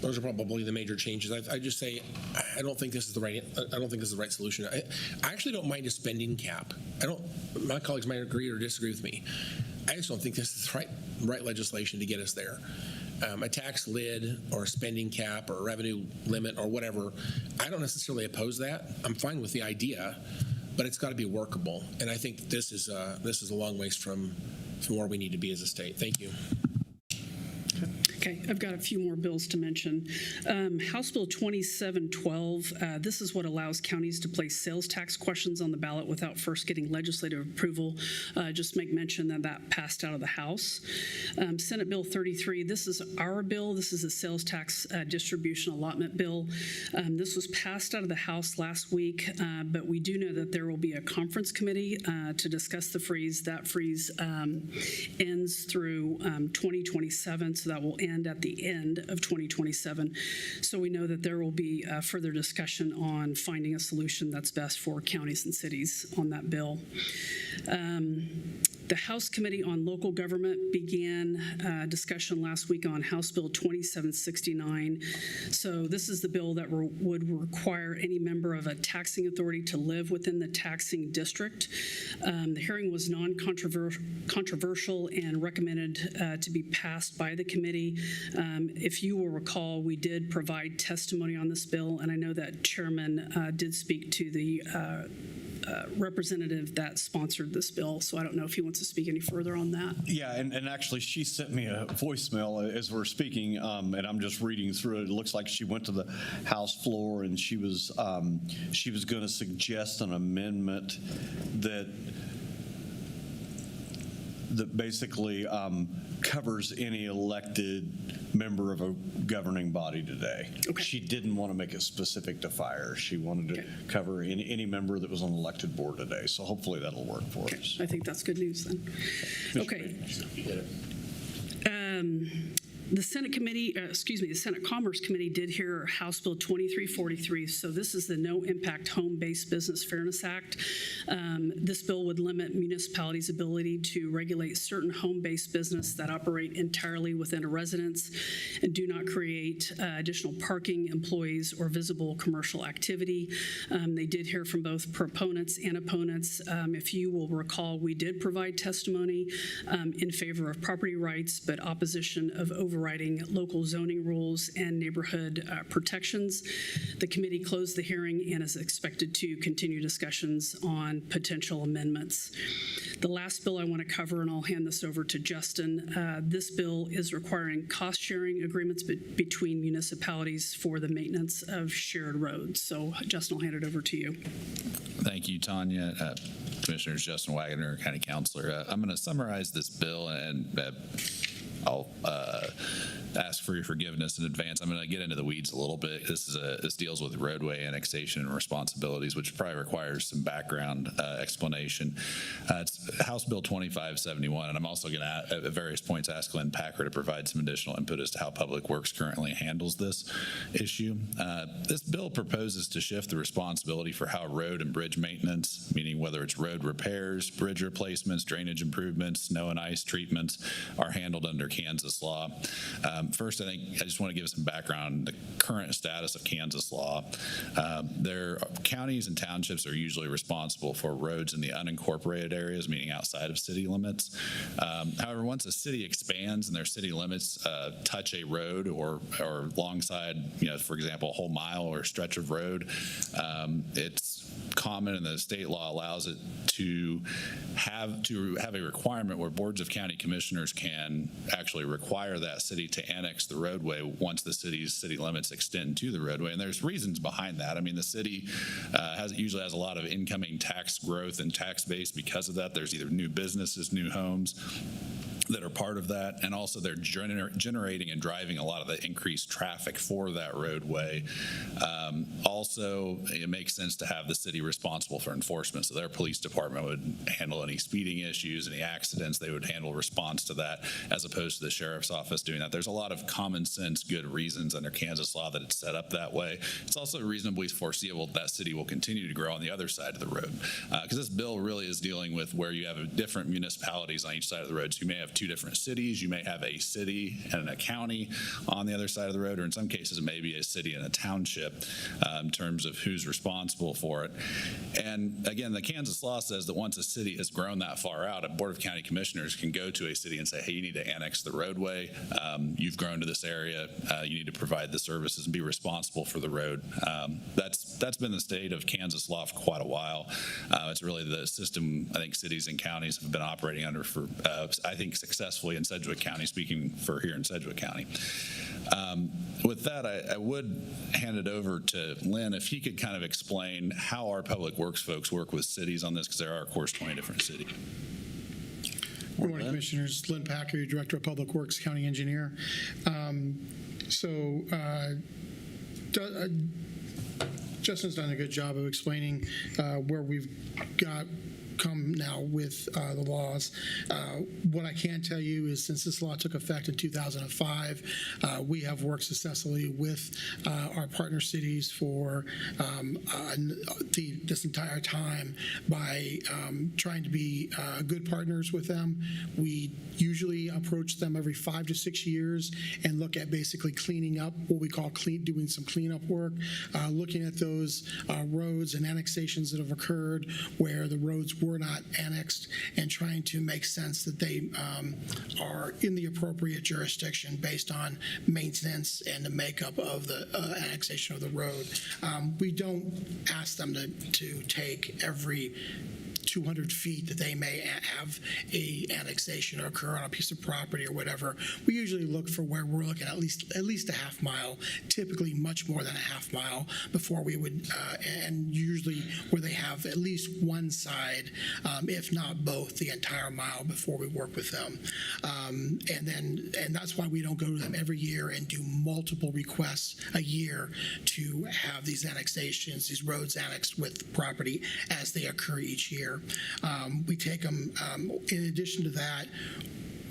those are probably the major changes. I just say I don't think this is the right solution. I actually don't mind a spending cap. My colleagues might agree or disagree with me. I just don't think this is the right legislation to get us there. A tax lid or a spending cap or a revenue limit or whatever, I don't necessarily oppose that. I'm fine with the idea, but it's got to be workable. And I think this is a long ways from where we need to be as a state. Thank you. Okay, I've got a few more bills to mention. House Bill 2712, this is what allows counties to place sales tax questions on the ballot without first getting legislative approval. Just make mention that passed out of the House. Senate Bill 33, this is our bill. This is a sales tax distribution allotment bill. This was passed out of the House last week, but we do know that there will be a conference committee to discuss the freeze. That freeze ends through 2027, so that will end at the end of 2027. So we know that there will be further discussion on finding a solution that's best for counties and cities on that bill. The House Committee on Local Government began discussion last week on House Bill 2769. So this is the bill that would require any member of a taxing authority to live within the taxing district. The hearing was non-controversial and recommended to be passed by the committee. If you will recall, we did provide testimony on this bill, and I know that Chairman did speak to the representative that sponsored this bill, so I don't know if he wants to speak any further on that. Yeah, and actually, she sent me a voicemail as we're speaking, and I'm just reading through it. It looks like she went to the House floor, and she was going to suggest an amendment that basically covers any elected member of a governing body today. Okay. She didn't want to make it specific to fire. She wanted to cover any member that was on the elected board today. So hopefully that'll work for us. I think that's good news then. Okay. The Senate the Senate Commerce Committee did hear House Bill 2343. So this is the No Impact Home-Based Business Fairness Act. This bill would limit municipalities' ability to regulate certain home-based business that operate entirely within a residence and do not create additional parking, employees, or visible commercial activity. They did hear from both proponents and opponents. If you will recall, we did provide testimony in favor of property rights, but opposition of overriding local zoning rules and neighborhood protections. The committee closed the hearing and is expected to continue discussions on potential amendments. The last bill I want to cover, and I'll hand this over to Justin, this bill is requiring cost-sharing agreements between municipalities for the maintenance of shared roads. So, Justin, I'll hand it over to you. Thank you, Tanya. Commissioners, Justin Wagner, County Councilor. I'm going to summarize this bill, and I'll ask for your forgiveness in advance. I'm going to get into the weeds a little bit. This deals with roadway annexation and responsibilities, which probably requires some background explanation. It's House Bill 2571, and I'm also going to, at various points, ask Lynn Packer to provide some additional input as to how Public Works currently handles this issue. This bill proposes to shift the responsibility for how road and bridge maintenance, meaning whether it's road repairs, bridge replacements, drainage improvements, snow and ice treatments, are handled under Kansas law. First, I just want to give some background on the current status of Kansas law. Their counties and townships are usually responsible for roads in the unincorporated areas, meaning outside of city limits. However, once a city expands and their city limits touch a road or alongside, for example, a whole mile or stretch of road, it's common, and the state law allows it to have a requirement where boards of county commissioners can actually require that city to annex the roadway once the city's city limits extend to the roadway. And there's reasons behind that. I mean, the city usually has a lot of incoming tax growth and tax base because of that. There's either new businesses, new homes that are part of that, and also they're generating and driving a lot of the increased traffic for that roadway. Also, it makes sense to have the city responsible for enforcement, so their police department would handle any speeding issues, any accidents. They would handle response to that, as opposed to the sheriff's office doing that. There's a lot of common sense, good reasons under Kansas law that it's set up that way. It's also reasonably foreseeable that city will continue to grow on the other side of the road, because this bill really is dealing with where you have different municipalities on each side of the road. So you may have two different cities. You may have a city and a county on the other side of the road, or in some cases it may be a city and a township in terms of who's responsible for it. And again, the Kansas law says that once a city has grown that far out, a board of county commissioners can go to a city and say, hey, you need to annex the roadway. You've grown to this area. You need to provide the services and be responsible for the road. That's been the state of Kansas law for quite a while. It's really the system I think cities and counties have been operating under for, I think, successfully in Sedgwick County, speaking for here in Sedgwick County. With that, I would hand it over to Lynn if he could kind of explain how our public works folks work with cities on this, because there are, of course, 20 different cities. Good morning, Commissioners. Lynn Packer, Director of Public Works, County Engineer. Justin's done a good job of explaining where we've come now with the laws. What I can tell you is, since this law took effect in 2005, we have worked successfully with our partner cities for this entire time by trying to be good partners with them. We usually approach them every 5 to 6 years and look at basically cleaning up what we call doing some cleanup work, looking at those roads and annexations that have occurred where the roads were not annexed, and trying to make sense that they are in the appropriate jurisdiction based on maintenance and the makeup of the annexation of the road. We don't ask them to take every 200 feet that they may have a annexation occur on a piece of property or whatever. We usually look for where we're looking at least a half mile, typically much more than a half mile before we would, and usually where they have at least one side, if not both, the entire mile before we work with them. And that's why we don't go to them every year and do multiple requests a year to have these annexations, these roads annexed with property as they occur each year. We take them, in addition to that,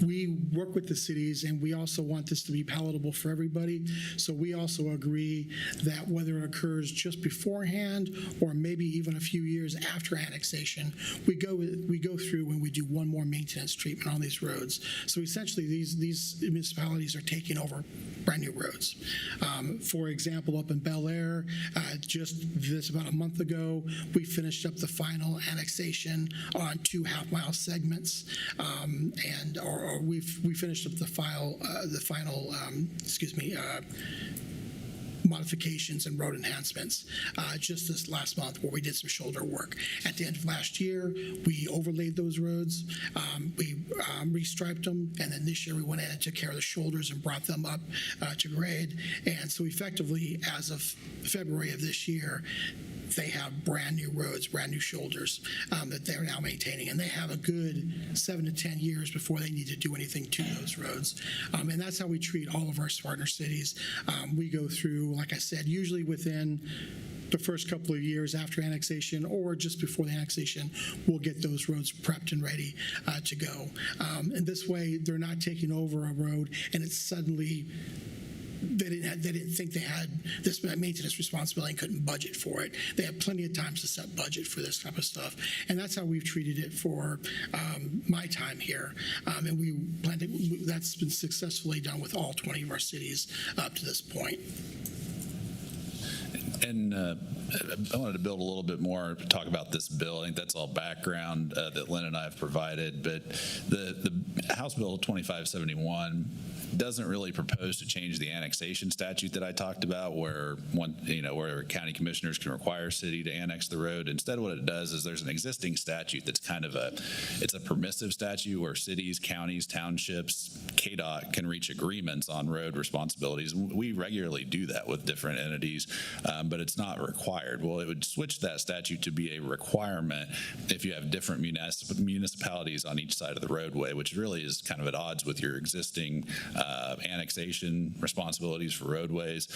we work with the cities, and we also want this to be palatable for everybody. So we also agree that whether it occurs just beforehand or maybe even a few years after annexation, we go through and we do one more maintenance treatment on these roads. So essentially, these municipalities are taking over brand new roads. For example, up in Bel Air, just this about a month ago, we finished up the final annexation on 2 half-mile segments, or we finished up the final modifications and road enhancements just this last month, where we did some shoulder work. At the end of last year, we overlaid those roads, we restriped them, and then this year we went in and took care of the shoulders and brought them up to grade. And so effectively, as of February of this year, they have brand new roads, brand new shoulders that they're now maintaining, and they have a good 7 to 10 years before they need to do anything to those roads. And that's how we treat all of our partner cities. We go through, like I said, usually within the first couple of years after annexation or just before the annexation, we'll get those roads prepped and ready to go. And this way, they're not taking over a road and it's suddenly they didn't think they had this maintenance responsibility and couldn't budget for it. They have plenty of times to set budget for this type of stuff. And that's how we've treated it for my time here. And we plan to, that's been successfully done with all 20 of our cities up to this point. And I wanted to build a little bit more, talk about this bill. I think that's all background that Lynn and I have provided. But the House Bill 2571 doesn't really propose to change the annexation statute that I talked about, where where county commissioners can require a city to annex the road. Instead, what it does is there's an existing statute that's kind of it's a permissive statute where cities, counties, townships, KDOT can reach agreements on road responsibilities. We regularly do that with different entities, but it's not required. Well, it would switch that statute to be a requirement if you have different municipalities on each side of the roadway, which really is kind of at odds with your existing annexation responsibilities for roadways.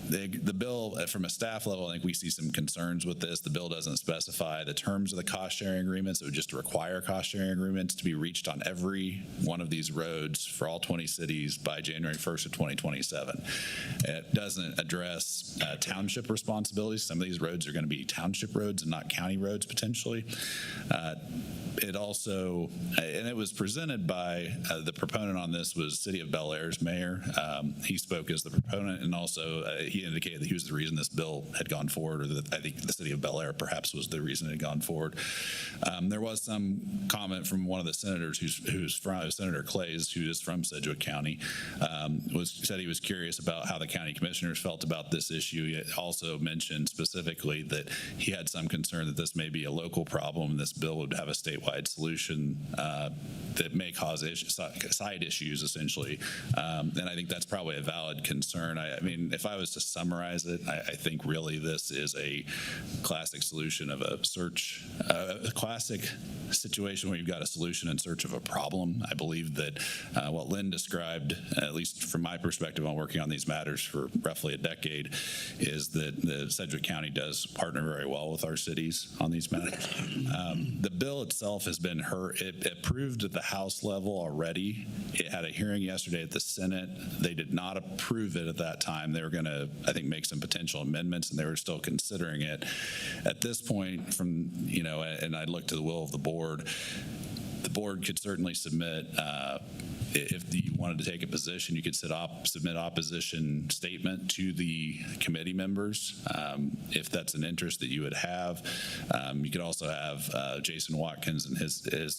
The bill, from a staff level, I think we see some concerns with this. The bill doesn't specify the terms of the cost-sharing agreements. It would just require cost-sharing agreements to be reached on every one of these roads for all 20 cities by January 1st of 2027. It doesn't address township responsibilities. Some of these roads are going to be township roads and not county roads, potentially. It also, and it was presented by the proponent on this was City of Bel Air's mayor. He spoke as the proponent, and also he indicated that he was the reason this bill had gone forward, or that I think the City of Bel Air perhaps was the reason it had gone forward. There was some comment from one of the senators who's from Senator Clays, who is from Sedgwick County, said he was curious about how the county commissioners felt about this issue. He also mentioned specifically that he had some concern that this may be a local problem, and this bill would have a statewide solution that may cause side issues, essentially. And I think that's probably a valid concern. I mean, if I was to summarize it, I think really this is a classic solution of a classic situation where you've got a solution in search of a problem. I believe that what Lynn described, at least from my perspective on working on these matters for roughly a decade, is that the Sedgwick County does partner very well with our cities on these matters. The bill itself has been it approved at the House level already. It had a hearing yesterday at the Senate. They did not approve it at that time. They were going to, I think, make some potential amendments, and they were still considering it. At this point, and I look to the will of the board could certainly submit if you wanted to take a position, you could submit opposition statement to the committee members if that's an interest that you would have. You could also have Jason Watkins and his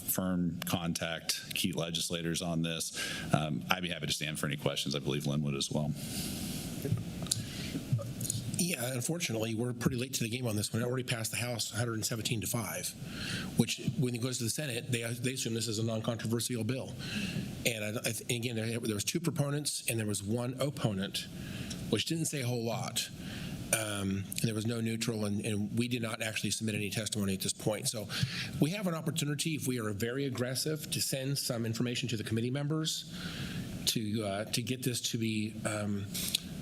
firm contact key legislators on this. I'd be happy to stand for any questions. I believe Lynn would as well. Yeah, unfortunately, we're pretty late to the game on this one. It already passed the House 117-5, which when it goes to the Senate, they assume this is a non-controversial bill. And again, there was 2 proponents and there was 1 opponent, which didn't say a whole lot. And there was no neutral, and we did not actually submit any testimony at this point. So we have an opportunity, if we are very aggressive, to send some information to the committee members to get this to be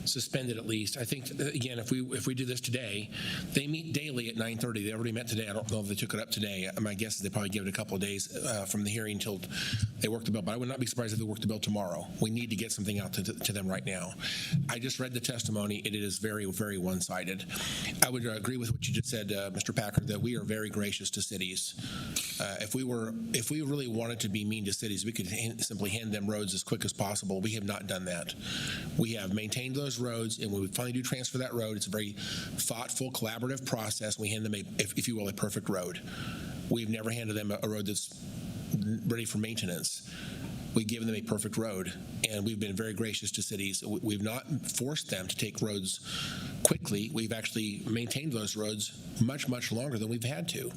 suspended at least. I think, again, if we do this today, they meet daily at 9:30. They already met today. I don't know if they took it up today. My guess is they probably give it a couple of days from the hearing until they work the bill. But I would not be surprised if they work the bill tomorrow. We need to get something out to them right now. I just read the testimony. It is very, very one-sided. I would agree with what you just said, Mr. Packard, that we are very gracious to cities. If we really wanted to be mean to cities, we could simply hand them roads as quick as possible. We have not done that. We have maintained those roads, and when we finally do transfer that road, it's a very thoughtful, collaborative process. We hand them, if you will, a perfect road. We've never handed them a road that's ready for maintenance. We've given them a perfect road, and we've been very gracious to cities. We've not forced them to take roads quickly. We've actually maintained those roads much, much longer than we've had to.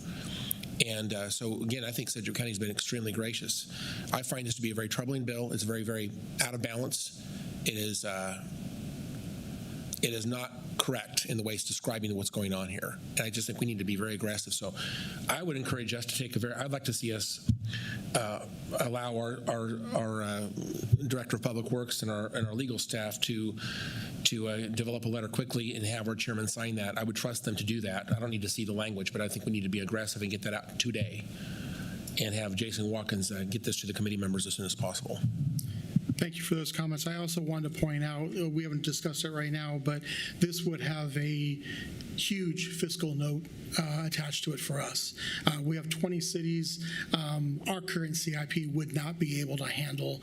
And so, again, I think Sedgwick County has been extremely gracious. I find this to be a very troubling bill. It's very, very out of balance. It is not correct in the way it's describing what's going on here. And I just think we need to be very aggressive. So I would encourage us to take I'd like to see us allow our Director of Public Works and our legal staff to develop a letter quickly and have our chairman sign that. I would trust them to do that. I don't need to see the language, but I think we need to be aggressive and get that out today and have Jason Watkins get this to the committee members as soon as possible. Thank you for those comments. I also wanted to point out, we haven't discussed it right now, but this would have a huge fiscal note attached to it for us. We have 20 cities. Our current CIP would not be able to handle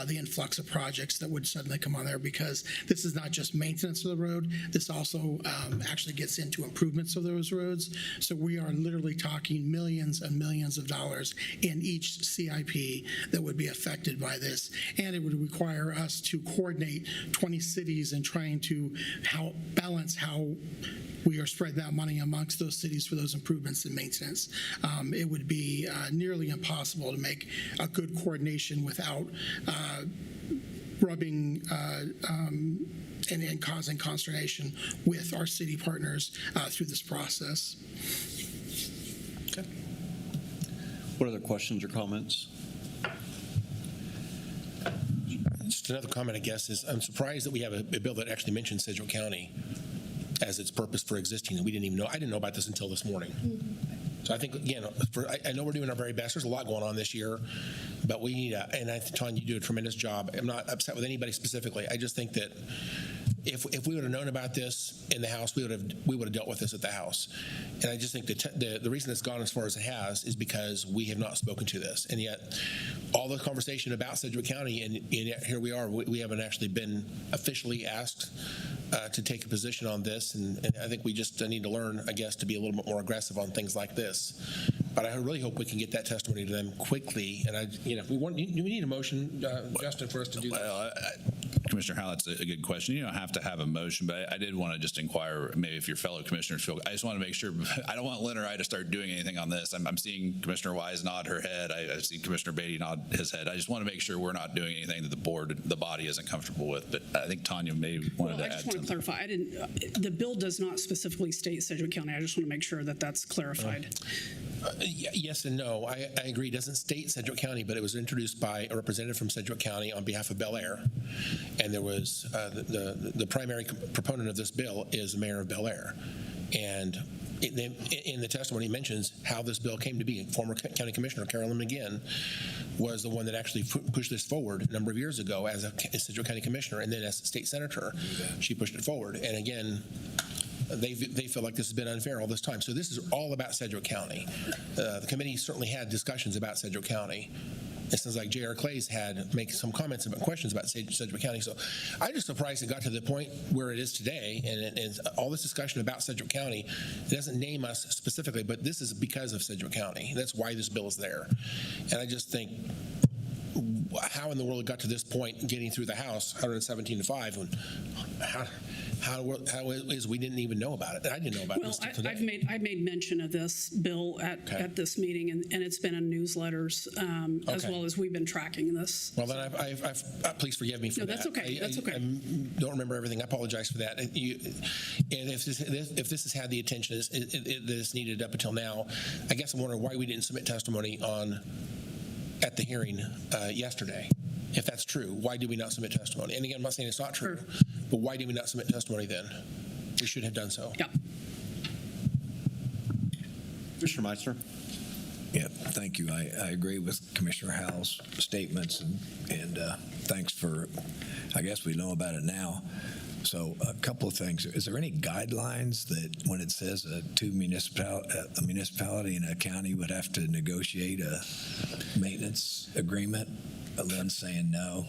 the influx of projects that would suddenly come on there, because this is not just maintenance of the road. This also actually gets into improvements of those roads. So we are literally talking millions and millions of dollars in each CIP that would be affected by this. And it would require us to coordinate 20 cities and trying to balance how we are spreading that money amongst those cities for those improvements and maintenance. It would be nearly impossible to make a good coordination without rubbing and causing consternation with our city partners through this process. Okay. What other questions or comments? Just another comment, I guess, is I'm surprised that we have a bill that actually mentions Sedgwick County as its purpose for existing, and we didn't even know. I didn't know about this until this morning. So I think, again, I know we're doing our very best. There's a lot going on this year, but we need and I think, Tanya, you do a tremendous job. I'm not upset with anybody specifically. I just think that if we would have known about this in the House, we would have dealt with this at the House. And I just think that the reason it's gone as far as it has is because we have not spoken to this. And yet all the conversation about Sedgwick County, and yet here we are, we haven't actually been officially asked to take a position on this. And I think we just need to learn, I guess, to be a little bit more aggressive on things like this. But I really hope we can get that testimony to them quickly. And if we need a motion, Justin, for us to do that. Commissioner Howell, that's a good question. You don't have to have a motion, but I did want to just inquire maybe if your fellow commissioners feel. I just want to make sure. I don't want Lynn or I to start doing anything on this. I'm seeing Commissioner Wise nod her head. I see Commissioner Beatty nod his head. I just want to make sure we're not doing anything that the body isn't comfortable with. But I think Tanya maybe wanted to add something. I just want to clarify. The bill does not specifically state Sedgwick County. I just want to make sure that that's clarified. Yes and no. I agree. It doesn't state Sedgwick County, but it was introduced by a representative from Sedgwick County on behalf of Bel Air. And there was the primary proponent of this bill is the mayor of Bel Air. And in the testimony, it mentions how this bill came to be. Former County Commissioner Carolyn McGinn was the one that actually pushed this forward a number of years ago as a Sedgwick County Commissioner, and then as a state senator, she pushed it forward. And again, they feel like this has been unfair all this time. So this is all about Sedgwick County. The committee certainly had discussions about Sedgwick County, it sounds like J.R. Clay's make some comments about questions about Sedgwick County. So I'm just surprised it got to the point where it is today, and all this discussion about Sedgwick County, it doesn't name us specifically, but this is because of Sedgwick County. That's why this bill is there. And I just think, how in the world it got to this point, getting through the House 117-5, when how is we didn't even know about it? I didn't know about this till today. I've made mention of this bill at this meeting, and it's been in newsletters as well as we've been tracking this. Well, then please forgive me for that. No, that's okay. That's okay. I don't remember everything. I apologize for that. And if this has had the attention that it's needed up until now, I guess I'm wondering why we didn't submit testimony at the hearing yesterday. If that's true, why did we not submit testimony? And again, I'm not saying it's not true, but why did we not submit testimony then? We should have done so. Yeah. Commissioner Meister. Yeah, thank you. I agree with Commissioner Howell's statements, and thanks for, I guess we know about it now. So a couple of things. Is there any guidelines that when it says a municipality and a county would have to negotiate a maintenance agreement, and then saying no?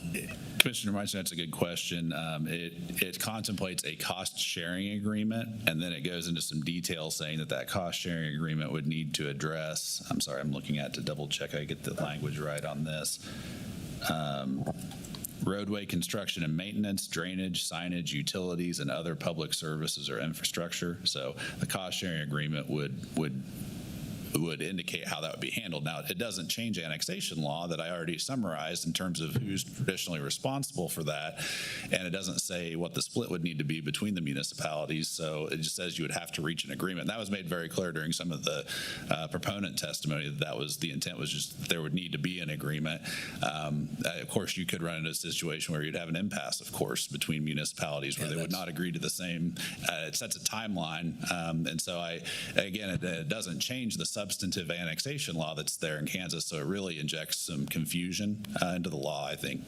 Commissioner Meister, that's a good question. It contemplates a cost-sharing agreement, and then it goes into some detail saying that cost-sharing agreement would need to address, I'm sorry, I'm looking at to double-check I get the language right on this. Roadway construction and maintenance, drainage, signage, utilities, and other public services or infrastructure. So the cost-sharing agreement would indicate how that would be handled. Now, it doesn't change annexation law that I already summarized in terms of who's traditionally responsible for that, and it doesn't say what the split would need to be between the municipalities, so it just says you would have to reach an agreement. That was made very clear during some of the proponent testimony that was the intent was just that there would need to be an agreement. Of course, you could run into a situation where you'd have an impasse, of course, between municipalities where they would not agree to the same. It sets a timeline, and so it doesn't change the substantive annexation law that's there in Kansas, so it really injects some confusion into the law, I think.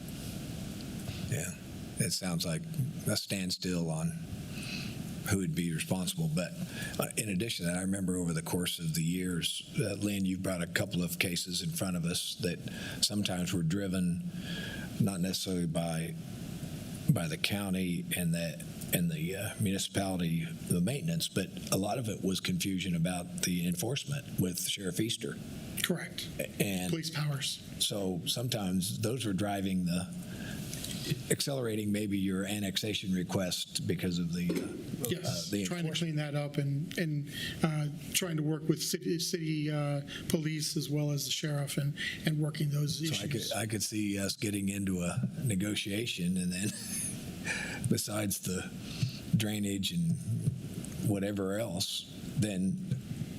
Yeah, it sounds like a standstill on who would be responsible. But in addition to that, I remember over the course of the years, Lynn, you brought a couple of cases in front of us that sometimes were driven not necessarily by the county and the municipality, the maintenance, but a lot of it was confusion about the enforcement with Sheriff Easter. Correct. And police powers. So sometimes those were driving accelerating maybe your annexation request because of the trying to clean that up and trying to work with city police as well as the sheriff and working those issues. I could see us getting into a negotiation, and then besides the drainage and whatever else, then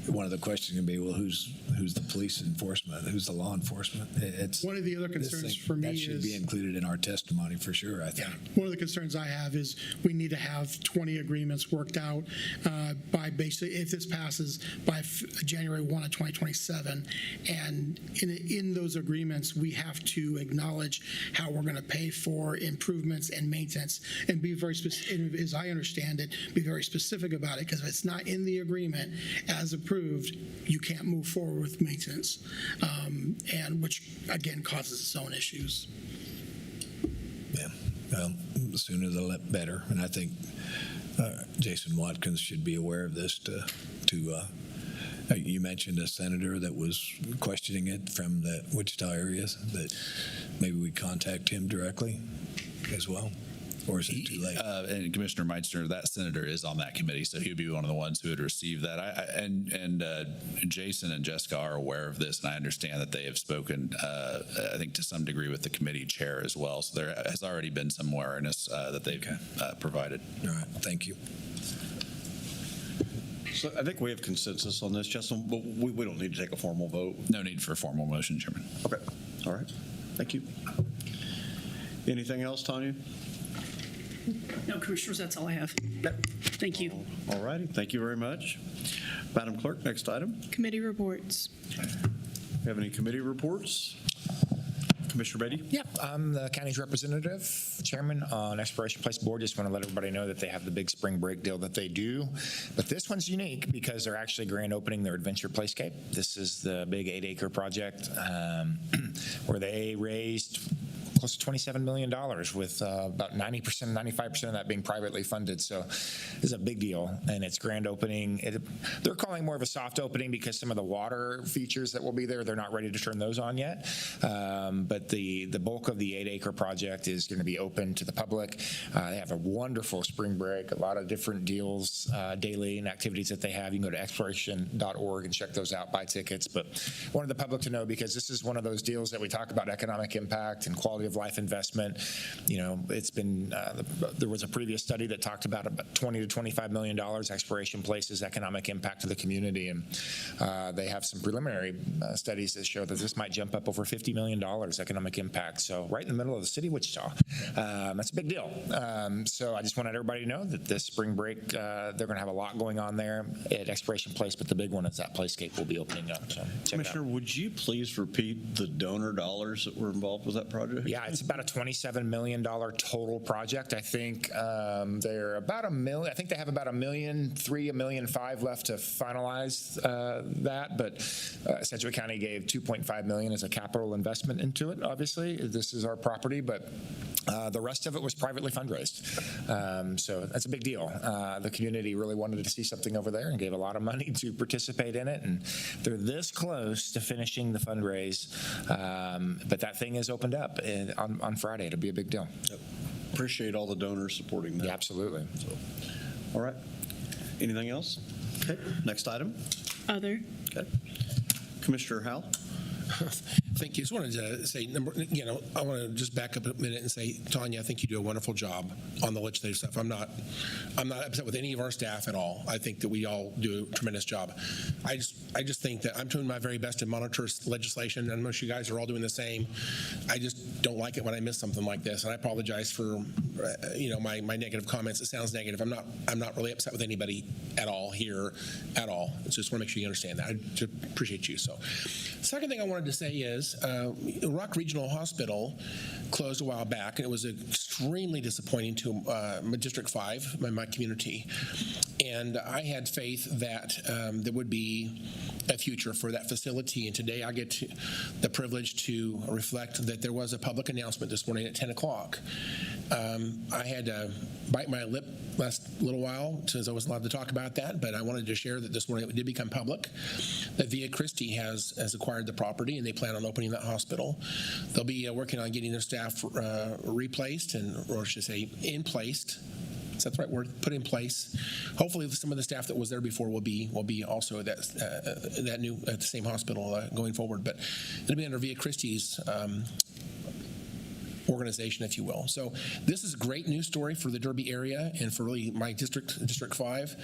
one of the questions can be, well, who's the police enforcement? Who's the law enforcement? It's one of the other concerns for me that should be included in our testimony for sure, I think. Yeah. One of the concerns I have is we need to have 20 agreements worked out by basically, if this passes, by January 1 of 2027. And in those agreements, we have to acknowledge how we're going to pay for improvements and maintenance and be very specific, as I understand it, be very specific about it, because if it's not in the agreement as approved, you can't move forward with maintenance, and which again causes its own issues. Yeah, well, the sooner the better, and I think Jason Watkins should be aware of this. You mentioned a senator that was questioning it from the Wichita area, that maybe we contact him directly as well. Or is it too late? And Commissioner Meister, that senator is on that committee, so he would be one of the ones who would receive that. And Jason and Jessica are aware of this, and I understand that they have spoken, I think, to some degree with the committee chair as well. So there has already been some awareness that they've provided. All right, thank you. So I think we have consensus on this, Justin, but we don't need to take a formal vote. No need for a formal motion, Chairman. Okay. All right. Thank you. Anything else, Tanya? No, Commissioners, that's all I have. Thank you. All righty. Thank you very much. Madam Clerk, next item. Committee reports. We have any committee reports? Commissioner Beatty? Yeah, I'm the county's representative, chairman on Exploration Place Board. Just want to let everybody know that they have the big spring break deal that they do. But this one's unique because they're actually grand opening their Adventure Playscape. This is the big 8-acre project where they raised close to $27 million with about 90%, 95% of that being privately funded. So this is a big deal, and it's grand opening. They're calling more of a soft opening because some of the water features that will be there, they're not ready to turn those on yet. But the bulk of the 8-acre project is going to be open to the public. They have a wonderful spring break, a lot of different deals daily and activities that they have. You can go to exploration.org and check those out, buy tickets. But wanted the public to know because this is one of those deals that we talk about economic impact and quality of life investment. You know, it's been, there was a previous study that talked about $20 to $25 million Exploration Place's economic impact to the community. And they have some preliminary studies that show that this might jump up over $50 million economic impact. So right in the middle of the city of Wichita. That's a big deal. So I just wanted everybody to know that this spring break, they're going to have a lot going on there at Exploration Place, but the big one is that Playscape will be opening up. So Commissioner, would you please repeat the donor dollars that were involved with that project? Yeah, it's about a $27 million total project. I think they're about $1 million. I think they have about $1.3 million, $1.5 million left to finalize that. But Sedgwick County gave $2.5 million as a capital investment into it. Obviously, this is our property, but the rest of it was privately fundraised. So that's a big deal. The community really wanted to see something over there and gave a lot of money to participate in it. And they're this close to finishing the fundraise. But that thing is opened up on Friday. It'll be a big deal. Yep. Appreciate all the donors supporting that. Yeah, absolutely. So, all right. Anything else? Okay. Next item. Other. Okay. Commissioner Howell. Thank you. Just wanted to say, I want to just back up a minute and say, Tanya, I think you do a wonderful job on the legislative stuff. I'm not upset with any of our staff at all. I think that we all do a tremendous job. I just think that I'm doing my very best to monitor legislation, and most of you guys are all doing the same. I just don't like it when I miss something like this, and I apologize for my negative comments. It sounds negative. I'm not really upset with anybody at all here at all. I just want to make sure you understand that. I just appreciate you. So, second thing I wanted to say is Rock Regional Hospital closed a while back, and it was extremely disappointing to District 5, my community. And I had faith that there would be a future for that facility. And today I get the privilege to reflect that there was a public announcement this morning at 10 o'clock. I had to bite my lip last little while since I wasn't allowed to talk about that, but I wanted to share that this morning it did become public that Via Christi has acquired the property, and they plan on opening that hospital. They'll be working on getting their staff replaced, or I should say in place. Is that the right word? Put in place. Hopefully, some of the staff that was there before will be also at the same hospital going forward. But it'll be under Via Christi's organization, if you will. So this is a great news story for the Derby area and for really my district, District 5.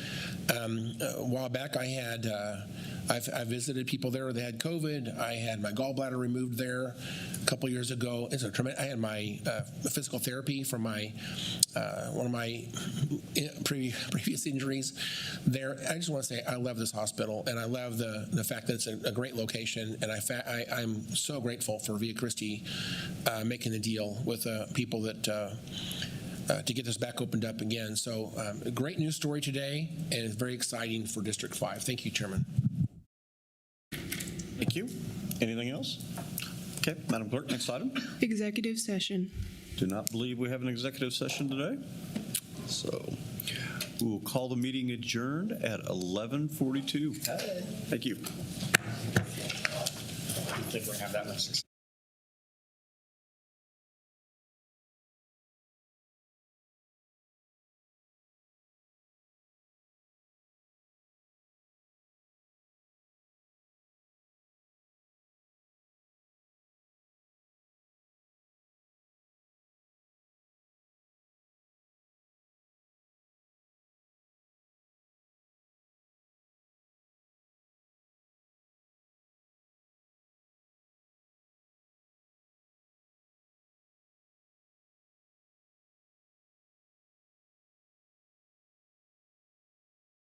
A while back, I visited people there that had COVID. I had my gallbladder removed there a couple years ago. I had my physical therapy from one of my previous injuries there. I just want to say I love this hospital, and I love the fact that it's a great location, and I'm so grateful for Via Christi making the deal with people that to get this back opened up again. So a great news story today, and it's very exciting for District 5. Thank you, Chairman. Thank you. Anything else? Okay, Madam Clerk, next item. Executive session. Do not believe we have an executive session today. So we will call the meeting adjourned at 11:42. Thank you. I think we're going to have that one.